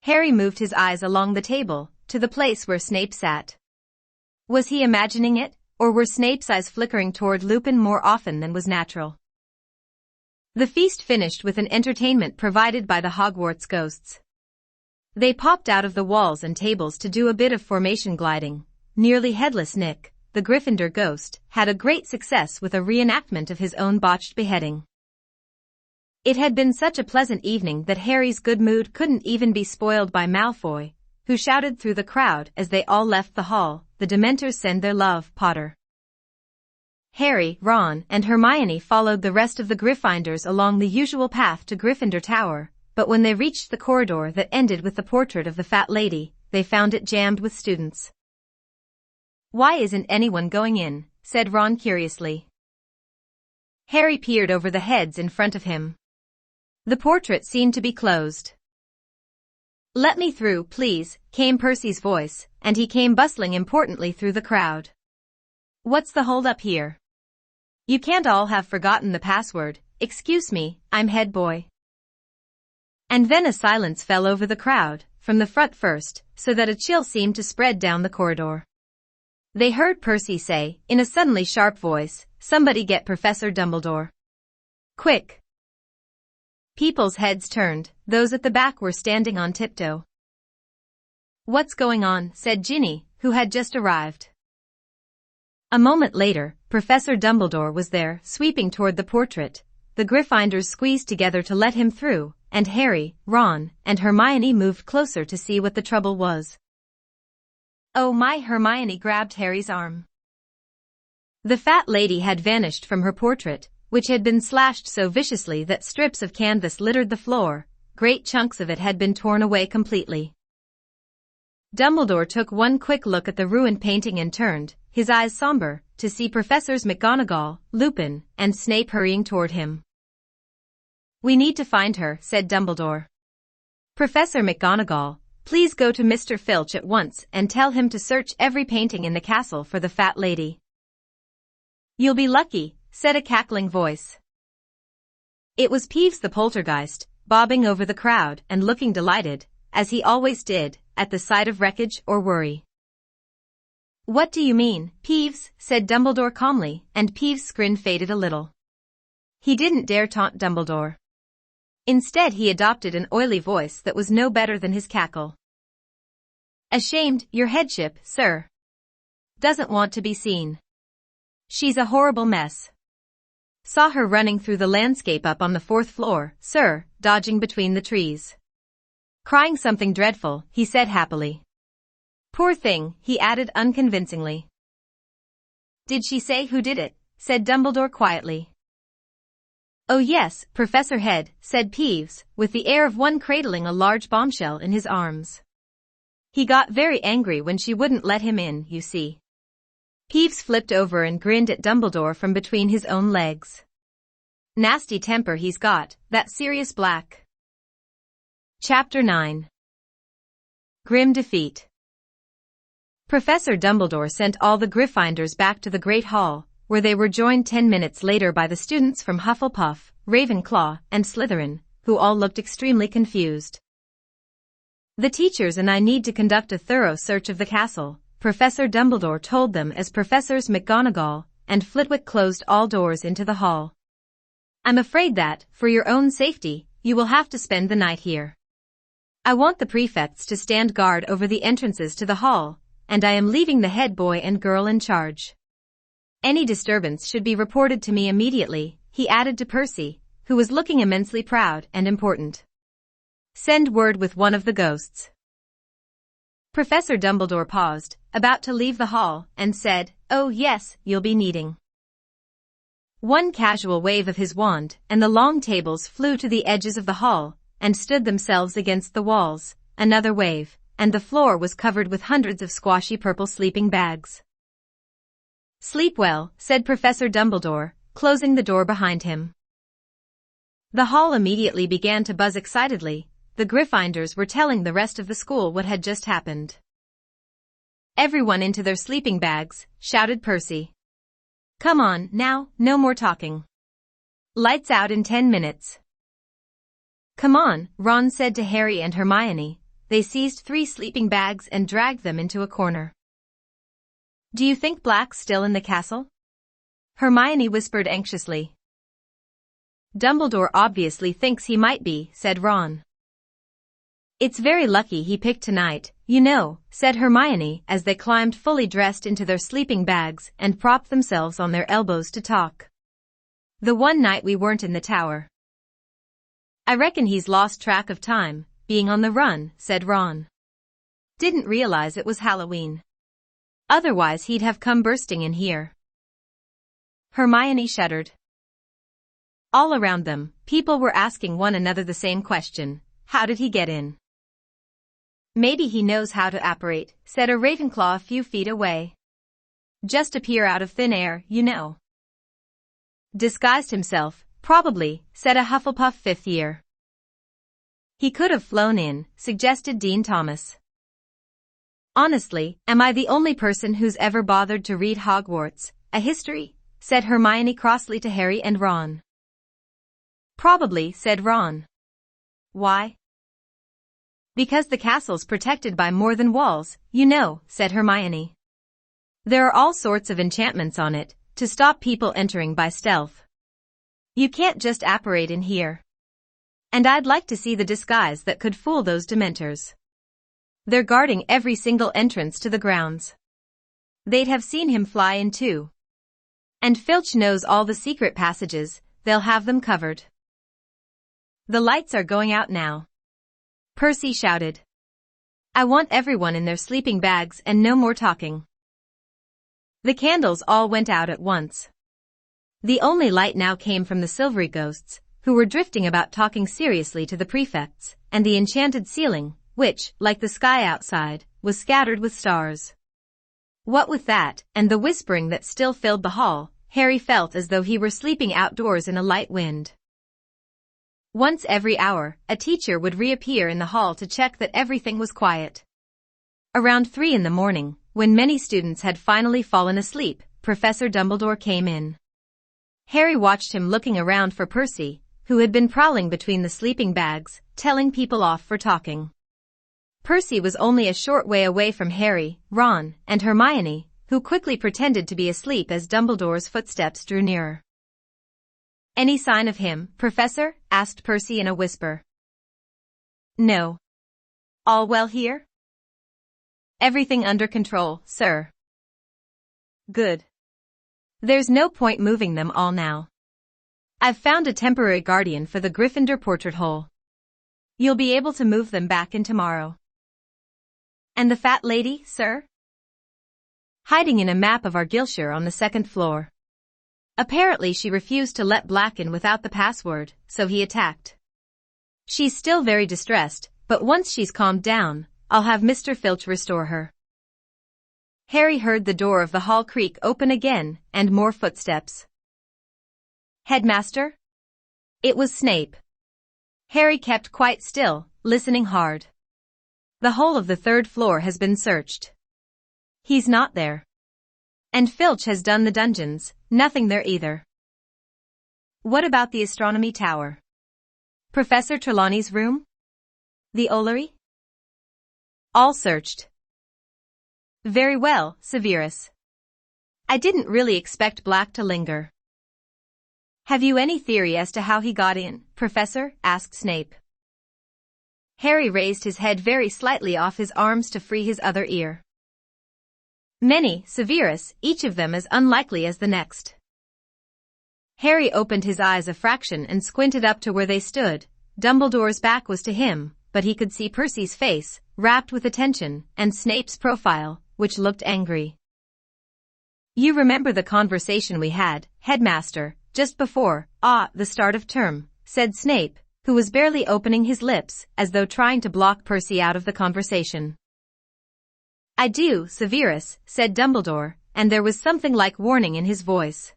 Speaker 1: Harry moved his eyes along the table, to the place where Snape sat. Was he imagining it, or were Snape's eyes flickering toward Lupin more often than was natural? The feast finished with an entertainment provided by the Hogwarts ghosts. They popped out of the walls and tables to do a bit of formation gliding. Nearly headless Nick, the Gryffindor ghost, had a great success with a reenactment of his own botched beheading. It had been such a pleasant evening that Harry's good mood couldn't even be spoiled by Malfoy, who shouted through the crowd as they all left the hall, "The Dementors send their love, Potter." Harry, Ron, and Hermione followed the rest of the Gryffindors along the usual path to Gryffindor Tower, but when they reached the corridor that ended with the portrait of the fat lady, they found it jammed with students. "Why isn't anyone going in?" said Ron curiously. Harry peered over the heads in front of him. The portrait seemed to be closed. "Let me through, please," came Percy's voice, and he came bustling importantly through the crowd. "What's the hold-up here? You can't all have forgotten the password. Excuse me, I'm head boy." And then a silence fell over the crowd, from the front first, so that a chill seemed to spread down the corridor. They heard Percy say, in a suddenly sharp voice, "Somebody get Professor Dumbledore. Quick." People's heads turned, those at the back were standing on tiptoe. "What's going on?" said Ginny, who had just arrived. A moment later, Professor Dumbledore was there, sweeping toward the portrait. The Gryffindors squeezed together to let him through, and Harry, Ron, and Hermione moved closer to see what the trouble was. "Oh my!" Hermione grabbed Harry's arm. The fat lady had vanished from her portrait, which had been slashed so viciously that strips of canvas littered the floor. Great chunks of it had been torn away completely. Dumbledore took one quick look at the ruined painting and turned, his eyes somber, to see Professors McGonagall, Lupin, and Snape hurrying toward him. "We need to find her," said Dumbledore. "Professor McGonagall, please go to Mr. Filch at once and tell him to search every painting in the castle for the fat lady." "You'll be lucky," said a cackling voice. It was Peeves the poltergeist, bobbing over the crowd and looking delighted, as he always did, at the sight of wreckage or worry. "What do you mean, Peeves?" said Dumbledore calmly, and Peeves' grin faded a little. He didn't dare taunt Dumbledore. Instead he adopted an oily voice that was no better than his cackle. "Ashamed, your headship, sir. Doesn't want to be seen. She's a horrible mess. Saw her running through the landscape up on the 4th floor, sir, dodging between the trees. Crying something dreadful," he said happily. "Poor thing," he added unconvincingly. "Did she say who did it?" said Dumbledore quietly. "Oh yes, Professor Head," said Peeves, with the air of one cradling a large bombshell in his arms. "He got very angry when she wouldn't let him in, you see." Peeves flipped over and grinned at Dumbledore from between his own legs. "Nasty temper he's got, that Sirius Black." Chapter 9. Grim Defeat. Professor Dumbledore sent all the Gryffindors back to the Great Hall, where they were joined 10 minutes later by the students from Hufflepuff, Ravenclaw, and Slytherin, who all looked extremely confused. "The teachers and I need to conduct a thorough search of the castle," Professor Dumbledore told them as Professors McGonagall and Flitwick closed all doors into the hall. "I'm afraid that, for your own safety, you will have to spend the night here. I want the prefects to stand guard over the entrances to the hall, and I am leaving the head boy and girl in charge. Any disturbance should be reported to me immediately," he added to Percy, who was looking immensely proud and important. "Send word with one of the ghosts." Professor Dumbledore paused, about to leave the hall, and said, "Oh yes, you'll be needing." One casual wave of his wand, and the long tables flew to the edges of the hall, and stood themselves against the walls. Another wave, and the floor was covered with hundreds of squashy purple sleeping bags. "Sleep well," said Professor Dumbledore, closing the door behind him. The hall immediately began to buzz excitedly. The Gryffindors were telling the rest of the school what had just happened. "Everyone into their sleeping bags," shouted Percy. "Come on, now, no more talking. Lights out in 10 minutes. "Come on," Ron said to Harry and Hermione. They seized 3 sleeping bags and dragged them into a corner. "Do you think Black's still in the castle?" Hermione whispered anxiously. "Dumbledore obviously thinks he might be," said Ron. "It's very lucky he picked tonight, you know," said Hermione as they climbed fully dressed into their sleeping bags and propped themselves on their elbows to talk. "The one night we weren't in the tower. I reckon he's lost track of time, being on the run," said Ron. "Didn't realize it was Halloween. Otherwise he'd have come bursting in here." Hermione shuddered. All around them, people were asking one another the same question: how did he get in? "Maybe he knows how to apparate," said a Ravenclaw a few feet away. "Just appear out of thin air, you know." "Disguised himself, probably," said a Hufflepuff 5th year. "He could have flown in," suggested Dean Thomas. "Honestly, am I the only person who's ever bothered to read Hogwarts, a history?" said Hermione crossly to Harry and Ron. "Probably," said Ron. "Why?" "Because the castle's protected by more than walls, you know," said Hermione. "There are all sorts of enchantments on it, to stop people entering by stealth. You can't just apparate in here. And I'd like to see the disguise that could fool those Dementors. They're guarding every single entrance to the grounds. They'd have seen him fly in too. And Filch knows all the secret passages, they'll have them covered." "The lights are going out now," Percy shouted. "I want everyone in their sleeping bags and no more talking." The candles all went out at once. The only light now came from the silvery ghosts, who were drifting about talking seriously to the prefects, and the enchanted ceiling, which, like the sky outside, was scattered with stars. What with that, and the whispering that still filled the hall, Harry felt as though he were sleeping outdoors in a light wind. Once every hour, a teacher would reappear in the hall to check that everything was quiet. Around 3 in the morning, when many students had finally fallen asleep, Professor Dumbledore came in. Harry watched him looking around for Percy, who had been prowling between the sleeping bags, telling people off for talking. Percy was only a short way away from Harry, Ron, and Hermione, who quickly pretended to be asleep as Dumbledore's footsteps drew nearer. "Any sign of him, Professor?" asked Percy in a whisper. "No. All well here?" "Everything under control, sir." "Good. There's no point moving them all now. I've found a temporary guardian for the Gryffindor portrait hole. You'll be able to move them back in tomorrow." "And the fat lady, sir?" "Hiding in a map of Argyllshire on the 2nd floor. Apparently she refused to let Black in without the password, so he attacked. She's still very distressed, but once she's calmed down, I'll have Mr. Filch restore her." Harry heard the door of the hall creak open again, and more footsteps. "Headmaster?" It was Snape. Harry kept quite still, listening hard. "The whole of the 3rd floor has been searched. He's not there. And Filch has done the dungeons, nothing there either." "What about the astronomy tower? Professor Trelawney's room? The Ollery?" "All searched." "Very well, Severus. I didn't really expect Black to linger." "Have you any theory as to how he got in, Professor?" asked Snape. Harry raised his head very slightly off his arms to free his other ear. "Many, Severus, each of them as unlikely as the next." Harry opened his eyes a fraction and squinted up to where they stood. Dumbledore's back was to him, but he could see Percy's face, rapt with attention, and Snape's profile, which looked angry. "You remember the conversation we had, Headmaster, just before, the start of term," said Snape, who was barely opening his lips, as though trying to block Percy out of the conversation. "I do, Severus," said Dumbledore, and there was something like warning in his voice.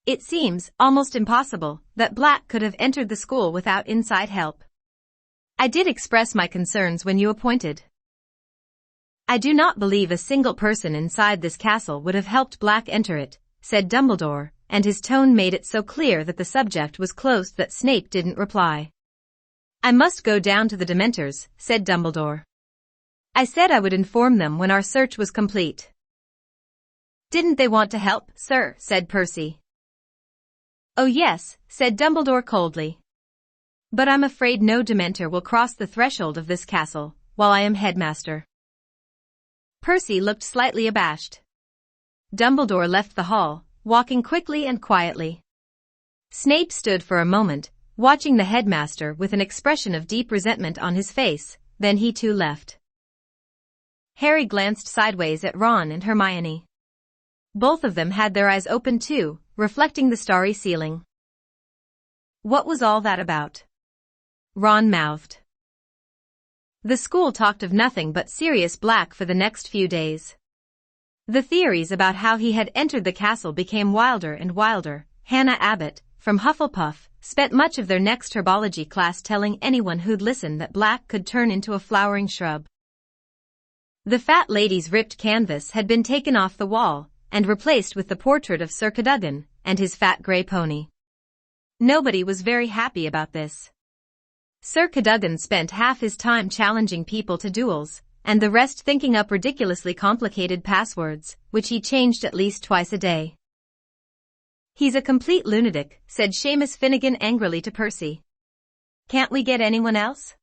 Speaker 1: "It seems almost impossible that Black could have entered the school without inside help. I did express my concerns when you appointed. I do not believe a single person inside this castle would have helped Black enter it," said Dumbledore, and his tone made it so clear that the subject was closed that Snape didn't reply. "I must go down to the Dementors," said Dumbledore. "I said I would inform them when our search was complete." "Didn't they want to help, sir?" said Percy. "Oh yes," said Dumbledore coldly. "But I'm afraid no Dementor will cross the threshold of this castle, while I am headmaster." Percy looked slightly abashed. Dumbledore left the hall, walking quickly and quietly. Snape stood for a moment, watching the headmaster with an expression of deep resentment on his face, then he too left. Harry glanced sideways at Ron and Hermione. Both of them had their eyes open too, reflecting the starry ceiling. "What was all that about?" Ron mouthed. The school talked of nothing but Sirius Black for the next few days. The theories about how he had entered the castle became wilder and wilder. Hannah Abbott, from Hufflepuff, spent much of their next herbology class telling anyone who'd listen that Black could turn into a flowering shrub. The fat lady's ripped canvas had been taken off the wall and replaced with the portrait of Sir Cadogan and his fat grey pony. Nobody was very happy about this. Sir Cadogan spent half his time challenging people to duels, and the rest thinking up ridiculously complicated passwords, which he changed at least twice a day. "He's a complete lunatic," said Seamus Finnegan angrily to Percy. "Can't we get anyone else?"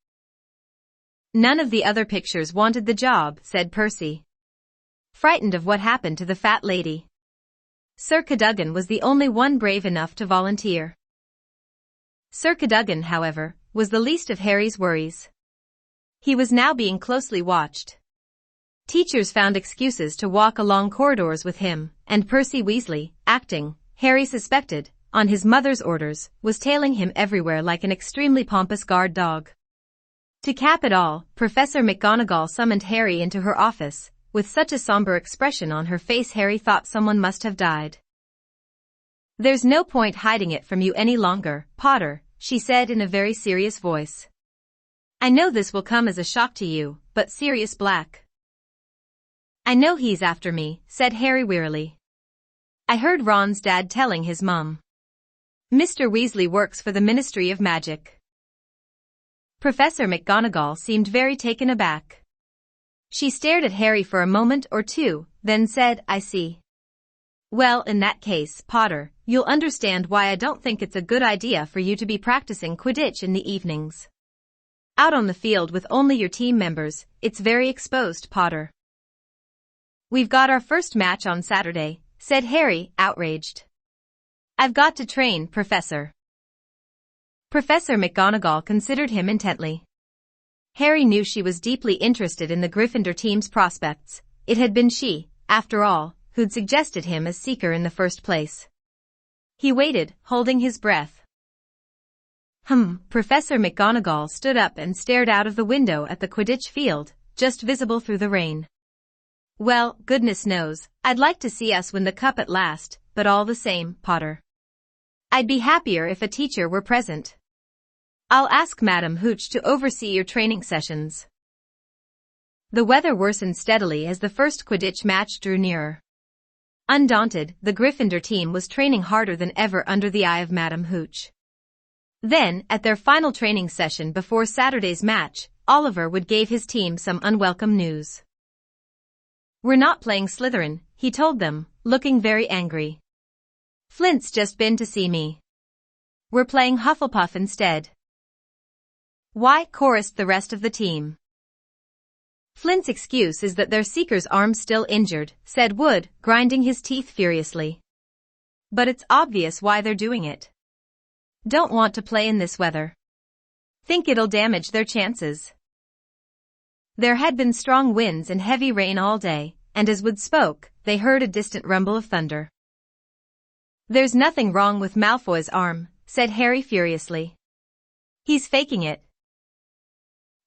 Speaker 1: "None of the other pictures wanted the job," said Percy. Frightened of what happened to the fat lady. Sir Cadogan was the only one brave enough to volunteer. Sir Cadogan, however, was the least of Harry's worries. He was now being closely watched. Teachers found excuses to walk along corridors with him, and Percy Weasley, acting, Harry suspected, on his mother's orders, was tailing him everywhere like an extremely pompous guard dog. To cap it all, Professor McGonagall summoned Harry into her office. With such a somber expression on her face, Harry thought someone must have died. "There's no point hiding it from you any longer, Potter," she said in a very serious voice. "I know this will come as a shock to you, but Sirius Black." "I know he's after me," said Harry wearily. "I heard Ron's dad telling his mum. Mr. Weasley works for the Ministry of Magic." Professor McGonagall seemed very taken aback. She stared at Harry for a moment or two, then said, "I see. Well, in that case, Potter, you'll understand why I don't think it's a good idea for you to be practicing Quidditch in the evenings. Out on the field with only your team members, it's very exposed, Potter." "We've got our first match on Saturday," said Harry, outraged. "I've got to train, Professor." Professor McGonagall considered him intently. Harry knew she was deeply interested in the Gryffindor team's prospects. It had been she, after all, who'd suggested him as seeker in the first place. He waited, holding his breath. Professor McGonagall stood up and stared out of the window at the Quidditch field, just visible through the rain. "Well, goodness knows, I'd like to see us win the cup at last, but all the same, Potter. I'd be happier if a teacher were present. I'll ask Madam Hooch to oversee your training sessions." The weather worsened steadily as the first Quidditch match drew nearer. Undaunted, the Gryffindor team was training harder than ever under the eye of Madam Hooch. Then, at their final training session before Saturday's match, Oliver Wood gave his team some unwelcome news. "We're not playing Slytherin," he told them, looking very angry. "Flint's just been to see me. We're playing Hufflepuff instead." "Why?" chorused the rest of the team. "Flint's excuse is that their seeker's arm's still injured," said Wood, grinding his teeth furiously. "But it's obvious why they're doing it. Don't want to play in this weather. Think it'll damage their chances." There had been strong winds and heavy rain all day, and as Wood spoke, they heard a distant rumble of thunder. "There's nothing wrong with Malfoy's arm," said Harry furiously. "He's faking it."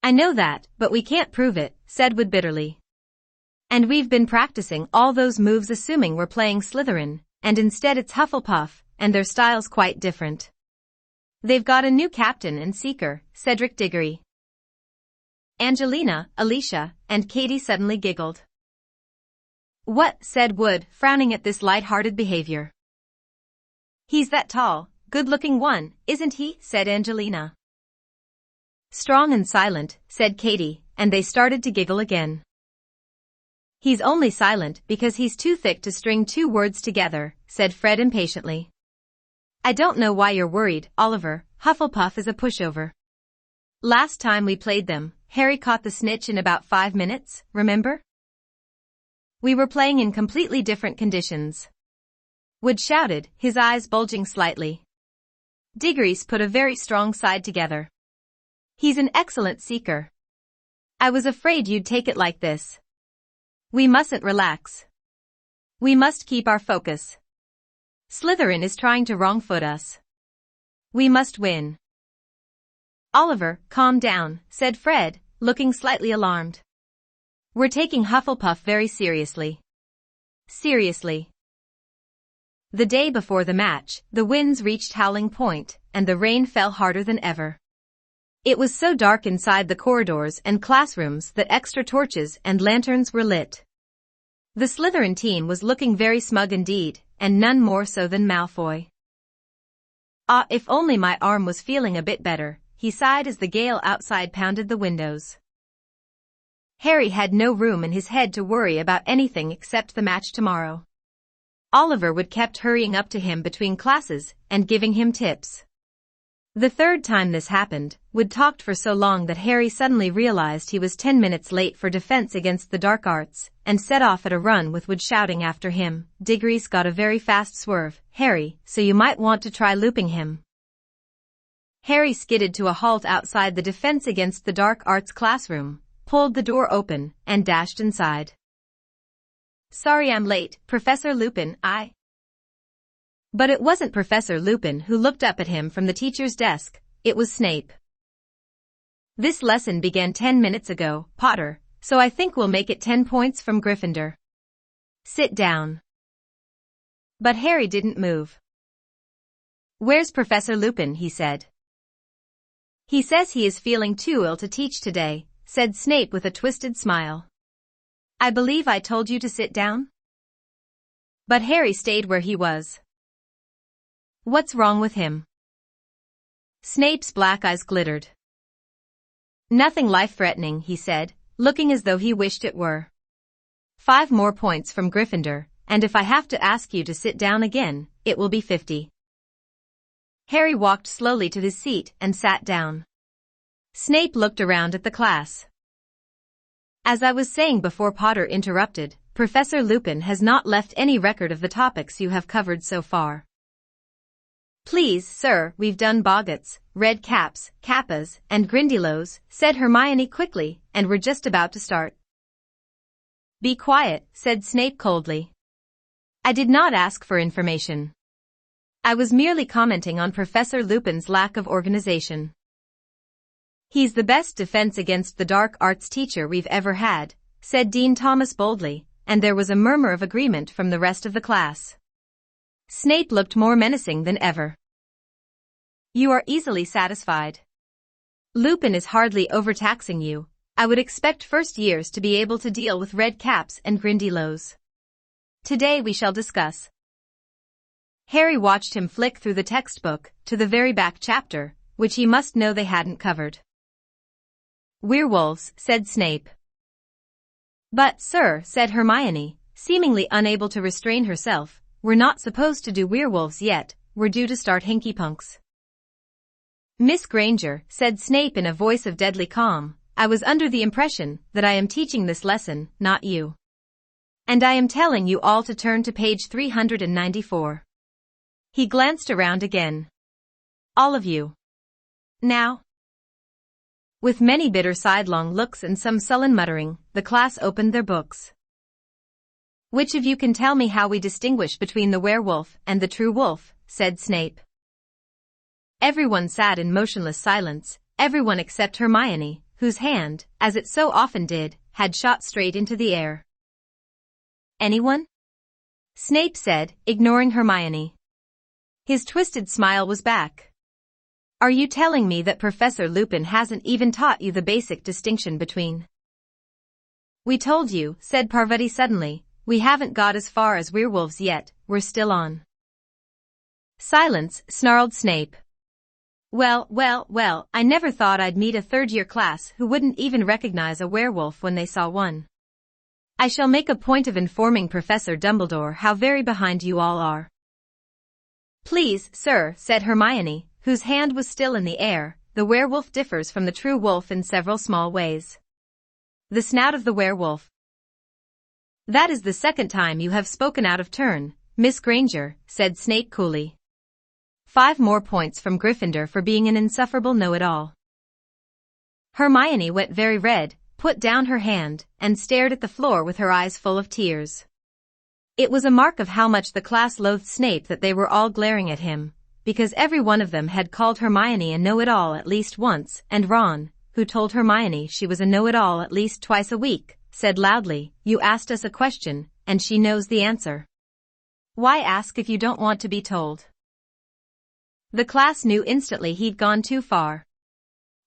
Speaker 1: "I know that, but we can't prove it," said Wood bitterly. "And we've been practicing all those moves assuming we're playing Slytherin, and instead it's Hufflepuff, and their style's quite different. They've got a new captain and seeker, Cedric Diggory." Angelina, Alicia, and Katie suddenly giggled. "What?" said Wood, frowning at this light-hearted behavior. "He's that tall, good-looking one, isn't he?" said Angelina. "Strong and silent," said Katie, and they started to giggle again. "He's only silent because he's too thick to string two words together," said Fred impatiently. "I don't know why you're worried, Oliver. Hufflepuff is a pushover. Last time we played them, Harry caught the snitch in about 5 minutes, remember? We were playing in completely different conditions." Wood shouted, his eyes bulging slightly. "Diggory's put a very strong side together. He's an excellent seeker. I was afraid you'd take it like this. We mustn't relax. We must keep our focus. Slytherin is trying to wrong-foot us. We must win." "Oliver, calm down," said Fred, looking slightly alarmed. "We're taking Hufflepuff very seriously." "Seriously." The day before the match, the winds reached howling point, and the rain fell harder than ever. It was so dark inside the corridors and classrooms that extra torches and lanterns were lit. The Slytherin team was looking very smug indeed, and none more so than Malfoy. "Ah, if only my arm was feeling a bit better," he sighed as the gale outside pounded the windows. Harry had no room in his head to worry about anything except the match tomorrow. Oliver Wood kept hurrying up to him between classes and giving him tips. The third time this happened, Wood talked for so long that Harry suddenly realized he was 10 minutes late for defense against the dark arts, and set off at a run with Wood shouting after him, "Diggory's got a very fast swerve, Harry, so you might want to try looping him." Harry skidded to a halt outside the defense against the dark arts classroom, pulled the door open, and dashed inside. "Sorry I'm late, Professor Lupin, But it wasn't Professor Lupin who looked up at him from the teacher's desk, it was Snape. This lesson began 10 minutes ago, Potter, so I think we'll make it 10 points from Gryffindor. Sit down. But Harry didn't move. Where's Professor Lupin? He said. He says he is feeling too ill to teach today, said Snape with a twisted smile. I believe I told you to sit down? But Harry stayed where he was. What's wrong with him? Snape's black eyes glittered. Nothing life-threatening, he said, looking as though he wished it were. 5 more points from Gryffindor, and if I have to ask you to sit down again, it will be 50. Harry walked slowly to his seat and sat down. Snape looked around at the class. As I was saying before, Potter interrupted, Professor Lupin has not left any record of the topics you have covered so far. Please, sir, we've done boggarts, red caps, kappas, and grindylows, said Hermione quickly, and we're just about to start. Be quiet, said Snape coldly. I did not ask for information. I was merely commenting on Professor Lupin's lack of organization. He's the best defense against the dark arts teacher we've ever had, said Dean Thomas boldly, and there was a murmur of agreement from the rest of the class. Snape looked more menacing than ever. You are easily satisfied. Lupin is hardly overtaxing you. I would expect first years to be able to deal with red caps and grindylows. Today we shall discuss. Harry watched him flick through the textbook to the very back chapter, which he must know they hadn't covered. Werewolves, said Snape. But, sir, said Hermione, seemingly unable to restrain herself, we're not supposed to do werewolves yet, we're due to start hinky-punks. Miss Granger, said Snape in a voice of deadly calm, I was under the impression that I am teaching this lesson, not you. And I am telling you all to turn to page 394. He glanced around again. All of you. Now. With many bitter sidelong looks and some sullen muttering, the class opened their books. Which of you can tell me how we distinguish between the werewolf and the true wolf? Said Snape. Everyone sat in motionless silence, everyone except Hermione, whose hand, as it so often did, had shot straight into the air. Anyone? Snape said, ignoring Hermione. His twisted smile was back. Are you telling me that Professor Lupin hasn't even taught you the basic distinction between? We told you, said Parvati suddenly, we haven't got as far as werewolves yet, we're still on. Silence, snarled Snape. Well, I never thought I'd meet a third-year class who wouldn't even recognize a werewolf when they saw one. I shall make a point of informing Professor Dumbledore how very behind you all are. Please, sir, said Hermione, whose hand was still in the air, the werewolf differs from the true wolf in several small ways. The snout of the werewolf. That is the second time you have spoken out of turn, Miss Granger, said Snape coolly. 5 more points from Gryffindor for being an insufferable know-it-all. Hermione went very red, put down her hand, and stared at the floor with her eyes full of tears. It was a mark of how much the class loathed Snape that they were all glaring at him, because every one of them had called Hermione a know-it-all at least once, and Ron, who told Hermione she was a know-it-all at least twice a week, said loudly, You asked us a question, and she knows the answer. Why ask if you don't want to be told? The class knew instantly he'd gone too far.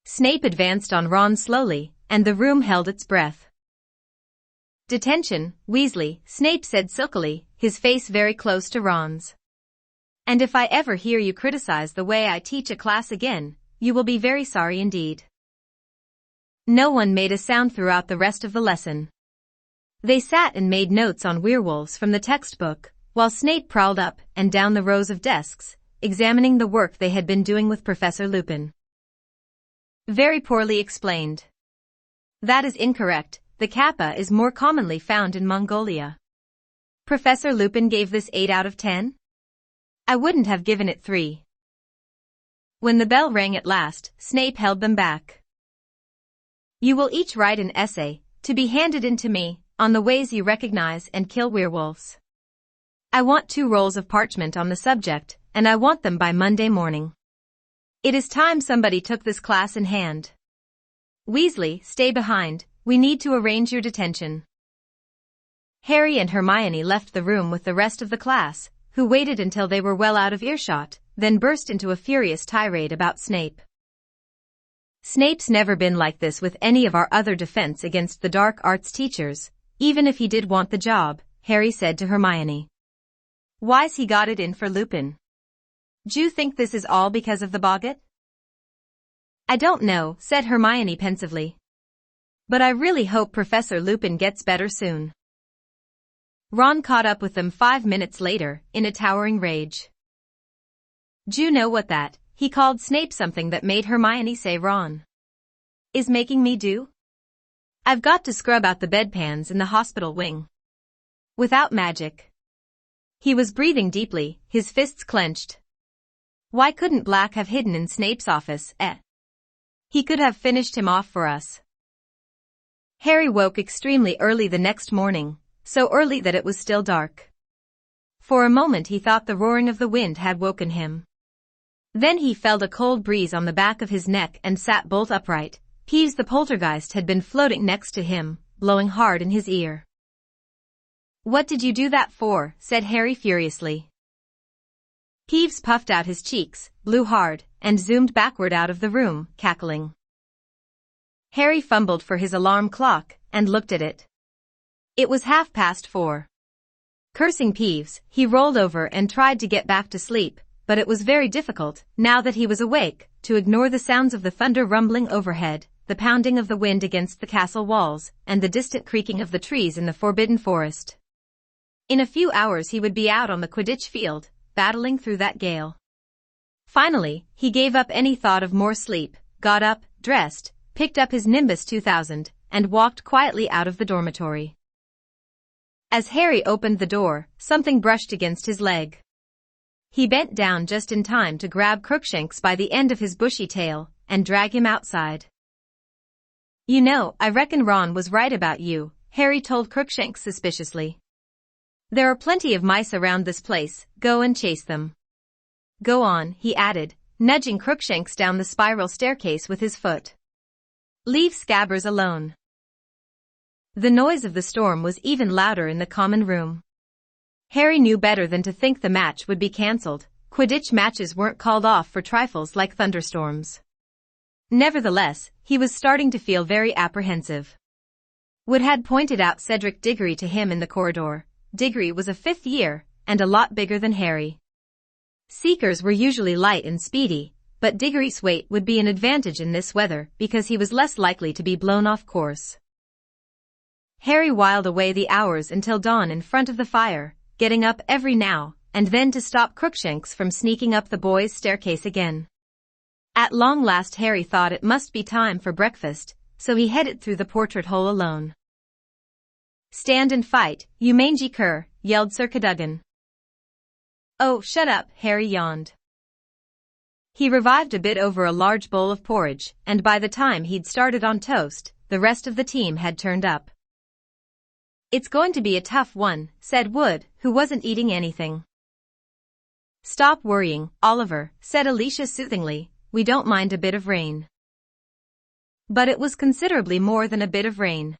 Speaker 1: Snape advanced on Ron slowly, and the room held its breath. Detention, Weasley, Snape said silkily, his face very close to Ron's. And if I ever hear you criticize the way I teach a class again, you will be very sorry indeed. No one made a sound throughout the rest of the lesson. They sat and made notes on werewolves from the textbook, while Snape prowled up and down the rows of desks, examining the work they had been doing with Professor Lupin. Very poorly explained. That is incorrect, the kappa is more commonly found in Mongolia. Professor Lupin gave this 8 out of 10? I wouldn't have given it 3. When the bell rang at last, Snape held them back. You will each write an essay, to be handed in to me, on the ways you recognize and kill werewolves. I want 2 rolls of parchment on the subject, and I want them by Monday morning. It is time somebody took this class in hand. Weasley, stay behind, we need to arrange your detention. Harry and Hermione left the room with the rest of the class, who waited until they were well out of earshot, then burst into a furious tirade about Snape. Snape's never been like this with any of our other defense against the dark arts teachers, even if he did want the job, Harry said to Hermione. Why's he got it in for Lupin? D'you think this is all because of the boggart? I don't know, said Hermione pensively. But I really hope Professor Lupin gets better soon. Ron caught up with them 5 minutes later, in a towering rage. D'you know what that, he called Snape something that made Hermione say Ron is making me do? I've got to scrub out the bedpans in the hospital wing. Without magic. He was breathing deeply, his fists clenched. Why couldn't Black have hidden in Snape's office, He could have finished him off for us. Harry woke extremely early the next morning, so early that it was still dark. For a moment he thought the roaring of the wind had woken him. Then he felt a cold breeze on the back of his neck and sat bolt upright. Peeves the poltergeist had been floating next to him, blowing hard in his ear. What did you do that for? Said Harry furiously. Peeves puffed out his cheeks, blew hard, and zoomed backward out of the room, cackling. Harry fumbled for his alarm clock, and looked at it. It was 4:30. Cursing Peeves, he rolled over and tried to get back to sleep, but it was very difficult, now that he was awake, to ignore the sounds of the thunder rumbling overhead, the pounding of the wind against the castle walls, and the distant creaking of the trees in the forbidden forest. In a few hours he would be out on the Quidditch field, battling through that gale. Finally, he gave up any thought of more sleep, got up, dressed, picked up his Nimbus 2000, and walked quietly out of the dormitory. As Harry opened the door, something brushed against his leg. He bent down just in time to grab Crookshanks by the end of his bushy tail, and drag him outside. You know, I reckon Ron was right about you, Harry told Crookshanks suspiciously. There are plenty of mice around this place, go and chase them. Go on, he added, nudging Crookshanks down the spiral staircase with his foot. Leave Scabbers alone. The noise of the storm was even louder in the common room. Harry knew better than to think the match would be cancelled. Quidditch matches weren't called off for trifles like thunderstorms. Nevertheless, he was starting to feel very apprehensive. Wood had pointed out Cedric Diggory to him in the corridor. Diggory was a 5th year, and a lot bigger than Harry. Seekers were usually light and speedy, but Diggory's weight would be an advantage in this weather because he was less likely to be blown off course. Harry whiled away the hours until dawn in front of the fire, getting up every now and then to stop Crookshanks from sneaking up the boys' staircase again. At long last Harry thought it must be time for breakfast, so he headed through the portrait hole alone. Stand and fight, you mangy cur, yelled Sir Cadogan. Oh, shut up, Harry yawned. He revived a bit over a large bowl of porridge, and by the time he'd started on toast, the rest of the team had turned up. It's going to be a tough one, said Wood, who wasn't eating anything. Stop worrying, Oliver, said Alicia soothingly, we don't mind a bit of rain. But it was considerably more than a bit of rain.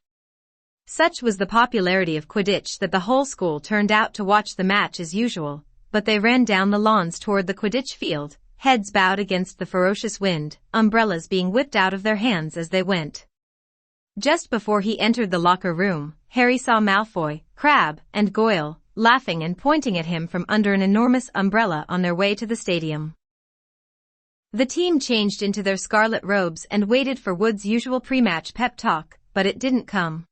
Speaker 1: Such was the popularity of Quidditch that the whole school turned out to watch the match as usual, but they ran down the lawns toward the Quidditch field, heads bowed against the ferocious wind, umbrellas being whipped out of their hands as they went. Just before he entered the locker room, Harry saw Malfoy, Crabbe, and Goyle, laughing and pointing at him from under an enormous umbrella on their way to the stadium. The team changed into their scarlet robes and waited for Wood's usual pre-match pep talk, but it didn't come.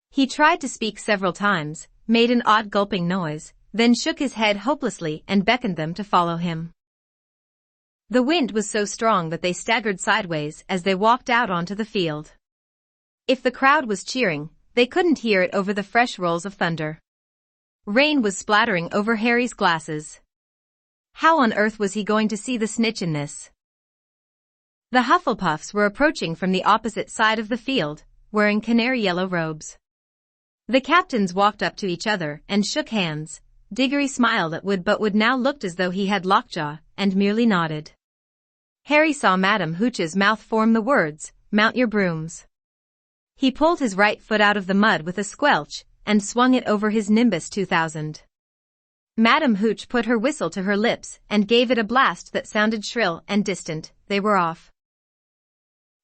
Speaker 1: He tried to speak several times, made an odd gulping noise, then shook his head hopelessly and beckoned them to follow him. The wind was so strong that they staggered sideways as they walked out onto the field. If the crowd was cheering, they couldn't hear it over the fresh rolls of thunder. Rain was splattering over Harry's glasses. How on earth was he going to see the snitch in this? The Hufflepuffs were approaching from the opposite side of the field, wearing canary yellow robes. The captains walked up to each other and shook hands. Diggory smiled at Wood, but Wood now looked as though he had lockjaw, and merely nodded. Harry saw Madame Hooch's mouth form the words, mount your brooms. He pulled his right foot out of the mud with a squelch, and swung it over his Nimbus 2000. Madame Hooch put her whistle to her lips and gave it a blast that sounded shrill and distant. They were off.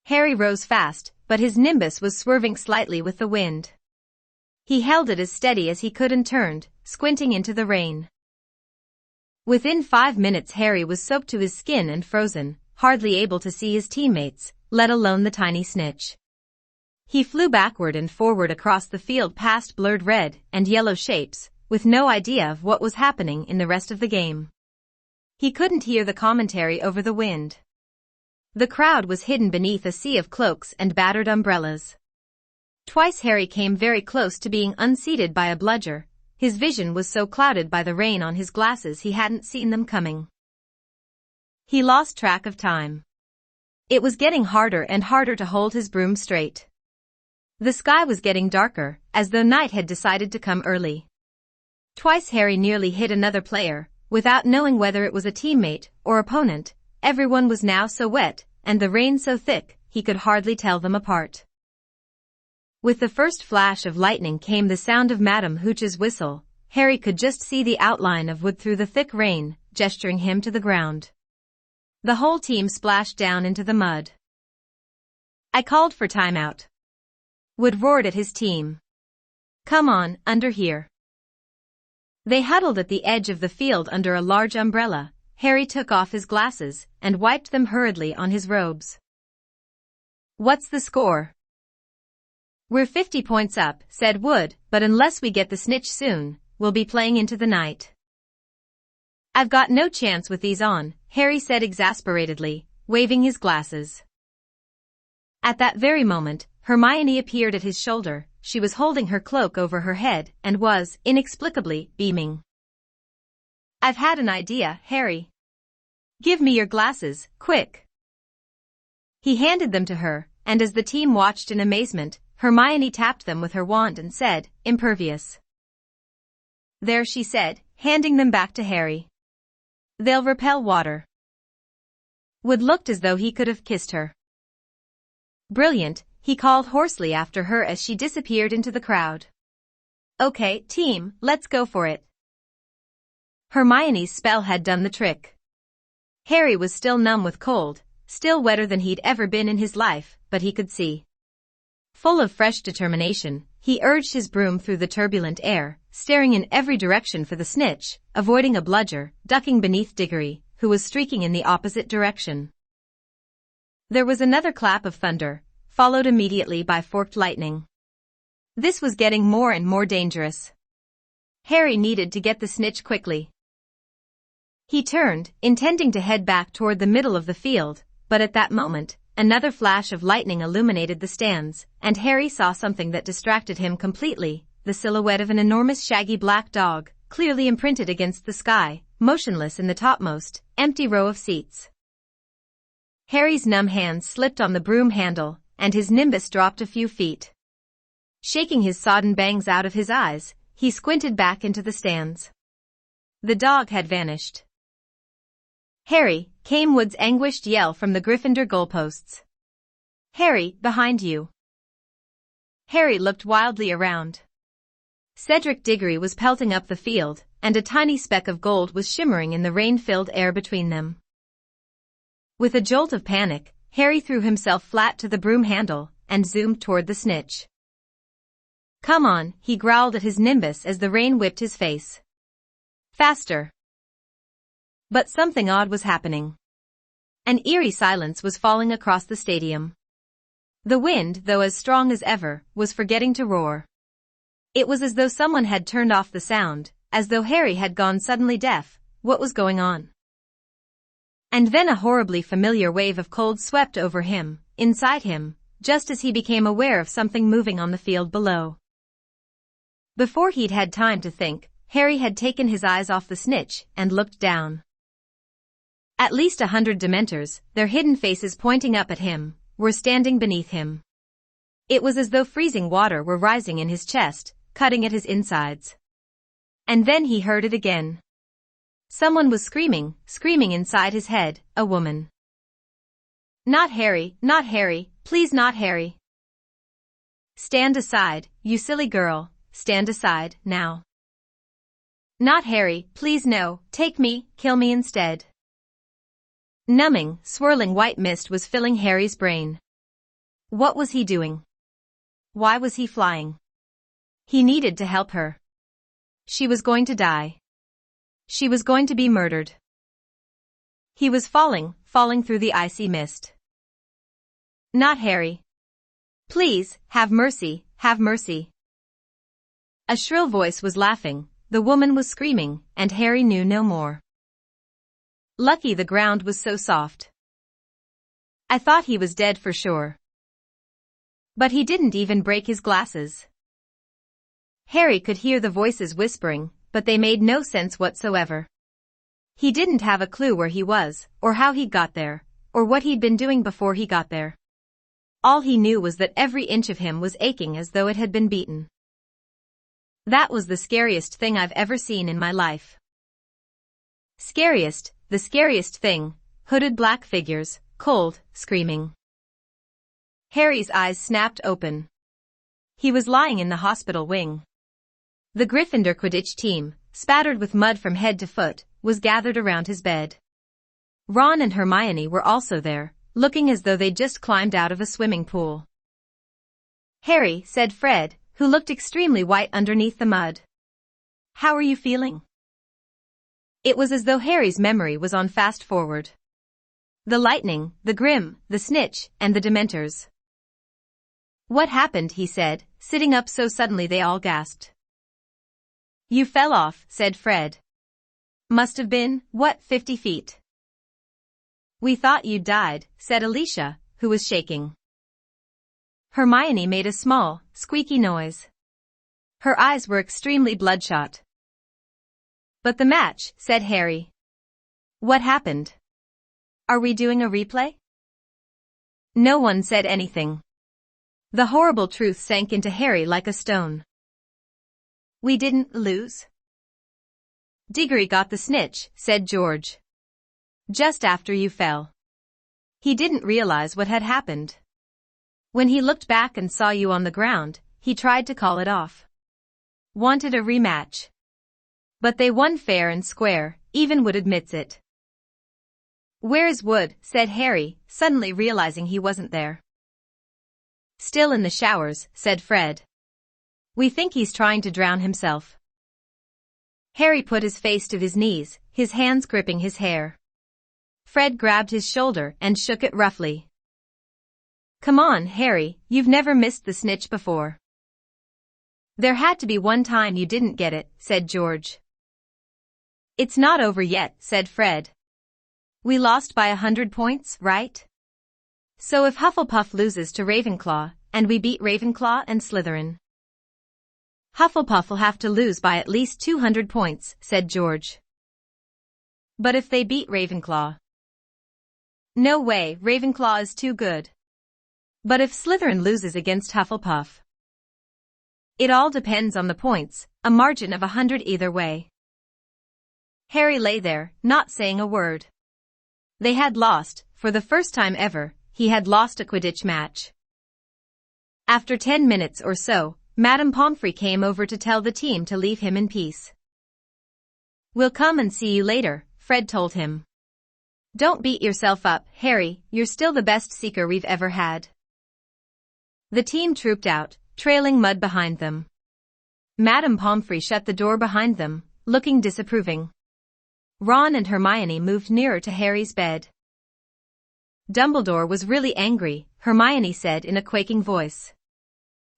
Speaker 1: Harry rose fast, but his Nimbus was swerving slightly with the wind. He held it as steady as he could and turned, squinting into the rain. Within 5 minutes Harry was soaked to his skin and frozen, hardly able to see his teammates, let alone the tiny snitch. He flew backward and forward across the field past blurred red and yellow shapes, with no idea of what was happening in the rest of the game. He couldn't hear the commentary over the wind. The crowd was hidden beneath a sea of cloaks and battered umbrellas. Twice Harry came very close to being unseated by a bludger. His vision was so clouded by the rain on his glasses he hadn't seen them coming. He lost track of time. It was getting harder and harder to hold his broom straight. The sky was getting darker, as though night had decided to come early. Twice Harry nearly hit another player, without knowing whether it was a teammate or opponent. Everyone was now so wet, and the rain so thick, he could hardly tell them apart. With the first flash of lightning came the sound of Madame Hooch's whistle. Harry could just see the outline of Wood through the thick rain, gesturing him to the ground. The whole team splashed down into the mud. I called for timeout. Wood roared at his team. Come on, under here. They huddled at the edge of the field under a large umbrella. Harry took off his glasses and wiped them hurriedly on his robes. What's the score? We're 50 points up, said Wood, but unless we get the snitch soon, we'll be playing into the night. I've got no chance with these on, Harry said exasperatedly, waving his glasses. At that very moment, Hermione appeared at his shoulder. She was holding her cloak over her head and was, inexplicably, beaming. I've had an idea, Harry. Give me your glasses, quick. He handed them to her, and as the team watched in amazement, Hermione tapped them with her wand and said, impervious. There, she said, handing them back to Harry. They'll repel water. Wood looked as though he could have kissed her. Brilliant, he called hoarsely after her as she disappeared into the crowd. Okay, team, let's go for it. Hermione's spell had done the trick. Harry was still numb with cold, still wetter than he'd ever been in his life, but he could see. Full of fresh determination, he urged his broom through the turbulent air, staring in every direction for the snitch, avoiding a bludger, ducking beneath Diggory, who was streaking in the opposite direction. There was another clap of thunder, followed immediately by forked lightning. This was getting more and more dangerous. Harry needed to get the snitch quickly. He turned, intending to head back toward the middle of the field, but at that moment, another flash of lightning illuminated the stands, and Harry saw something that distracted him completely, the silhouette of an enormous shaggy black dog, clearly imprinted against the sky, motionless in the topmost, empty row of seats. Harry's numb hands slipped on the broom handle, and his Nimbus dropped a few feet. Shaking his sodden bangs out of his eyes, he squinted back into the stands. The dog had vanished. Harry, came Wood's anguished yell from the Gryffindor goalposts. Harry, behind you. Harry looked wildly around. Cedric Diggory was pelting up the field, and a tiny speck of gold was shimmering in the rain-filled air between them. With a jolt of panic, Harry threw himself flat to the broom handle and zoomed toward the snitch. Come on, he growled at his Nimbus as the rain whipped his face. Faster. But something odd was happening. An eerie silence was falling across the stadium. The wind, though as strong as ever, was forgetting to roar. It was as though someone had turned off the sound, as though Harry had gone suddenly deaf. What was going on? And then a horribly familiar wave of cold swept over him, inside him, just as he became aware of something moving on the field below. Before he'd had time to think, Harry had taken his eyes off the snitch and looked down. At least 100 Dementors, their hidden faces pointing up at him, were standing beneath him. It was as though freezing water were rising in his chest, cutting at his insides. And then he heard it again. Someone was screaming inside his head, a woman. Not Harry, Please not, Harry. Stand aside, you silly girl, stand aside, now. Not Harry, please no, take me, kill me instead. Numbing, swirling white mist was filling Harry's brain. What was he doing? Why was he flying? He needed to help her. She was going to die. She was going to be murdered. He was falling through the icy mist. Not Harry. Please, have mercy, have mercy. A shrill voice was laughing, the woman was screaming, and Harry knew no more. Lucky the ground was so soft. I thought he was dead for sure. But he didn't even break his glasses. Harry could hear the voices whispering, but they made no sense whatsoever. He didn't have a clue where he was, or how he got there, or what he'd been doing before he got there. All he knew was that every inch of him was aching as though it had been beaten. That was the scariest thing I've ever seen in my life. Scariest, the scariest thing, hooded black figures, cold, screaming. Harry's eyes snapped open. He was lying in the hospital wing. The Gryffindor Quidditch team, spattered with mud from head to foot, was gathered around his bed. Ron and Hermione were also there, looking as though they'd just climbed out of a swimming pool. Harry, said Fred, who looked extremely white underneath the mud. How are you feeling? It was as though Harry's memory was on fast forward. The lightning, the Grim, the Snitch, and the Dementors. What happened, he said, sitting up so suddenly they all gasped. You fell off, said Fred. Must have been, 50 feet? We thought you'd died, said Alicia, who was shaking. Hermione made a small, squeaky noise. Her eyes were extremely bloodshot. But the match, said Harry. What happened? Are we doing a replay? No one said anything. The horrible truth sank into Harry like a stone. We didn't lose. Diggory got the snitch, said George. Just after you fell. He didn't realize what had happened. When he looked back and saw you on the ground, he tried to call it off. Wanted a rematch. But they won fair and square, even Wood admits it. Where is Wood? Said Harry, suddenly realizing he wasn't there. Still in the showers, said Fred. We think he's trying to drown himself. Harry put his face to his knees, his hands gripping his hair. Fred grabbed his shoulder and shook it roughly. Come on, Harry, you've never missed the snitch before. There had to be one time you didn't get it, said George. It's not over yet, said Fred. We lost by 100 points, right? So if Hufflepuff loses to Ravenclaw, and we beat Ravenclaw and Slytherin, Hufflepuff will have to lose by at least 200 points, said George. But if they beat Ravenclaw? No way, Ravenclaw is too good. But if Slytherin loses against Hufflepuff? It all depends on the points, a margin of 100 either way. Harry lay there, not saying a word. They had lost, for the first time ever, he had lost a Quidditch match. After 10 minutes or so, Madame Pomfrey came over to tell the team to leave him in peace. We'll come and see you later, Fred told him. Don't beat yourself up, Harry, you're still the best seeker we've ever had. The team trooped out, trailing mud behind them. Madame Pomfrey shut the door behind them, looking disapproving. Ron and Hermione moved nearer to Harry's bed. Dumbledore was really angry, Hermione said in a quaking voice.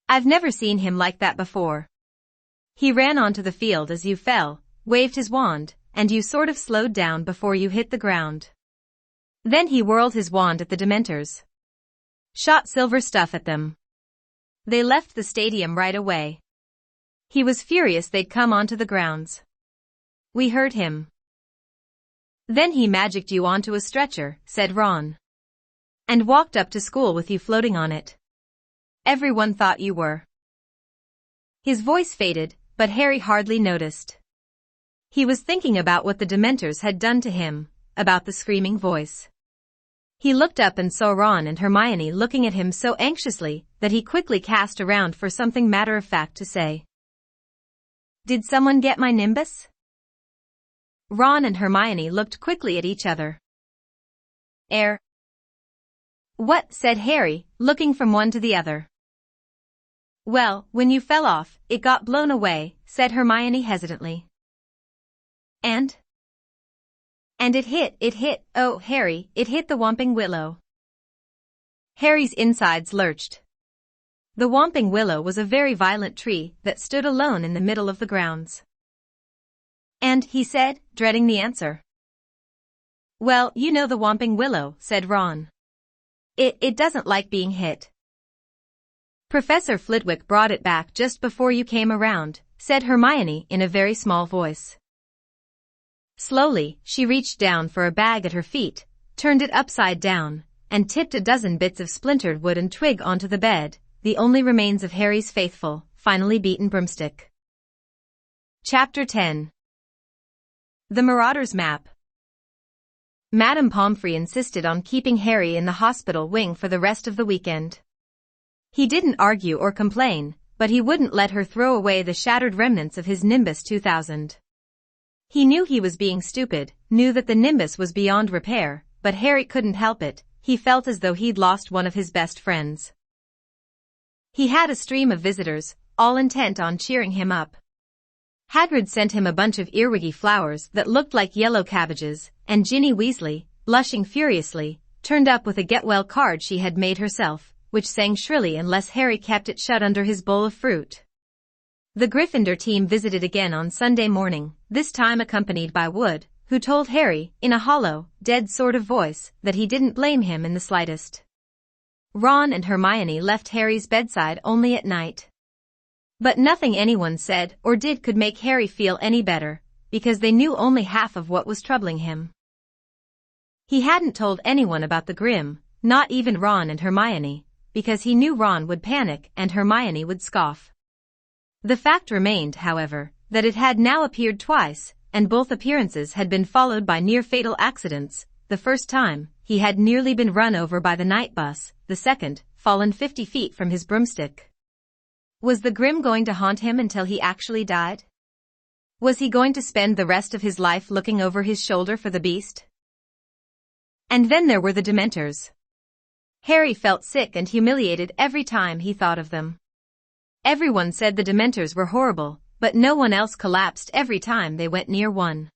Speaker 1: I've never seen him like that before. He ran onto the field as you fell, waved his wand, and you sort of slowed down before you hit the ground. Then he whirled his wand at the Dementors. Shot silver stuff at them. They left the stadium right away. He was furious they'd come onto the grounds. We heard him. Then he magicked you onto a stretcher, said Ron. And walked up to school with you floating on it. Everyone thought you were. His voice faded, but Harry hardly noticed. He was thinking about what the Dementors had done to him, about the screaming voice. He looked up and saw Ron and Hermione looking at him so anxiously that he quickly cast around for something matter-of-fact to say. "Did someone get my nimbus?" Ron and Hermione looked quickly at each other. What?" said Harry, looking from one to the other. "Well, when you fell off, it got blown away," said Hermione hesitantly. And it hit, oh, Harry, it hit the Whomping Willow." Harry's insides lurched. The Whomping Willow was a very violent tree that stood alone in the middle of the grounds. "And," he said, dreading the answer. "Well, you know the Whomping Willow," said Ron. It doesn't like being hit." "Professor Flitwick brought it back just before you came around," said Hermione in a very small voice. Slowly, she reached down for a bag at her feet, turned it upside down, and tipped a dozen bits of splintered wood and twig onto the bed, the only remains of Harry's faithful, finally beaten broomstick. Chapter 10. The Marauder's Map. Madame Pomfrey insisted on keeping Harry in the hospital wing for the rest of the weekend. He didn't argue or complain, but he wouldn't let her throw away the shattered remnants of his Nimbus 2000. He knew he was being stupid, knew that the Nimbus was beyond repair, but Harry couldn't help it. He felt as though he'd lost one of his best friends. He had a stream of visitors, all intent on cheering him up. Hagrid sent him a bunch of earwiggy flowers that looked like yellow cabbages, and Ginny Weasley, blushing furiously, turned up with a get-well card she had made herself, which sang shrilly unless Harry kept it shut under his bowl of fruit. The Gryffindor team visited again on Sunday morning, this time accompanied by Wood, who told Harry, in a hollow, dead sort of voice, that he didn't blame him in the slightest. Ron and Hermione left Harry's bedside only at night. But nothing anyone said or did could make Harry feel any better, because they knew only half of what was troubling him. He hadn't told anyone about the Grim, not even Ron and Hermione, because he knew Ron would panic and Hermione would scoff. The fact remained, however, that it had now appeared twice, and both appearances had been followed by near-fatal accidents. The first time, he had nearly been run over by the night bus, the second, fallen 50 feet from his broomstick. Was the Grim going to haunt him until he actually died? Was he going to spend the rest of his life looking over his shoulder for the beast? And then there were the Dementors. Harry felt sick and humiliated every time he thought of them. Everyone said the Dementors were horrible, but no one else collapsed every time they went near one.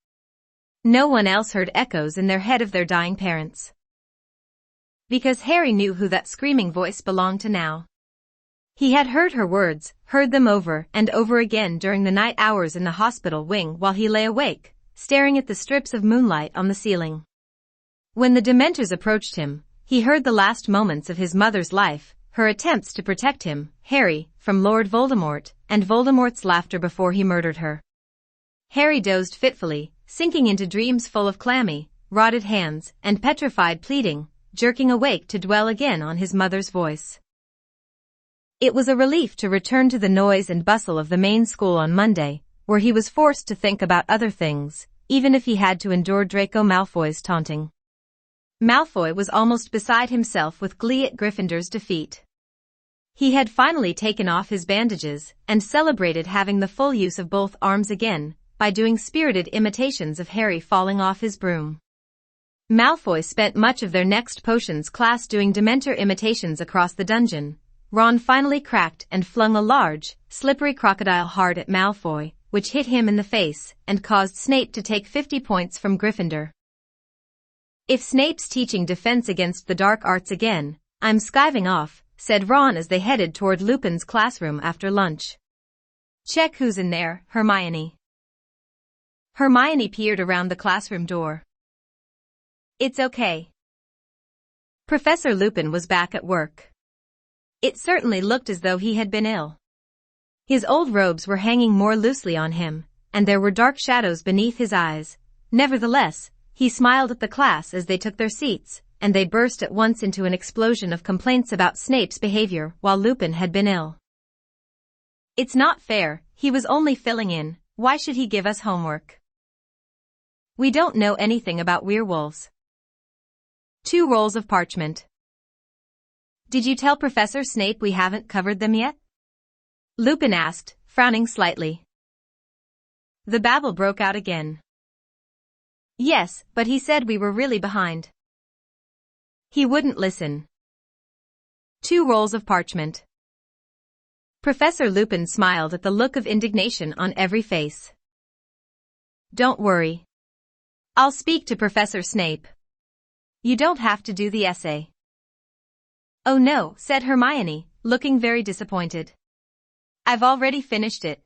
Speaker 1: No one else heard echoes in their head of their dying parents. Because Harry knew who that screaming voice belonged to now. He had heard her words, heard them over and over again during the night hours in the hospital wing while he lay awake, staring at the strips of moonlight on the ceiling. When the Dementors approached him, he heard the last moments of his mother's life, her attempts to protect him, Harry, from Lord Voldemort, and Voldemort's laughter before he murdered her. Harry dozed fitfully, sinking into dreams full of clammy, rotted hands and petrified pleading, jerking awake to dwell again on his mother's voice. It was a relief to return to the noise and bustle of the main school on Monday, where he was forced to think about other things, even if he had to endure Draco Malfoy's taunting. Malfoy was almost beside himself with glee at Gryffindor's defeat. He had finally taken off his bandages and celebrated having the full use of both arms again, by doing spirited imitations of Harry falling off his broom. Malfoy spent much of their next potions class doing Dementor imitations across the dungeon. Ron finally cracked and flung a large, slippery crocodile heart at Malfoy, which hit him in the face and caused Snape to take 50 points from Gryffindor. "If Snape's teaching defense against the dark arts again, I'm skiving off," said Ron as they headed toward Lupin's classroom after lunch. "Check who's in there, Hermione." Hermione peered around the classroom door. "It's okay." Professor Lupin was back at work. It certainly looked as though he had been ill. His old robes were hanging more loosely on him, and there were dark shadows beneath his eyes. Nevertheless, he smiled at the class as they took their seats, and they burst at once into an explosion of complaints about Snape's behavior while Lupin had been ill. "It's not fair, he was only filling in, why should he give us homework? We don't know anything about werewolves." 2 rolls of parchment. Did you tell Professor Snape we haven't covered them yet? Lupin asked, frowning slightly. The babble broke out again. Yes, but he said we were really behind. He wouldn't listen. 2 rolls of parchment. Professor Lupin smiled at the look of indignation on every face. Don't worry. I'll speak to Professor Snape. You don't have to do the essay. Oh no, said Hermione, looking very disappointed. I've already finished it.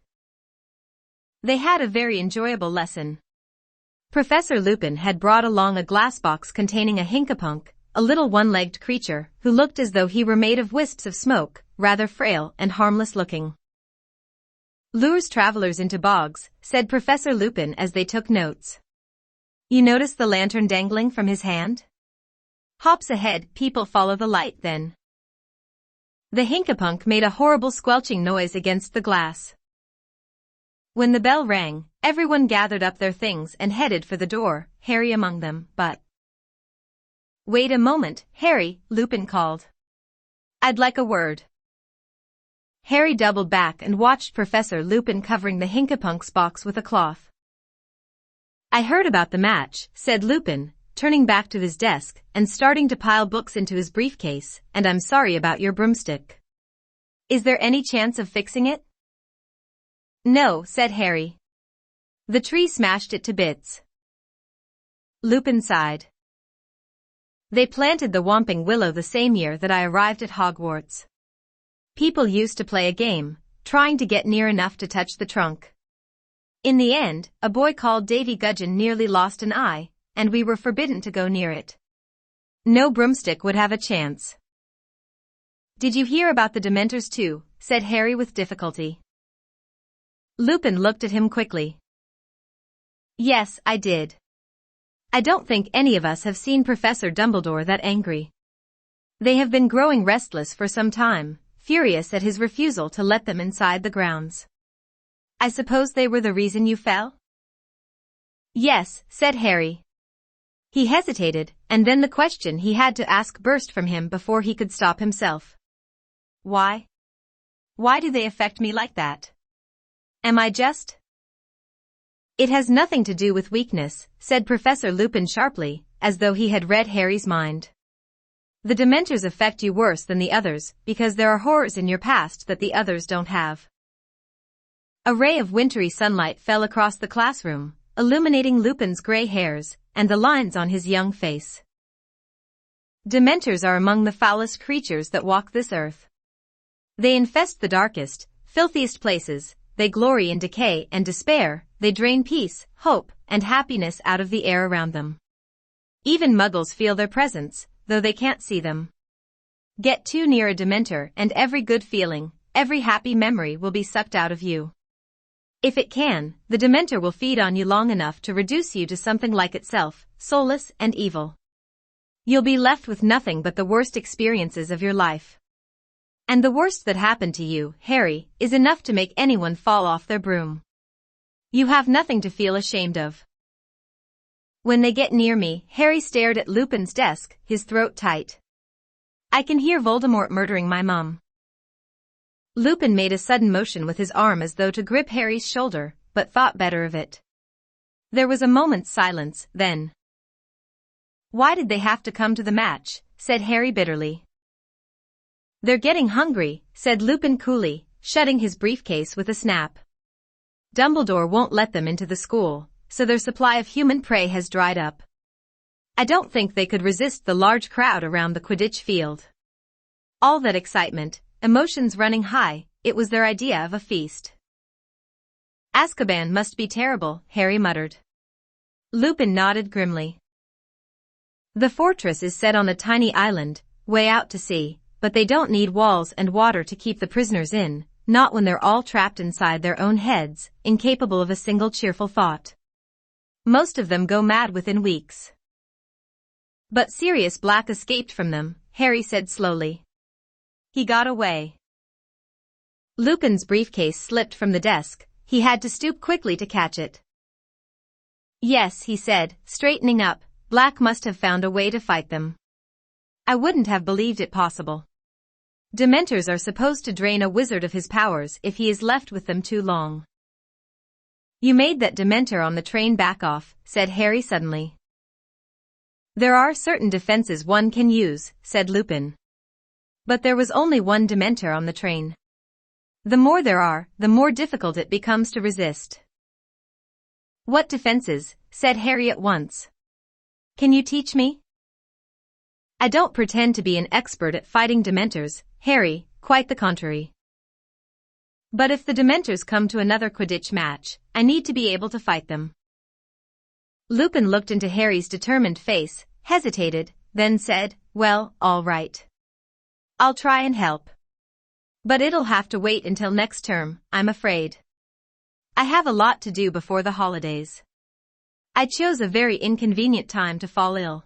Speaker 1: They had a very enjoyable lesson. Professor Lupin had brought along a glass box containing a hinkapunk, a little one-legged creature who looked as though he were made of wisps of smoke, rather frail and harmless looking. Lures travelers into bogs, said Professor Lupin as they took notes. You notice the lantern dangling from his hand? Hops ahead, people follow the light then. The hinkapunk made a horrible squelching noise against the glass. When the bell rang, everyone gathered up their things and headed for the door, Harry among them, but... Wait a moment, Harry, Lupin called. I'd like a word. Harry doubled back and watched Professor Lupin covering the hinkapunk's box with a cloth. I heard about the match, said Lupin, turning back to his desk and starting to pile books into his briefcase, and I'm sorry about your broomstick. Is there any chance of fixing it? No, said Harry. The tree smashed it to bits. Lupin sighed. They planted the Whomping Willow the same year that I arrived at Hogwarts. People used to play a game, trying to get near enough to touch the trunk. In the end, a boy called Davy Gudgeon nearly lost an eye, and we were forbidden to go near it. No broomstick would have a chance. Did you hear about the Dementors too? Said Harry with difficulty. Lupin looked at him quickly. Yes, I did. I don't think any of us have seen Professor Dumbledore that angry. They have been growing restless for some time, furious at his refusal to let them inside the grounds. I suppose they were the reason you fell? Yes, said Harry. He hesitated, and then the question he had to ask burst from him before he could stop himself. Why? Why do they affect me like that? Am I just? It has nothing to do with weakness, said Professor Lupin sharply, as though he had read Harry's mind. The Dementors affect you worse than the others because there are horrors in your past that the others don't have. A ray of wintry sunlight fell across the classroom, illuminating Lupin's gray hairs and the lines on his young face. Dementors are among the foulest creatures that walk this earth. They infest the darkest, filthiest places. They glory in decay and despair, they drain peace, hope, and happiness out of the air around them. Even muggles feel their presence, though they can't see them. Get too near a Dementor and every good feeling, every happy memory will be sucked out of you. If it can, the Dementor will feed on you long enough to reduce you to something like itself, soulless and evil. You'll be left with nothing but the worst experiences of your life. And the worst that happened to you, Harry, is enough to make anyone fall off their broom. You have nothing to feel ashamed of. When they get near me, Harry stared at Lupin's desk, his throat tight. I can hear Voldemort murdering my mum. Lupin made a sudden motion with his arm as though to grip Harry's shoulder, but thought better of it. There was a moment's silence, then. Why did they have to come to the match? Said Harry bitterly. They're getting hungry, said Lupin coolly, shutting his briefcase with a snap. Dumbledore won't let them into the school, so their supply of human prey has dried up. I don't think they could resist the large crowd around the Quidditch field. All that excitement, emotions running high, it was their idea of a feast. Azkaban must be terrible, Harry muttered. Lupin nodded grimly. The fortress is set on a tiny island, way out to sea. But they don't need walls and water to keep the prisoners in, not when they're all trapped inside their own heads, incapable of a single cheerful thought. Most of them go mad within weeks. But Sirius Black escaped from them, Harry said slowly. He got away. Lupin's briefcase slipped from the desk, he had to stoop quickly to catch it. Yes, he said, straightening up, Black must have found a way to fight them. I wouldn't have believed it possible. Dementors are supposed to drain a wizard of his powers if he is left with them too long. You made that Dementor on the train back off, said Harry suddenly. There are certain defenses one can use, said Lupin. But there was only one Dementor on the train. The more there are, the more difficult it becomes to resist. What defenses? Said Harry at once. Can you teach me? I don't pretend to be an expert at fighting Dementors, Harry, quite the contrary. But if the Dementors come to another Quidditch match, I need to be able to fight them. Lupin looked into Harry's determined face, hesitated, then said, well, all right. I'll try and help. But it'll have to wait until next term, I'm afraid. I have a lot to do before the holidays. I chose a very inconvenient time to fall ill.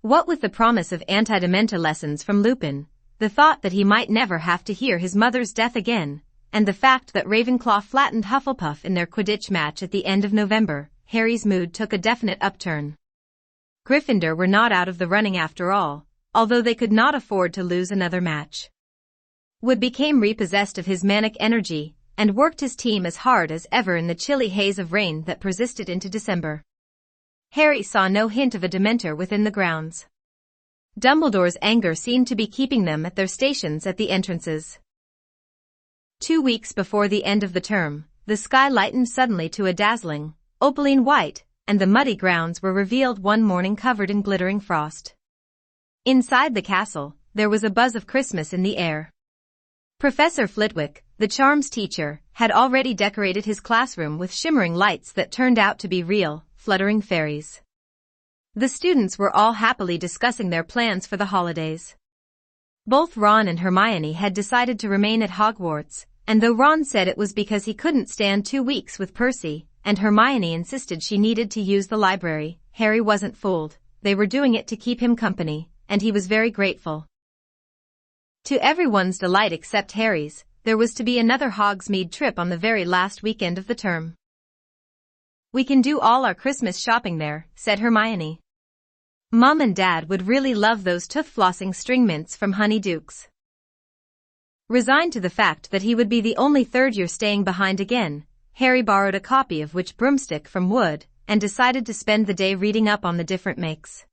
Speaker 1: What with the promise of anti-Dementor lessons from Lupin, the thought that he might never have to hear his mother's death again, and the fact that Ravenclaw flattened Hufflepuff in their Quidditch match at the end of November, Harry's mood took a definite upturn. Gryffindor were not out of the running after all, although they could not afford to lose another match. Wood became repossessed of his manic energy, and worked his team as hard as ever in the chilly haze of rain that persisted into December. Harry saw no hint of a Dementor within the grounds. Dumbledore's anger seemed to be keeping them at their stations at the entrances. 2 weeks before the end of the term, the sky lightened suddenly to a dazzling, opaline white, and the muddy grounds were revealed one morning covered in glittering frost. Inside the castle, there was a buzz of Christmas in the air. Professor Flitwick, the charms teacher, had already decorated his classroom with shimmering lights that turned out to be real, fluttering fairies. The students were all happily discussing their plans for the holidays. Both Ron and Hermione had decided to remain at Hogwarts, and though Ron said it was because he couldn't stand 2 weeks with Percy, and Hermione insisted she needed to use the library, Harry wasn't fooled. They were doing it to keep him company, and he was very grateful. To everyone's delight except Harry's, there was to be another Hogsmeade trip on the very last weekend of the term. We can do all our Christmas shopping there, said Hermione. Mom and Dad would really love those tooth-flossing string mints from Honeydukes. Resigned to the fact that he would be the only third-year staying behind again, Harry borrowed a copy of Witch Broomstick from Wood, and decided to spend the day reading up on the different makes.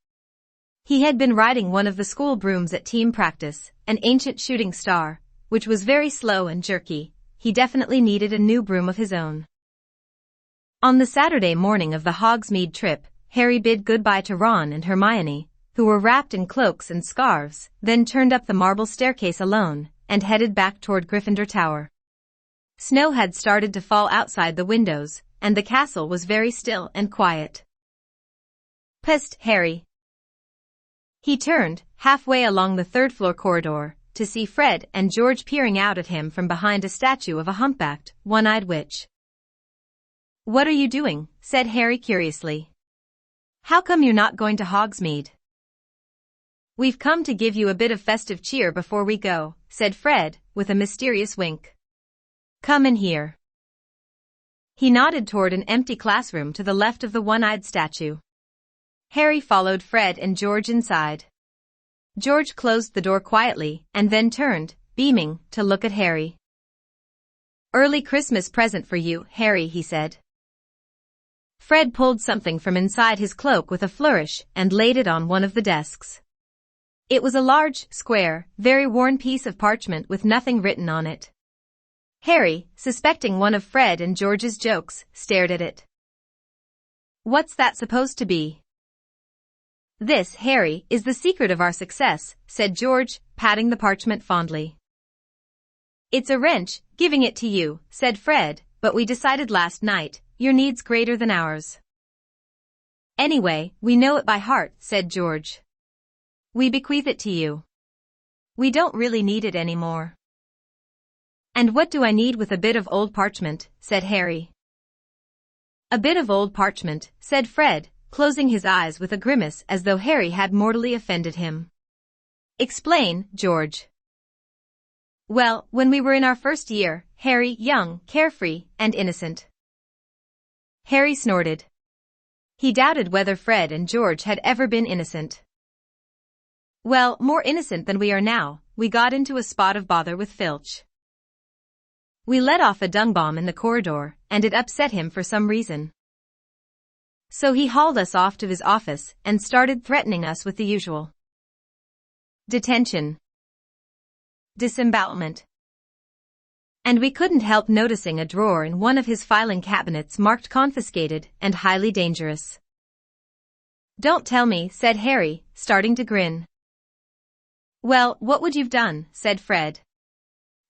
Speaker 1: He had been riding one of the school brooms at team practice, an ancient shooting star, which was very slow and jerky. He definitely needed a new broom of his own. On the Saturday morning of the Hogsmeade trip, Harry bid goodbye to Ron and Hermione, who were wrapped in cloaks and scarves, then turned up the marble staircase alone, and headed back toward Gryffindor Tower. Snow had started to fall outside the windows, and the castle was very still and quiet. Psst, Harry. He turned, halfway along the third-floor corridor, to see Fred and George peering out at him from behind a statue of a humpbacked, one-eyed witch. What are you doing? Said Harry curiously. How come you're not going to Hogsmeade? We've come to give you a bit of festive cheer before we go, said Fred, with a mysterious wink. Come in here. He nodded toward an empty classroom to the left of the one-eyed statue. Harry followed Fred and George inside. George closed the door quietly and then turned, beaming, to look at Harry. Early Christmas present for you, Harry, he said. Fred pulled something from inside his cloak with a flourish and laid it on one of the desks. It was a large, square, very worn piece of parchment with nothing written on it. Harry, suspecting one of Fred and George's jokes, stared at it. What's that supposed to be? This, Harry, is the secret of our success, said George, patting the parchment fondly. It's a wrench, giving it to you, said Fred, but we decided last night, your need's greater than ours. Anyway, we know it by heart, said George. We bequeath it to you. We don't really need it anymore. And what do I need with a bit of old parchment, said Harry. A bit of old parchment, said Fred, closing his eyes with a grimace as though Harry had mortally offended him. Explain, George. Well, when we were in our first year, Harry, young, carefree, and innocent. Harry snorted. He doubted whether Fred and George had ever been innocent. Well, more innocent than we are now, we got into a spot of bother with Filch. We let off a dung bomb in the corridor, and it upset him for some reason. So he hauled us off to his office and started threatening us with the usual detention, disembowelment. And we couldn't help noticing a drawer in one of his filing cabinets marked confiscated and highly dangerous. Don't tell me, said Harry, starting to grin. Well, what would you've done, said Fred.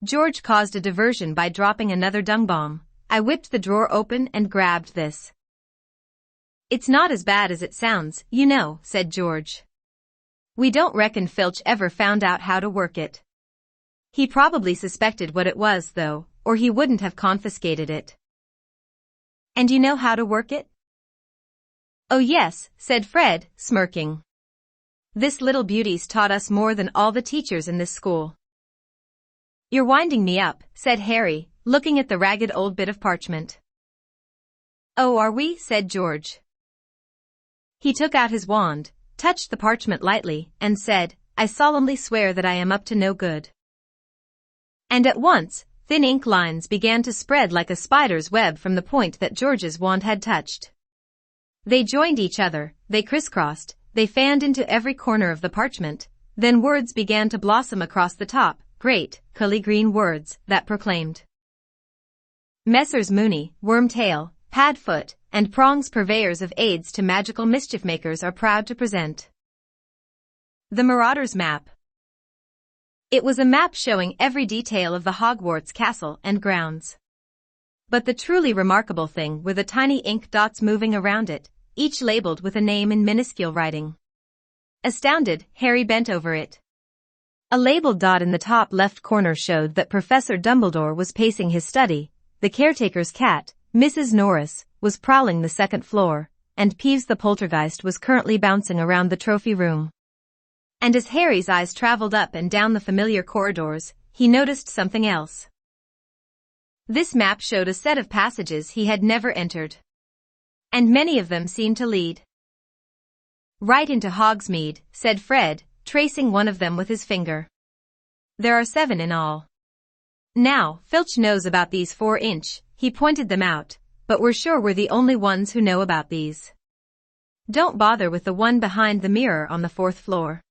Speaker 1: George caused a diversion by dropping another dung bomb. I whipped the drawer open and grabbed this. It's not as bad as it sounds, you know, said George. We don't reckon Filch ever found out how to work it. He probably suspected what it was, though, or he wouldn't have confiscated it. And you know how to work it? Oh yes, said Fred, smirking. This little beauty's taught us more than all the teachers in this school. You're winding me up, said Harry, looking at the ragged old bit of parchment. Oh, are we? Said George. He took out his wand, touched the parchment lightly, and said, I solemnly swear that I am up to no good. And at once, thin ink lines began to spread like a spider's web from the point that George's wand had touched. They joined each other, they crisscrossed, they fanned into every corner of the parchment, then words began to blossom across the top, great, cully green words, that proclaimed. Messrs. Mooney, Wormtail, Padfoot, and Prongs, purveyors of aids to magical mischief makers, are proud to present the Marauder's Map. It was a map showing every detail of the Hogwarts castle and grounds. But the truly remarkable thing were the tiny ink dots moving around it, each labeled with a name in minuscule writing. Astounded, Harry bent over it. A labeled dot in the top left corner showed that Professor Dumbledore was pacing his study, the caretaker's cat, Mrs. Norris, was prowling the second floor, and Peeves the poltergeist was currently bouncing around the trophy room. And as Harry's eyes traveled up and down the familiar corridors, he noticed something else. This map showed a set of passages he had never entered. And many of them seemed to lead right into Hogsmeade, said Fred, tracing one of them with his finger. There are 7 in all. Now, Filch knows about these 4-inch, he pointed them out, but we're sure we're the only ones who know about these. Don't bother with the one behind the mirror on the 4th floor.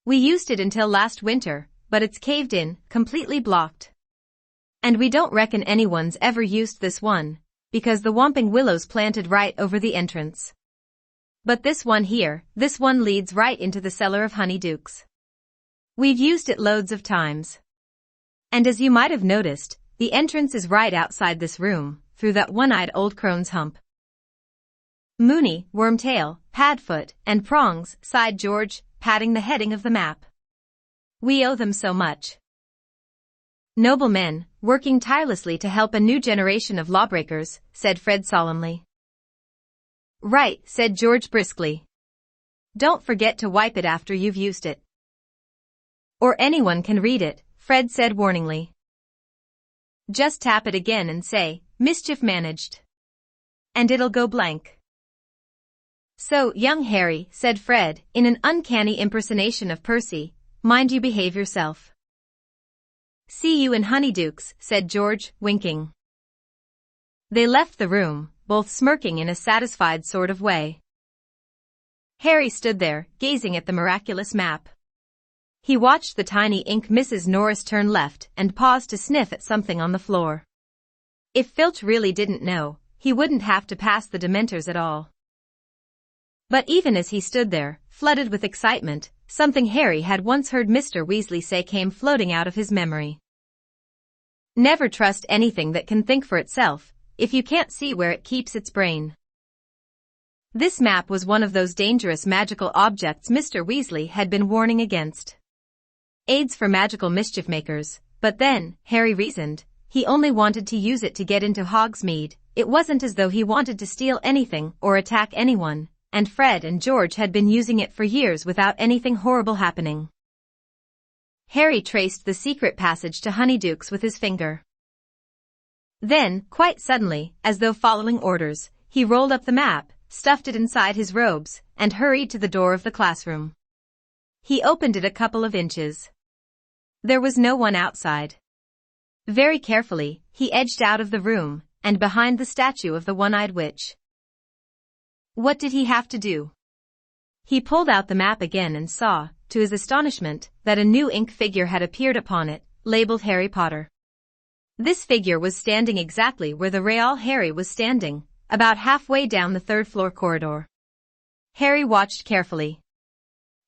Speaker 1: We used it until last winter, but it's caved in, completely blocked. And we don't reckon anyone's ever used this one, because the Whomping Willow's planted right over the entrance. But this one here, this one leads right into the cellar of Honeydukes. We've used it loads of times. And as you might have noticed, the entrance is right outside this room, through that one-eyed old crone's hump. Mooney, Wormtail, Padfoot, and Prongs, sighed George, patting the heading of the map. We owe them so much. Noble men, working tirelessly to help a new generation of lawbreakers, said Fred solemnly. Right, said George briskly. Don't forget to wipe it after you've used it. Or anyone can read it, Fred said warningly. Just tap it again and say, mischief managed. And it'll go blank. So, young Harry, said Fred, in an uncanny impersonation of Percy, mind you behave yourself. See you in Honeydukes, said George, winking. They left the room, both smirking in a satisfied sort of way. Harry stood there, gazing at the miraculous map. He watched the tiny ink Mrs. Norris turn left and pause to sniff at something on the floor. If Filch really didn't know, he wouldn't have to pass the Dementors at all. But even as he stood there, flooded with excitement, something Harry had once heard Mr. Weasley say came floating out of his memory. Never trust anything that can think for itself, if you can't see where it keeps its brain. This map was one of those dangerous magical objects Mr. Weasley had been warning against. Aids for magical mischief makers, but then, Harry reasoned, he only wanted to use it to get into Hogsmeade. It wasn't as though he wanted to steal anything or attack anyone, and Fred and George had been using it for years without anything horrible happening. Harry traced the secret passage to Honeydukes with his finger. Then, quite suddenly, as though following orders, he rolled up the map, stuffed it inside his robes, and hurried to the door of the classroom. He opened it a couple of inches. There was no one outside. Very carefully, he edged out of the room, and behind the statue of the one-eyed witch. What did he have to do? He pulled out the map again and saw, to his astonishment, that a new ink figure had appeared upon it, labeled Harry Potter. This figure was standing exactly where the real Harry was standing, about halfway down the third-floor corridor. Harry watched carefully.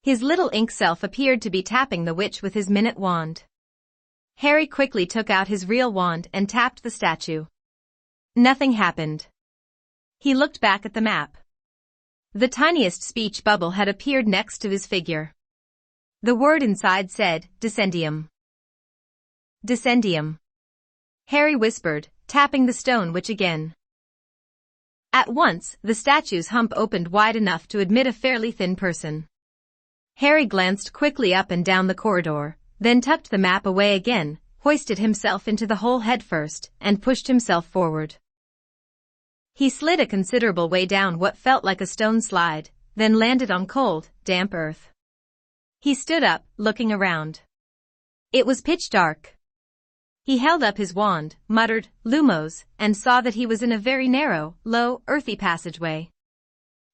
Speaker 1: His little ink self appeared to be tapping the witch with his minute wand. Harry quickly took out his real wand and tapped the statue. Nothing happened. He looked back at the map. The tiniest speech bubble had appeared next to his figure. The word inside said, Descendium. Descendium. Harry whispered, tapping the stone witch again. At once, the statue's hump opened wide enough to admit a fairly thin person. Harry glanced quickly up and down the corridor, then tucked the map away again, hoisted himself into the hole head first, and pushed himself forward. He slid a considerable way down what felt like a stone slide, then landed on cold, damp earth. He stood up, looking around. It was pitch dark. He held up his wand, muttered, Lumos, and saw that he was in a very narrow, low, earthy passageway.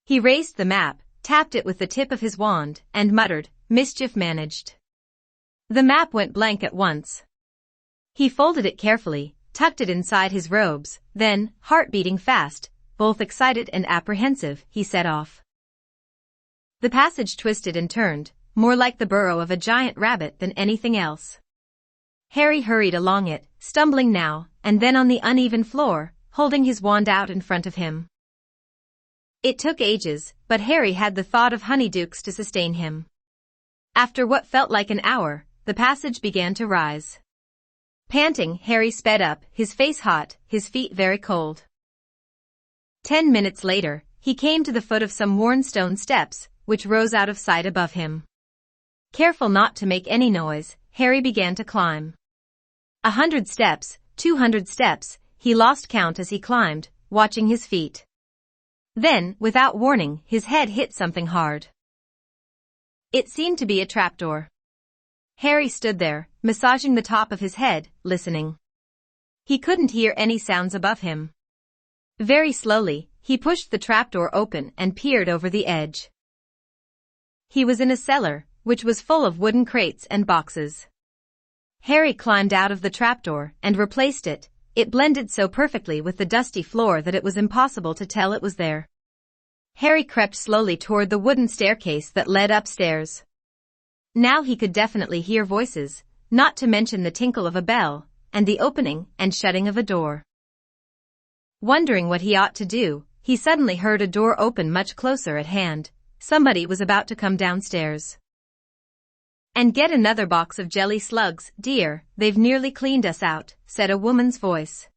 Speaker 1: He raised the map, tapped it with the tip of his wand, and muttered, Mischief managed. The map went blank at once. He folded it carefully, tucked it inside his robes, then, heart beating fast, both excited and apprehensive, he set off. The passage twisted and turned, more like the burrow of a giant rabbit than anything else. Harry hurried along it, stumbling now and then on the uneven floor, holding his wand out in front of him. It took ages, but Harry had the thought of honeydukes to sustain him. After what felt like an hour, the passage began to rise. Panting, Harry sped up, his face hot, his feet very cold. 10 minutes later, he came to the foot of some worn stone steps, which rose out of sight above him. Careful not to make any noise, Harry began to climb. 100 steps, 200 steps, he lost count as he climbed, watching his feet. Then, without warning, his head hit something hard. It seemed to be a trapdoor. Harry stood there, massaging the top of his head, listening. He couldn't hear any sounds above him. Very slowly, he pushed the trapdoor open and peered over the edge. He was in a cellar, which was full of wooden crates and boxes. Harry climbed out of the trapdoor and replaced it. It blended so perfectly with the dusty floor that it was impossible to tell it was there. Harry crept slowly toward the wooden staircase that led upstairs. Now he could definitely hear voices, not to mention the tinkle of a bell, and the opening and shutting of a door. Wondering what he ought to do, he suddenly heard a door open much closer at hand. Somebody was about to come downstairs. And get another box of jelly slugs, dear, they've nearly cleaned us out, said a woman's voice.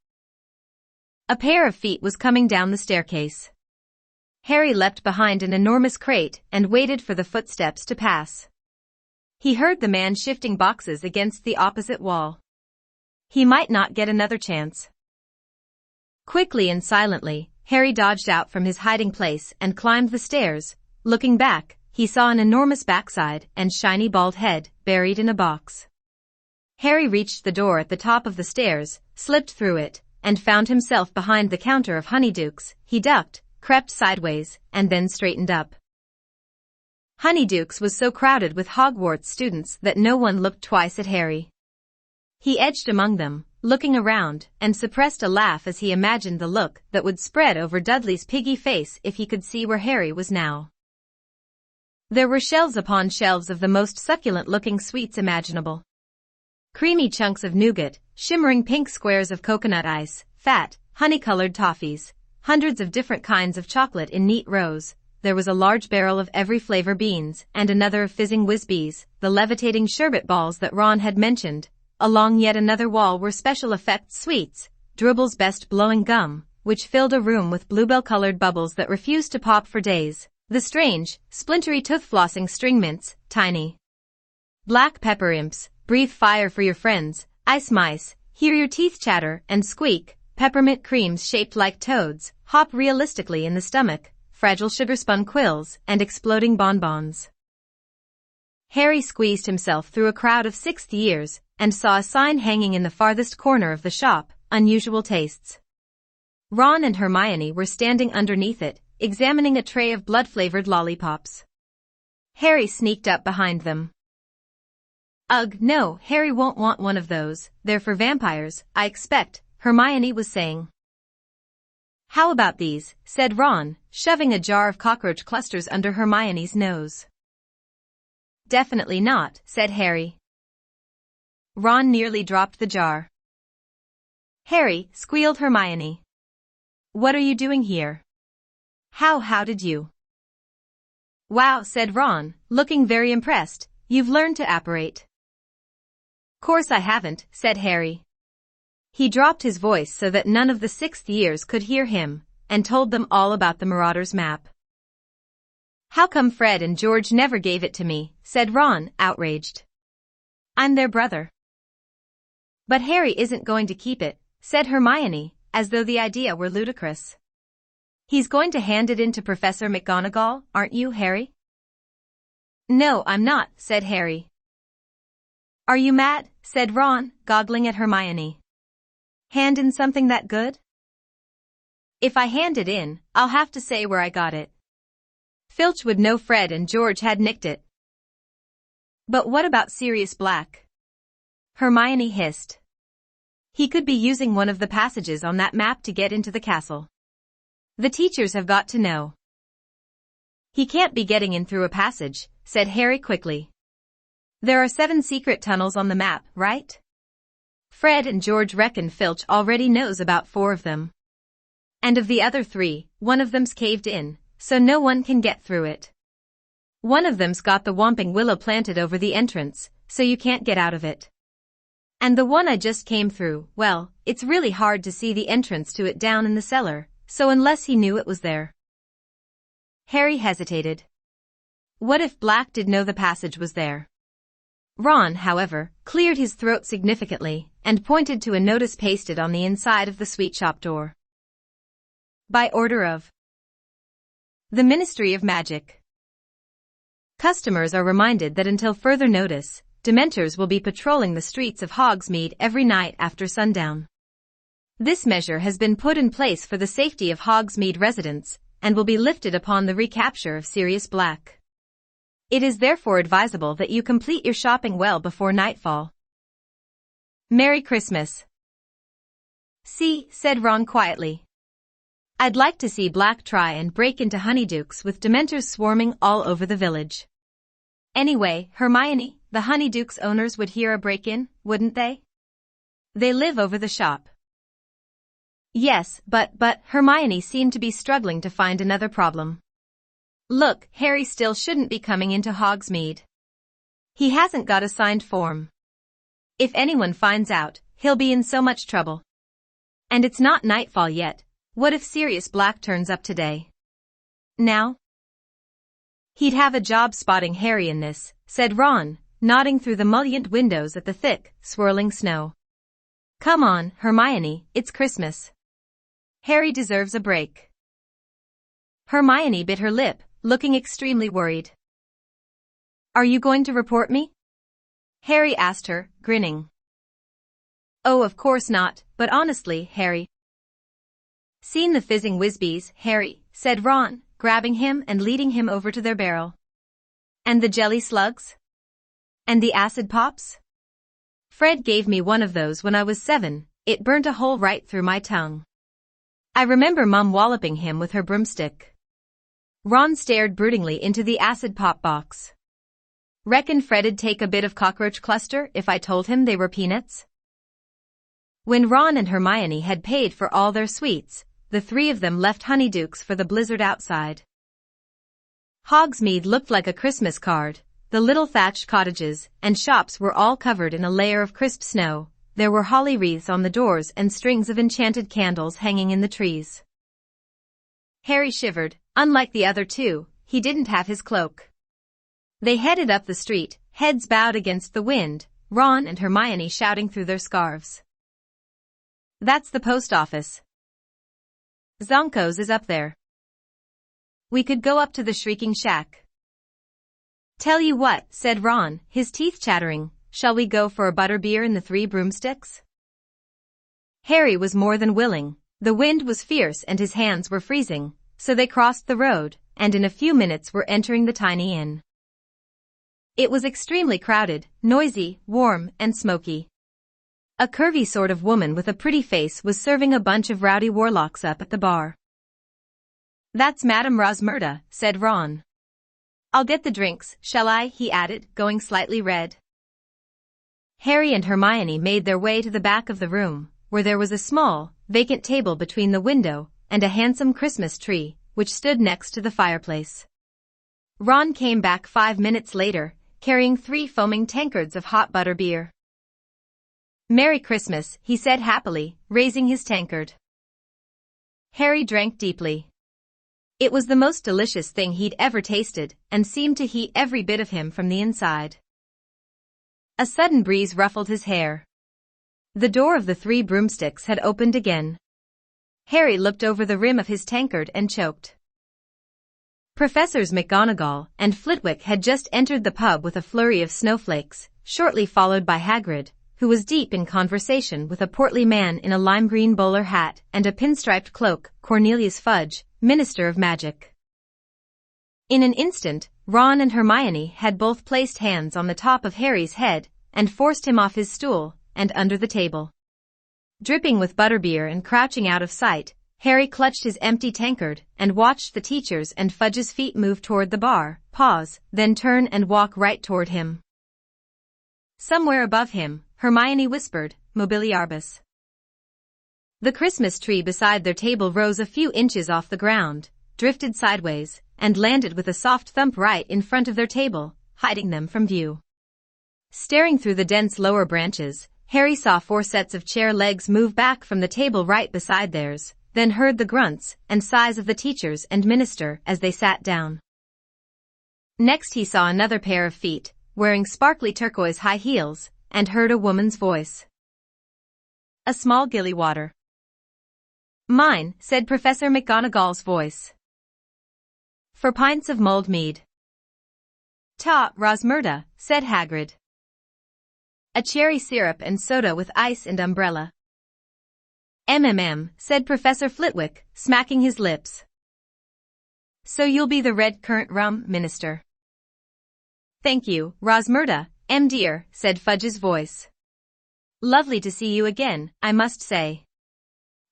Speaker 1: A pair of feet was coming down the staircase. Harry leapt behind an enormous crate and waited for the footsteps to pass. He heard the man shifting boxes against the opposite wall. He might not get another chance. Quickly and silently, Harry dodged out from his hiding place and climbed the stairs. Looking back, he saw an enormous backside and shiny bald head buried in a box. Harry reached the door at the top of the stairs, slipped through it, and found himself behind the counter of honeydukes. He ducked, crept sideways, and then straightened up. Honeydukes was so crowded with Hogwarts students that no one looked twice at Harry. He edged among them, looking around, and suppressed a laugh as he imagined the look that would spread over Dudley's piggy face if he could see where Harry was now. There were shelves upon shelves of the most succulent-looking sweets imaginable. Creamy chunks of nougat, shimmering pink squares of coconut ice, fat, honey-colored toffees, hundreds of different kinds of chocolate in neat rows. There was a large barrel of every flavor beans, and another of fizzing whiz-bees, the levitating sherbet balls that Ron had mentioned. Along yet another wall were special effects sweets, Dribble's best blowing gum, which filled a room with bluebell-colored bubbles that refused to pop for days. The strange, splintery tooth-flossing string mints, tiny black pepper imps, breathe fire for your friends, ice mice, hear your teeth chatter and squeak, peppermint creams shaped like toads, hop realistically in the stomach, fragile sugar-spun quills, and exploding bonbons. Harry squeezed himself through a crowd of sixth years and saw a sign hanging in the farthest corner of the shop, Unusual Tastes. Ron and Hermione were standing underneath it, examining a tray of blood-flavored lollipops. Harry sneaked up behind them. Ugh, no, Harry won't want one of those, they're for vampires, I expect, Hermione was saying. How about these, said Ron, shoving a jar of cockroach clusters under Hermione's nose. Definitely not, said Harry. Ron nearly dropped the jar. Harry, squealed Hermione. What are you doing here? How did you? Wow, said Ron, looking very impressed, you've learned to apparate. Course I haven't, said Harry. He dropped his voice so that none of the sixth years could hear him, and told them all about the Marauders map. How come Fred and George never gave it to me, said Ron, outraged. I'm their brother. But Harry isn't going to keep it, said Hermione, as though the idea were ludicrous. He's going to hand it in to Professor McGonagall, aren't you, Harry? No, I'm not, said Harry. Are you mad, said Ron, goggling at Hermione. Hand in something that good? If I hand it in, I'll have to say where I got it. Filch would know Fred and George had nicked it. But what about Sirius Black? Hermione hissed. He could be using one of the passages on that map to get into the castle. The teachers have got to know. He can't be getting in through a passage, said Harry quickly. There are 7 secret tunnels on the map, right? Fred and George reckon Filch already knows about 4 of them. And of the other 3, one of them's caved in, so no one can get through it. One of them's got the Whomping Willow planted over the entrance, so you can't get out of it. And the one I just came through, well, it's really hard to see the entrance to it down in the cellar, so unless he knew it was there. Harry hesitated. What if Black did know the passage was there? Ron, however, cleared his throat significantly and pointed to a notice pasted on the inside of the sweet shop door. By order of the Ministry of Magic. Customers are reminded that until further notice, Dementors will be patrolling the streets of Hogsmeade every night after sundown. This measure has been put in place for the safety of Hogsmeade residents and will be lifted upon the recapture of Sirius Black. It is therefore advisable that you complete your shopping well before nightfall. Merry Christmas. See, said Ron quietly. I'd like to see Black try and break into Honeydukes with Dementors swarming all over the village. Anyway, Hermione, the Honeydukes owners would hear a break-in, wouldn't they? They live over the shop. Yes, but Hermione seemed to be struggling to find another problem. Look, Harry still shouldn't be coming into Hogsmeade. He hasn't got a signed form. If anyone finds out, he'll be in so much trouble. And it's not nightfall yet. What if Sirius Black turns up today? Now? He'd have a job spotting Harry in this, said Ron, nodding through the mullioned windows at the thick, swirling snow. Come on, Hermione, it's Christmas. Harry deserves a break. Hermione bit her lip, looking extremely worried. Are you going to report me? Harry asked her, grinning. Oh, of course not, but honestly, Harry. Seen the fizzing whizbees, Harry, said Ron, grabbing him and leading him over to their barrel. And the jelly slugs? And the acid pops? Fred gave me one of those when I was 7, it burnt a hole right through my tongue. I remember Mum walloping him with her broomstick. Ron stared broodingly into the acid pop box. Reckon Fred'd take a bit of cockroach cluster if I told him they were peanuts? When Ron and Hermione had paid for all their sweets, the 3 of them left Honeydukes for the blizzard outside. Hogsmeade looked like a Christmas card. The little thatched cottages and shops were all covered in a layer of crisp snow. There were holly wreaths on the doors and strings of enchanted candles hanging in the trees. Harry shivered. Unlike the other 2, he didn't have his cloak. They headed up the street, heads bowed against the wind, Ron and Hermione shouting through their scarves. That's the post office. Zonko's is up there. We could go up to the Shrieking Shack. Tell you what, said Ron, his teeth chattering, shall we go for a butterbeer in the Three Broomsticks? Harry was more than willing. The wind was fierce and his hands were freezing, so they crossed the road, and in a few minutes were entering the tiny inn. It was extremely crowded, noisy, warm, and smoky. A curvy sort of woman with a pretty face was serving a bunch of rowdy warlocks up at the bar. That's Madame Rosmerta, said Ron. I'll get the drinks, shall I? He added, going slightly red. Harry and Hermione made their way to the back of the room, where there was a small, vacant table between the window and a handsome Christmas tree, which stood next to the fireplace. Ron came back 5 minutes later, carrying 3 foaming tankards of hot butterbeer. Merry Christmas, he said happily, raising his tankard. Harry drank deeply. It was the most delicious thing he'd ever tasted, and seemed to heat every bit of him from the inside. A sudden breeze ruffled his hair. The door of the Three Broomsticks had opened again. Harry looked over the rim of his tankard and choked. Professors McGonagall and Flitwick had just entered the pub with a flurry of snowflakes, shortly followed by Hagrid, who was deep in conversation with a portly man in a lime-green bowler hat and a pinstriped cloak, Cornelius Fudge, Minister of Magic. In an instant, Ron and Hermione had both placed hands on the top of Harry's head and forced him off his stool and under the table. Dripping with butterbeer and crouching out of sight, Harry clutched his empty tankard and watched the teacher's and Fudge's feet move toward the bar, pause, then turn and walk right toward him. Somewhere above him, Hermione whispered, Mobiliarbus. The Christmas tree beside their table rose a few inches off the ground, drifted sideways, and landed with a soft thump right in front of their table, hiding them from view. Staring through the dense lower branches, Harry saw 4 sets of chair legs move back from the table right beside theirs, then heard the grunts and sighs of the teachers and minister as they sat down. Next he saw another pair of feet, wearing sparkly turquoise high heels, and heard a woman's voice. A small gillywater. Mine, said Professor McGonagall's voice. 4 pints of mulled mead. Ta, Rosmerta, said Hagrid. A cherry syrup and soda with ice and umbrella. Said Professor Flitwick, smacking his lips. So you'll be the red currant rum, Minister. Thank you, Rosmerta, dear, said Fudge's voice. Lovely to see you again, I must say.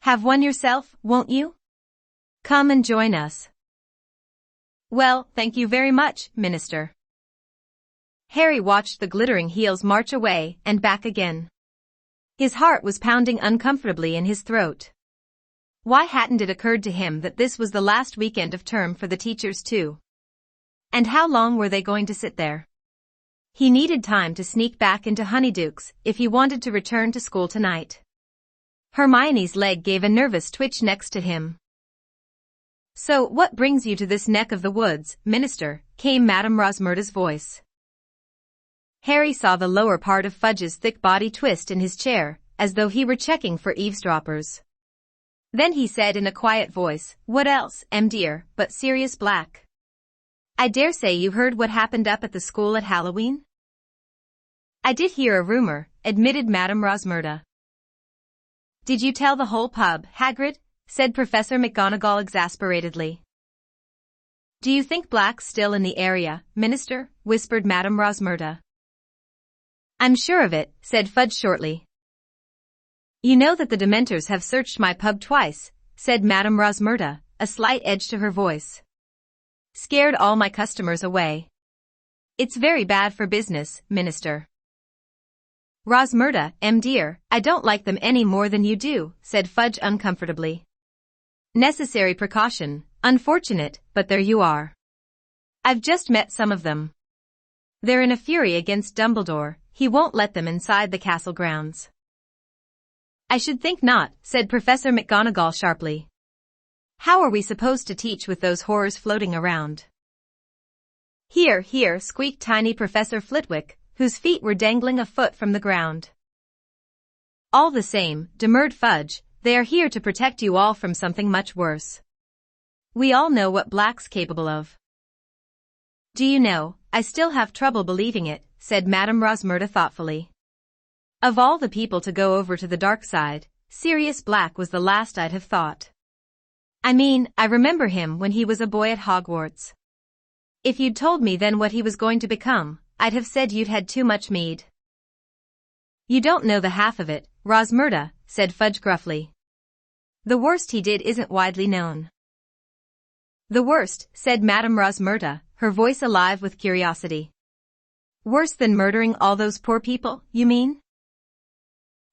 Speaker 1: Have one yourself, won't you? Come and join us. Well, thank you very much, Minister. Harry watched the glittering heels march away and back again. His heart was pounding uncomfortably in his throat. Why hadn't it occurred to him that this was the last weekend of term for the teachers too? And how long were they going to sit there? He needed time to sneak back into Honeydukes if he wanted to return to school tonight. Hermione's leg gave a nervous twitch next to him. So what brings you to this neck of the woods, Minister? Came Madame Rosmerta's voice. Harry saw the lower part of Fudge's thick body twist in his chair, as though he were checking for eavesdroppers. Then he said in a quiet voice, What else, dear, but Sirius Black? I dare say you heard what happened up at the school at Halloween? I did hear a rumor, admitted Madame Rosmerta. Did you tell the whole pub, Hagrid? Said Professor McGonagall exasperatedly. Do you think Black's still in the area, Minister? Whispered Madame Rosmerta. I'm sure of it, said Fudge shortly. You know that the Dementors have searched my pub twice, said Madame Rosmerta, a slight edge to her voice. Scared all my customers away. It's very bad for business, Minister. Rosmerta, dear, I don't like them any more than you do, said Fudge uncomfortably. Necessary precaution, unfortunate, but there you are. I've just met some of them. They're in a fury against Dumbledore, he won't let them inside the castle grounds. I should think not, said Professor McGonagall sharply. How are we supposed to teach with those horrors floating around? Here, here, squeaked tiny Professor Flitwick, whose feet were dangling a foot from the ground. All the same, demurred Fudge, they are here to protect you all from something much worse. We all know what Black's capable of. Do you know, I still have trouble believing it, said Madame Rosmerta thoughtfully. Of all the people to go over to the dark side, Sirius Black was the last I'd have thought. I mean, I remember him when he was a boy at Hogwarts. If you'd told me then what he was going to become, I'd have said you'd had too much mead. You don't know the half of it, Rosmerta, said Fudge gruffly. The worst he did isn't widely known. The worst, said Madame Rosmerta, her voice alive with curiosity. Worse than murdering all those poor people, you mean?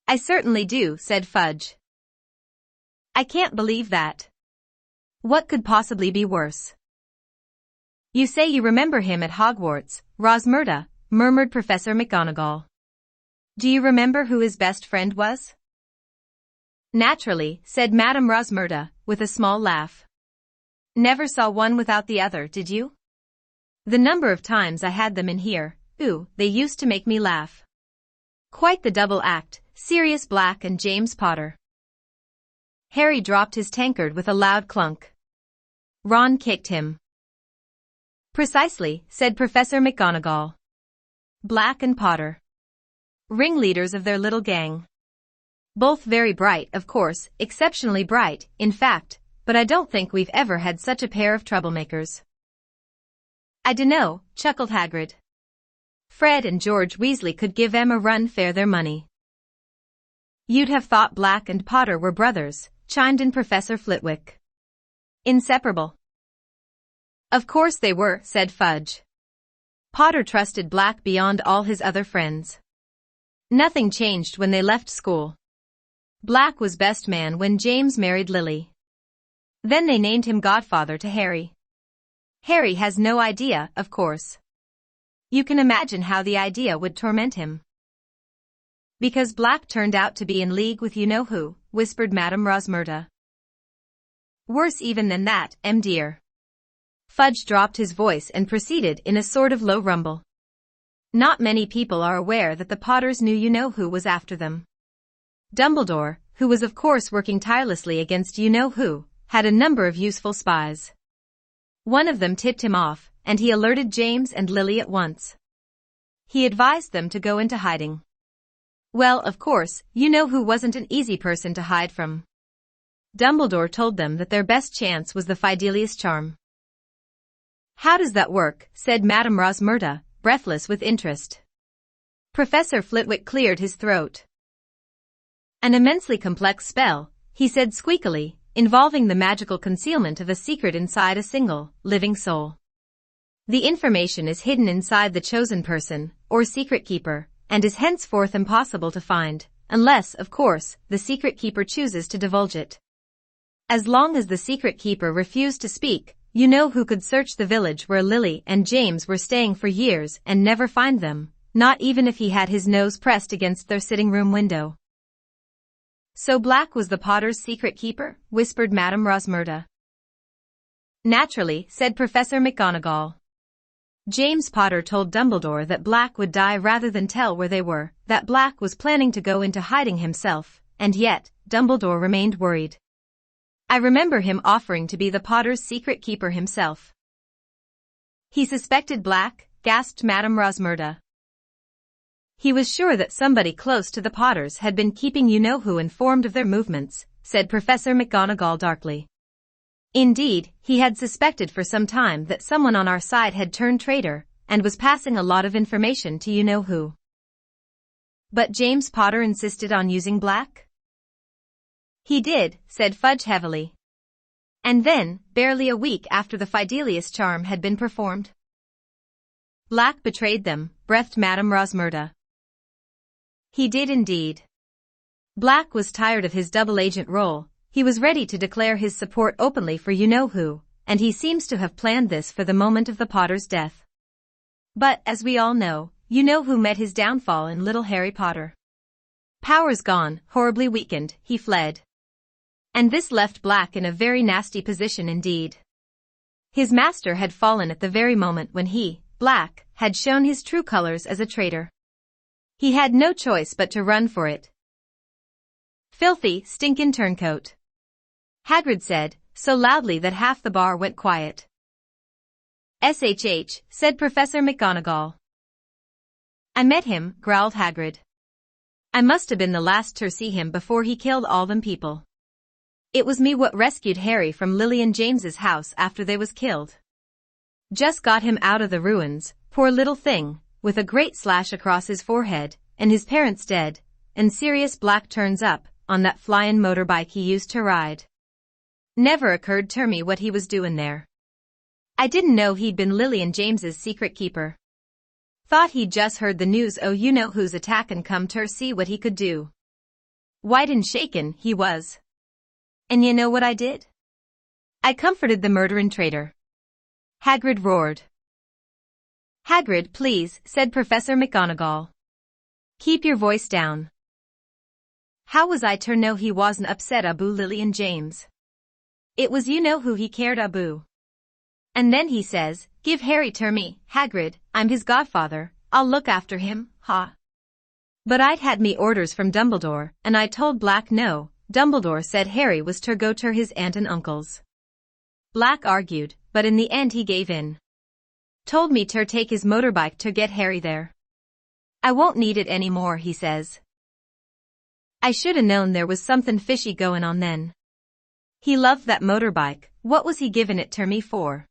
Speaker 1: I certainly do, said Fudge. I can't believe that. What could possibly be worse? You say you remember him at Hogwarts, Rosmerta, murmured Professor McGonagall. Do you remember who his best friend was? Naturally, said Madame Rosmerta, with a small laugh. Never saw one without the other, did you? The number of times I had them in here, ooh, they used to make me laugh. Quite the double act, Sirius Black and James Potter. Harry dropped his tankard with a loud clunk. Ron kicked him. Precisely, said Professor McGonagall. Black and Potter. Ringleaders of their little gang. Both very bright, of course, exceptionally bright, in fact, but I don't think we've ever had such a pair of troublemakers. I dunno, chuckled Hagrid. Fred and George Weasley could give 'em a run for their money. You'd have thought Black and Potter were brothers, chimed in Professor Flitwick. Inseparable. Of course they were, said Fudge. Potter trusted Black beyond all his other friends. Nothing changed when they left school. Black was best man when James married Lily. Then they named him godfather to Harry. Harry has no idea, of course. You can imagine how the idea would torment him. Because Black turned out to be in league with you-know-who, whispered Madame Rosmerta. Worse even than that, dear. Fudge dropped his voice and proceeded in a sort of low rumble. Not many people are aware that the Potters knew you-know-who was after them. Dumbledore, who was of course working tirelessly against you-know-who, had a number of useful spies. One of them tipped him off, and he alerted James and Lily at once. He advised them to go into hiding. Well, of course, you-know-who wasn't an easy person to hide from. Dumbledore told them that their best chance was the Fidelius charm. How does that work? Said Madame Rosmerta, breathless with interest. Professor Flitwick cleared his throat. An immensely complex spell, he said squeakily, involving the magical concealment of a secret inside a single, living soul. The information is hidden inside the chosen person, or secret keeper, and is henceforth impossible to find, unless, of course, the secret keeper chooses to divulge it. As long as the secret keeper refused to speak, you-know-who could search the village where Lily and James were staying for years and never find them, not even if he had his nose pressed against their sitting room window. So Black was the Potter's secret keeper, whispered Madame Rosmerta. Naturally, said Professor McGonagall. James Potter told Dumbledore that Black would die rather than tell where they were, that Black was planning to go into hiding himself, and yet, Dumbledore remained worried. I remember him offering to be the Potter's secret keeper himself. He suspected Black, gasped Madame Rosmerta. He was sure that somebody close to the Potters had been keeping you-know-who informed of their movements, said Professor McGonagall darkly. Indeed, he had suspected for some time that someone on our side had turned traitor, and was passing a lot of information to you-know-who. But James Potter insisted on using Black? He did, said Fudge heavily. And then, barely a week after the Fidelius charm had been performed. Black betrayed them, breathed Madame Rosmerta. He did indeed. Black was tired of his double agent role, he was ready to declare his support openly for you-know-who, and he seems to have planned this for the moment of the Potter's death. But, as we all know, you-know-who met his downfall in little Harry Potter. Powers gone, horribly weakened, he fled. And this left Black in a very nasty position indeed. His master had fallen at the very moment when he, Black, had shown his true colors as a traitor. He had no choice but to run for it. Filthy, stinkin' turncoat. Hagrid said, so loudly that half the bar went quiet. SHH, said Professor McGonagall. I met him, growled Hagrid. I must have been the last to see him before he killed all them people. It was me what rescued Harry from Lily and James's house after they was killed. Just got him out of the ruins, poor little thing, with a great slash across his forehead, and his parents dead, and Sirius Black turns up, on that flyin' motorbike he used to ride. Never occurred to me what he was doing there. I didn't know he'd been Lily and James's secret keeper. Thought he'd just heard the news you know who's attackin' come ter see what he could do. White and shaken, he was. And you know what I did? I comforted the murderin' traitor. Hagrid roared. Hagrid, please, said Professor McGonagall. Keep your voice down. How was I to know he wasn't upset about Lily and James? It was you know who he cared about. And then he says, give Harry to me, Hagrid, I'm his godfather, I'll look after him, ha. But I'd had me orders from Dumbledore, and I told Black no, Dumbledore said Harry was to go to his aunt and uncle's. Black argued, but in the end he gave in. Told me to take his motorbike to get Harry there. I won't need it anymore, he says. I shoulda known there was something fishy going on then. He loved that motorbike, what was he giving it to me for?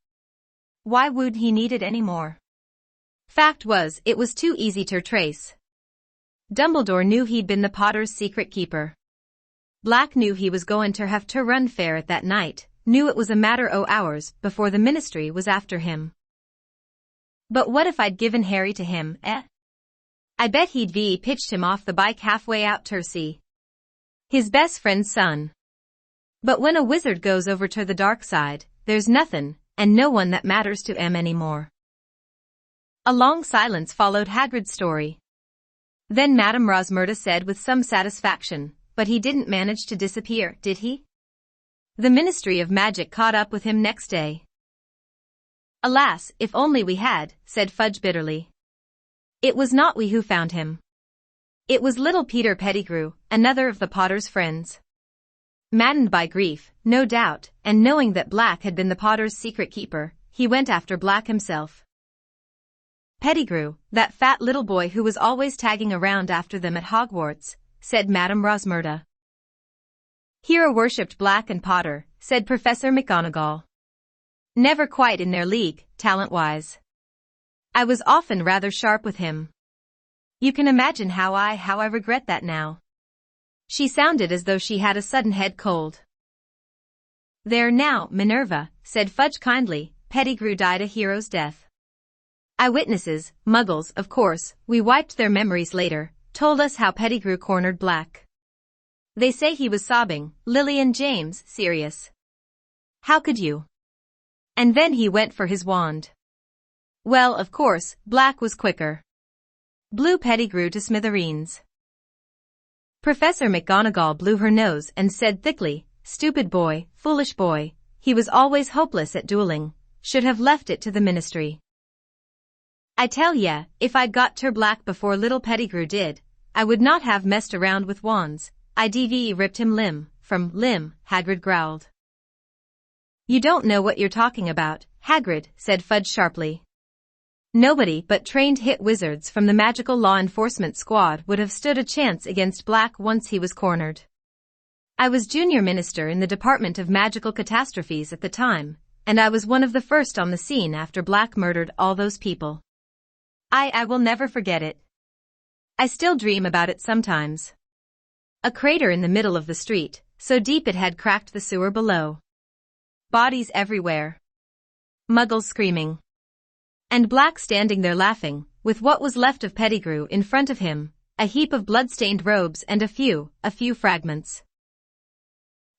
Speaker 1: Why would he need it anymore? Fact was, it was too easy to trace. Dumbledore knew he'd been the Potter's secret keeper. Black knew he was going to have to run fair at that night, knew it was a matter o' hours before the Ministry was after him. But what if I'd given Harry to him, eh? I bet he'd pitched him off the bike halfway out ter see his best friend's son. But when a wizard goes over to the dark side, there's nothin', and no one that matters to em anymore. A long silence followed Hagrid's story. Then Madame Rosmerta said with some satisfaction, but he didn't manage to disappear, did he? The Ministry of Magic caught up with him next day. Alas, if only we had, said Fudge bitterly. It was not we who found him. It was little Peter Pettigrew, another of the Potter's friends. Maddened by grief, no doubt, and knowing that Black had been the Potter's secret keeper, he went after Black himself. Pettigrew, that fat little boy who was always tagging around after them at Hogwarts, said Madame Rosmerta. Hero worshipped Black and Potter, said Professor McGonagall. Never quite in their league, talent-wise. I was often rather sharp with him. You can imagine how I regret that now. She sounded as though she had a sudden head cold. There now, Minerva, said Fudge kindly, Pettigrew died a hero's death. Eyewitnesses, muggles, of course, we wiped their memories later, told us how Pettigrew cornered Black. They say he was sobbing, Lily and James, serious. How could you? And then he went for his wand. Well, of course, Black was quicker. Blew Pettigrew to smithereens. Professor McGonagall blew her nose and said thickly, stupid boy, foolish boy, he was always hopeless at dueling, should have left it to the Ministry. I tell ya, if I'd got ter Black before little Pettigrew did, I would not have messed around with wands, I'd ripped him limb from limb, Hagrid growled. You don't know what you're talking about, Hagrid, said Fudge sharply. Nobody but trained hit wizards from the magical law enforcement squad would have stood a chance against Black once he was cornered. I was junior minister in the Department of Magical Catastrophes at the time, and I was one of the first on the scene after Black murdered all those people. I will never forget it. I still dream about it sometimes. A crater in the middle of the street, so deep it had cracked the sewer below. Bodies everywhere. Muggles screaming. And Black standing there laughing, with what was left of Pettigrew in front of him, a heap of blood-stained robes and a few fragments.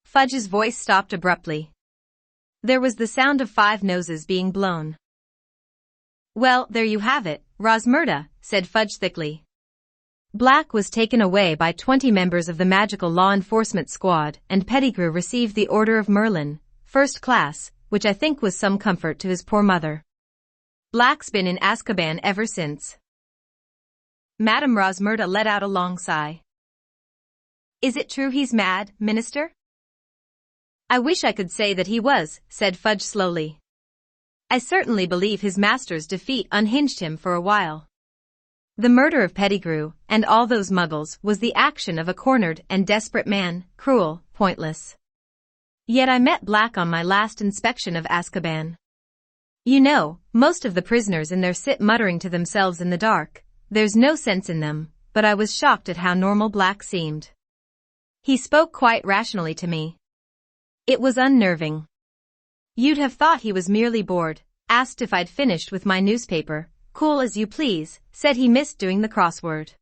Speaker 1: Fudge's voice stopped abruptly. There was the sound of 5 noses being blown. Well, there you have it, Rosmerta, said Fudge thickly. Black was taken away by 20 members of the magical law enforcement squad, and Pettigrew received the Order of Merlin, first class, which I think was some comfort to his poor mother. Black's been in Azkaban ever since. Madame Rosmerta let out a long sigh. Is it true he's mad, Minister? I wish I could say that he was, said Fudge slowly. I certainly believe his master's defeat unhinged him for a while. The murder of Pettigrew, and all those muggles, was the action of a cornered and desperate man, cruel, pointless. Yet I met Black on my last inspection of Azkaban. You know, most of the prisoners in there sit muttering to themselves in the dark. There's no sense in them, but I was shocked at how normal Black seemed. He spoke quite rationally to me. It was unnerving. You'd have thought he was merely bored, asked if I'd finished with my newspaper. Cool as you please, said he missed doing the crossword.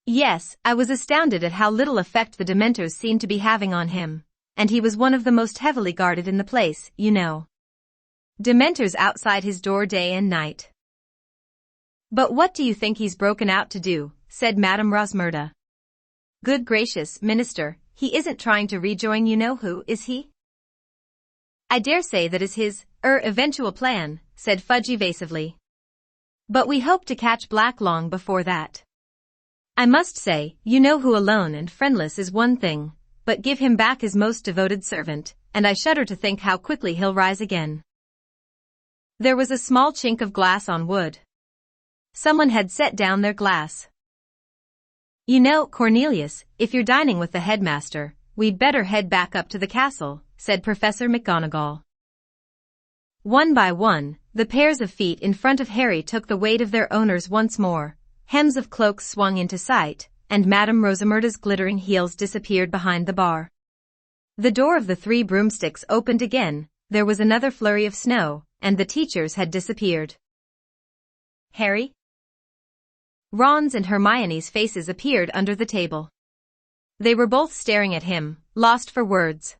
Speaker 1: Yes, I was astounded at how little effect the Dementors seemed to be having on him, and he was one of the most heavily guarded in the place, you know. Dementors outside his door day and night. But what do you think he's broken out to do, said Madame Rosmerta. Good gracious, Minister, he isn't trying to rejoin you-know-who, is he? I dare say that is his, eventual plan, said Fudge evasively. But we hope to catch Black long before that. I must say, you-know-who alone and friendless is one thing, but give him back his most devoted servant, and I shudder to think how quickly he'll rise again. There was a small chink of glass on wood. Someone had set down their glass. You know, Cornelius, if you're dining with the headmaster, we'd better head back up to the castle, said Professor McGonagall. One by one, the pairs of feet in front of Harry took the weight of their owners once more, hems of cloaks swung into sight, and Madame Rosmerta's glittering heels disappeared behind the bar. The door of the Three Broomsticks opened again, there was another flurry of snow, and the teachers had disappeared. Harry? Ron's and Hermione's faces appeared under the table. They were both staring at him, lost for words.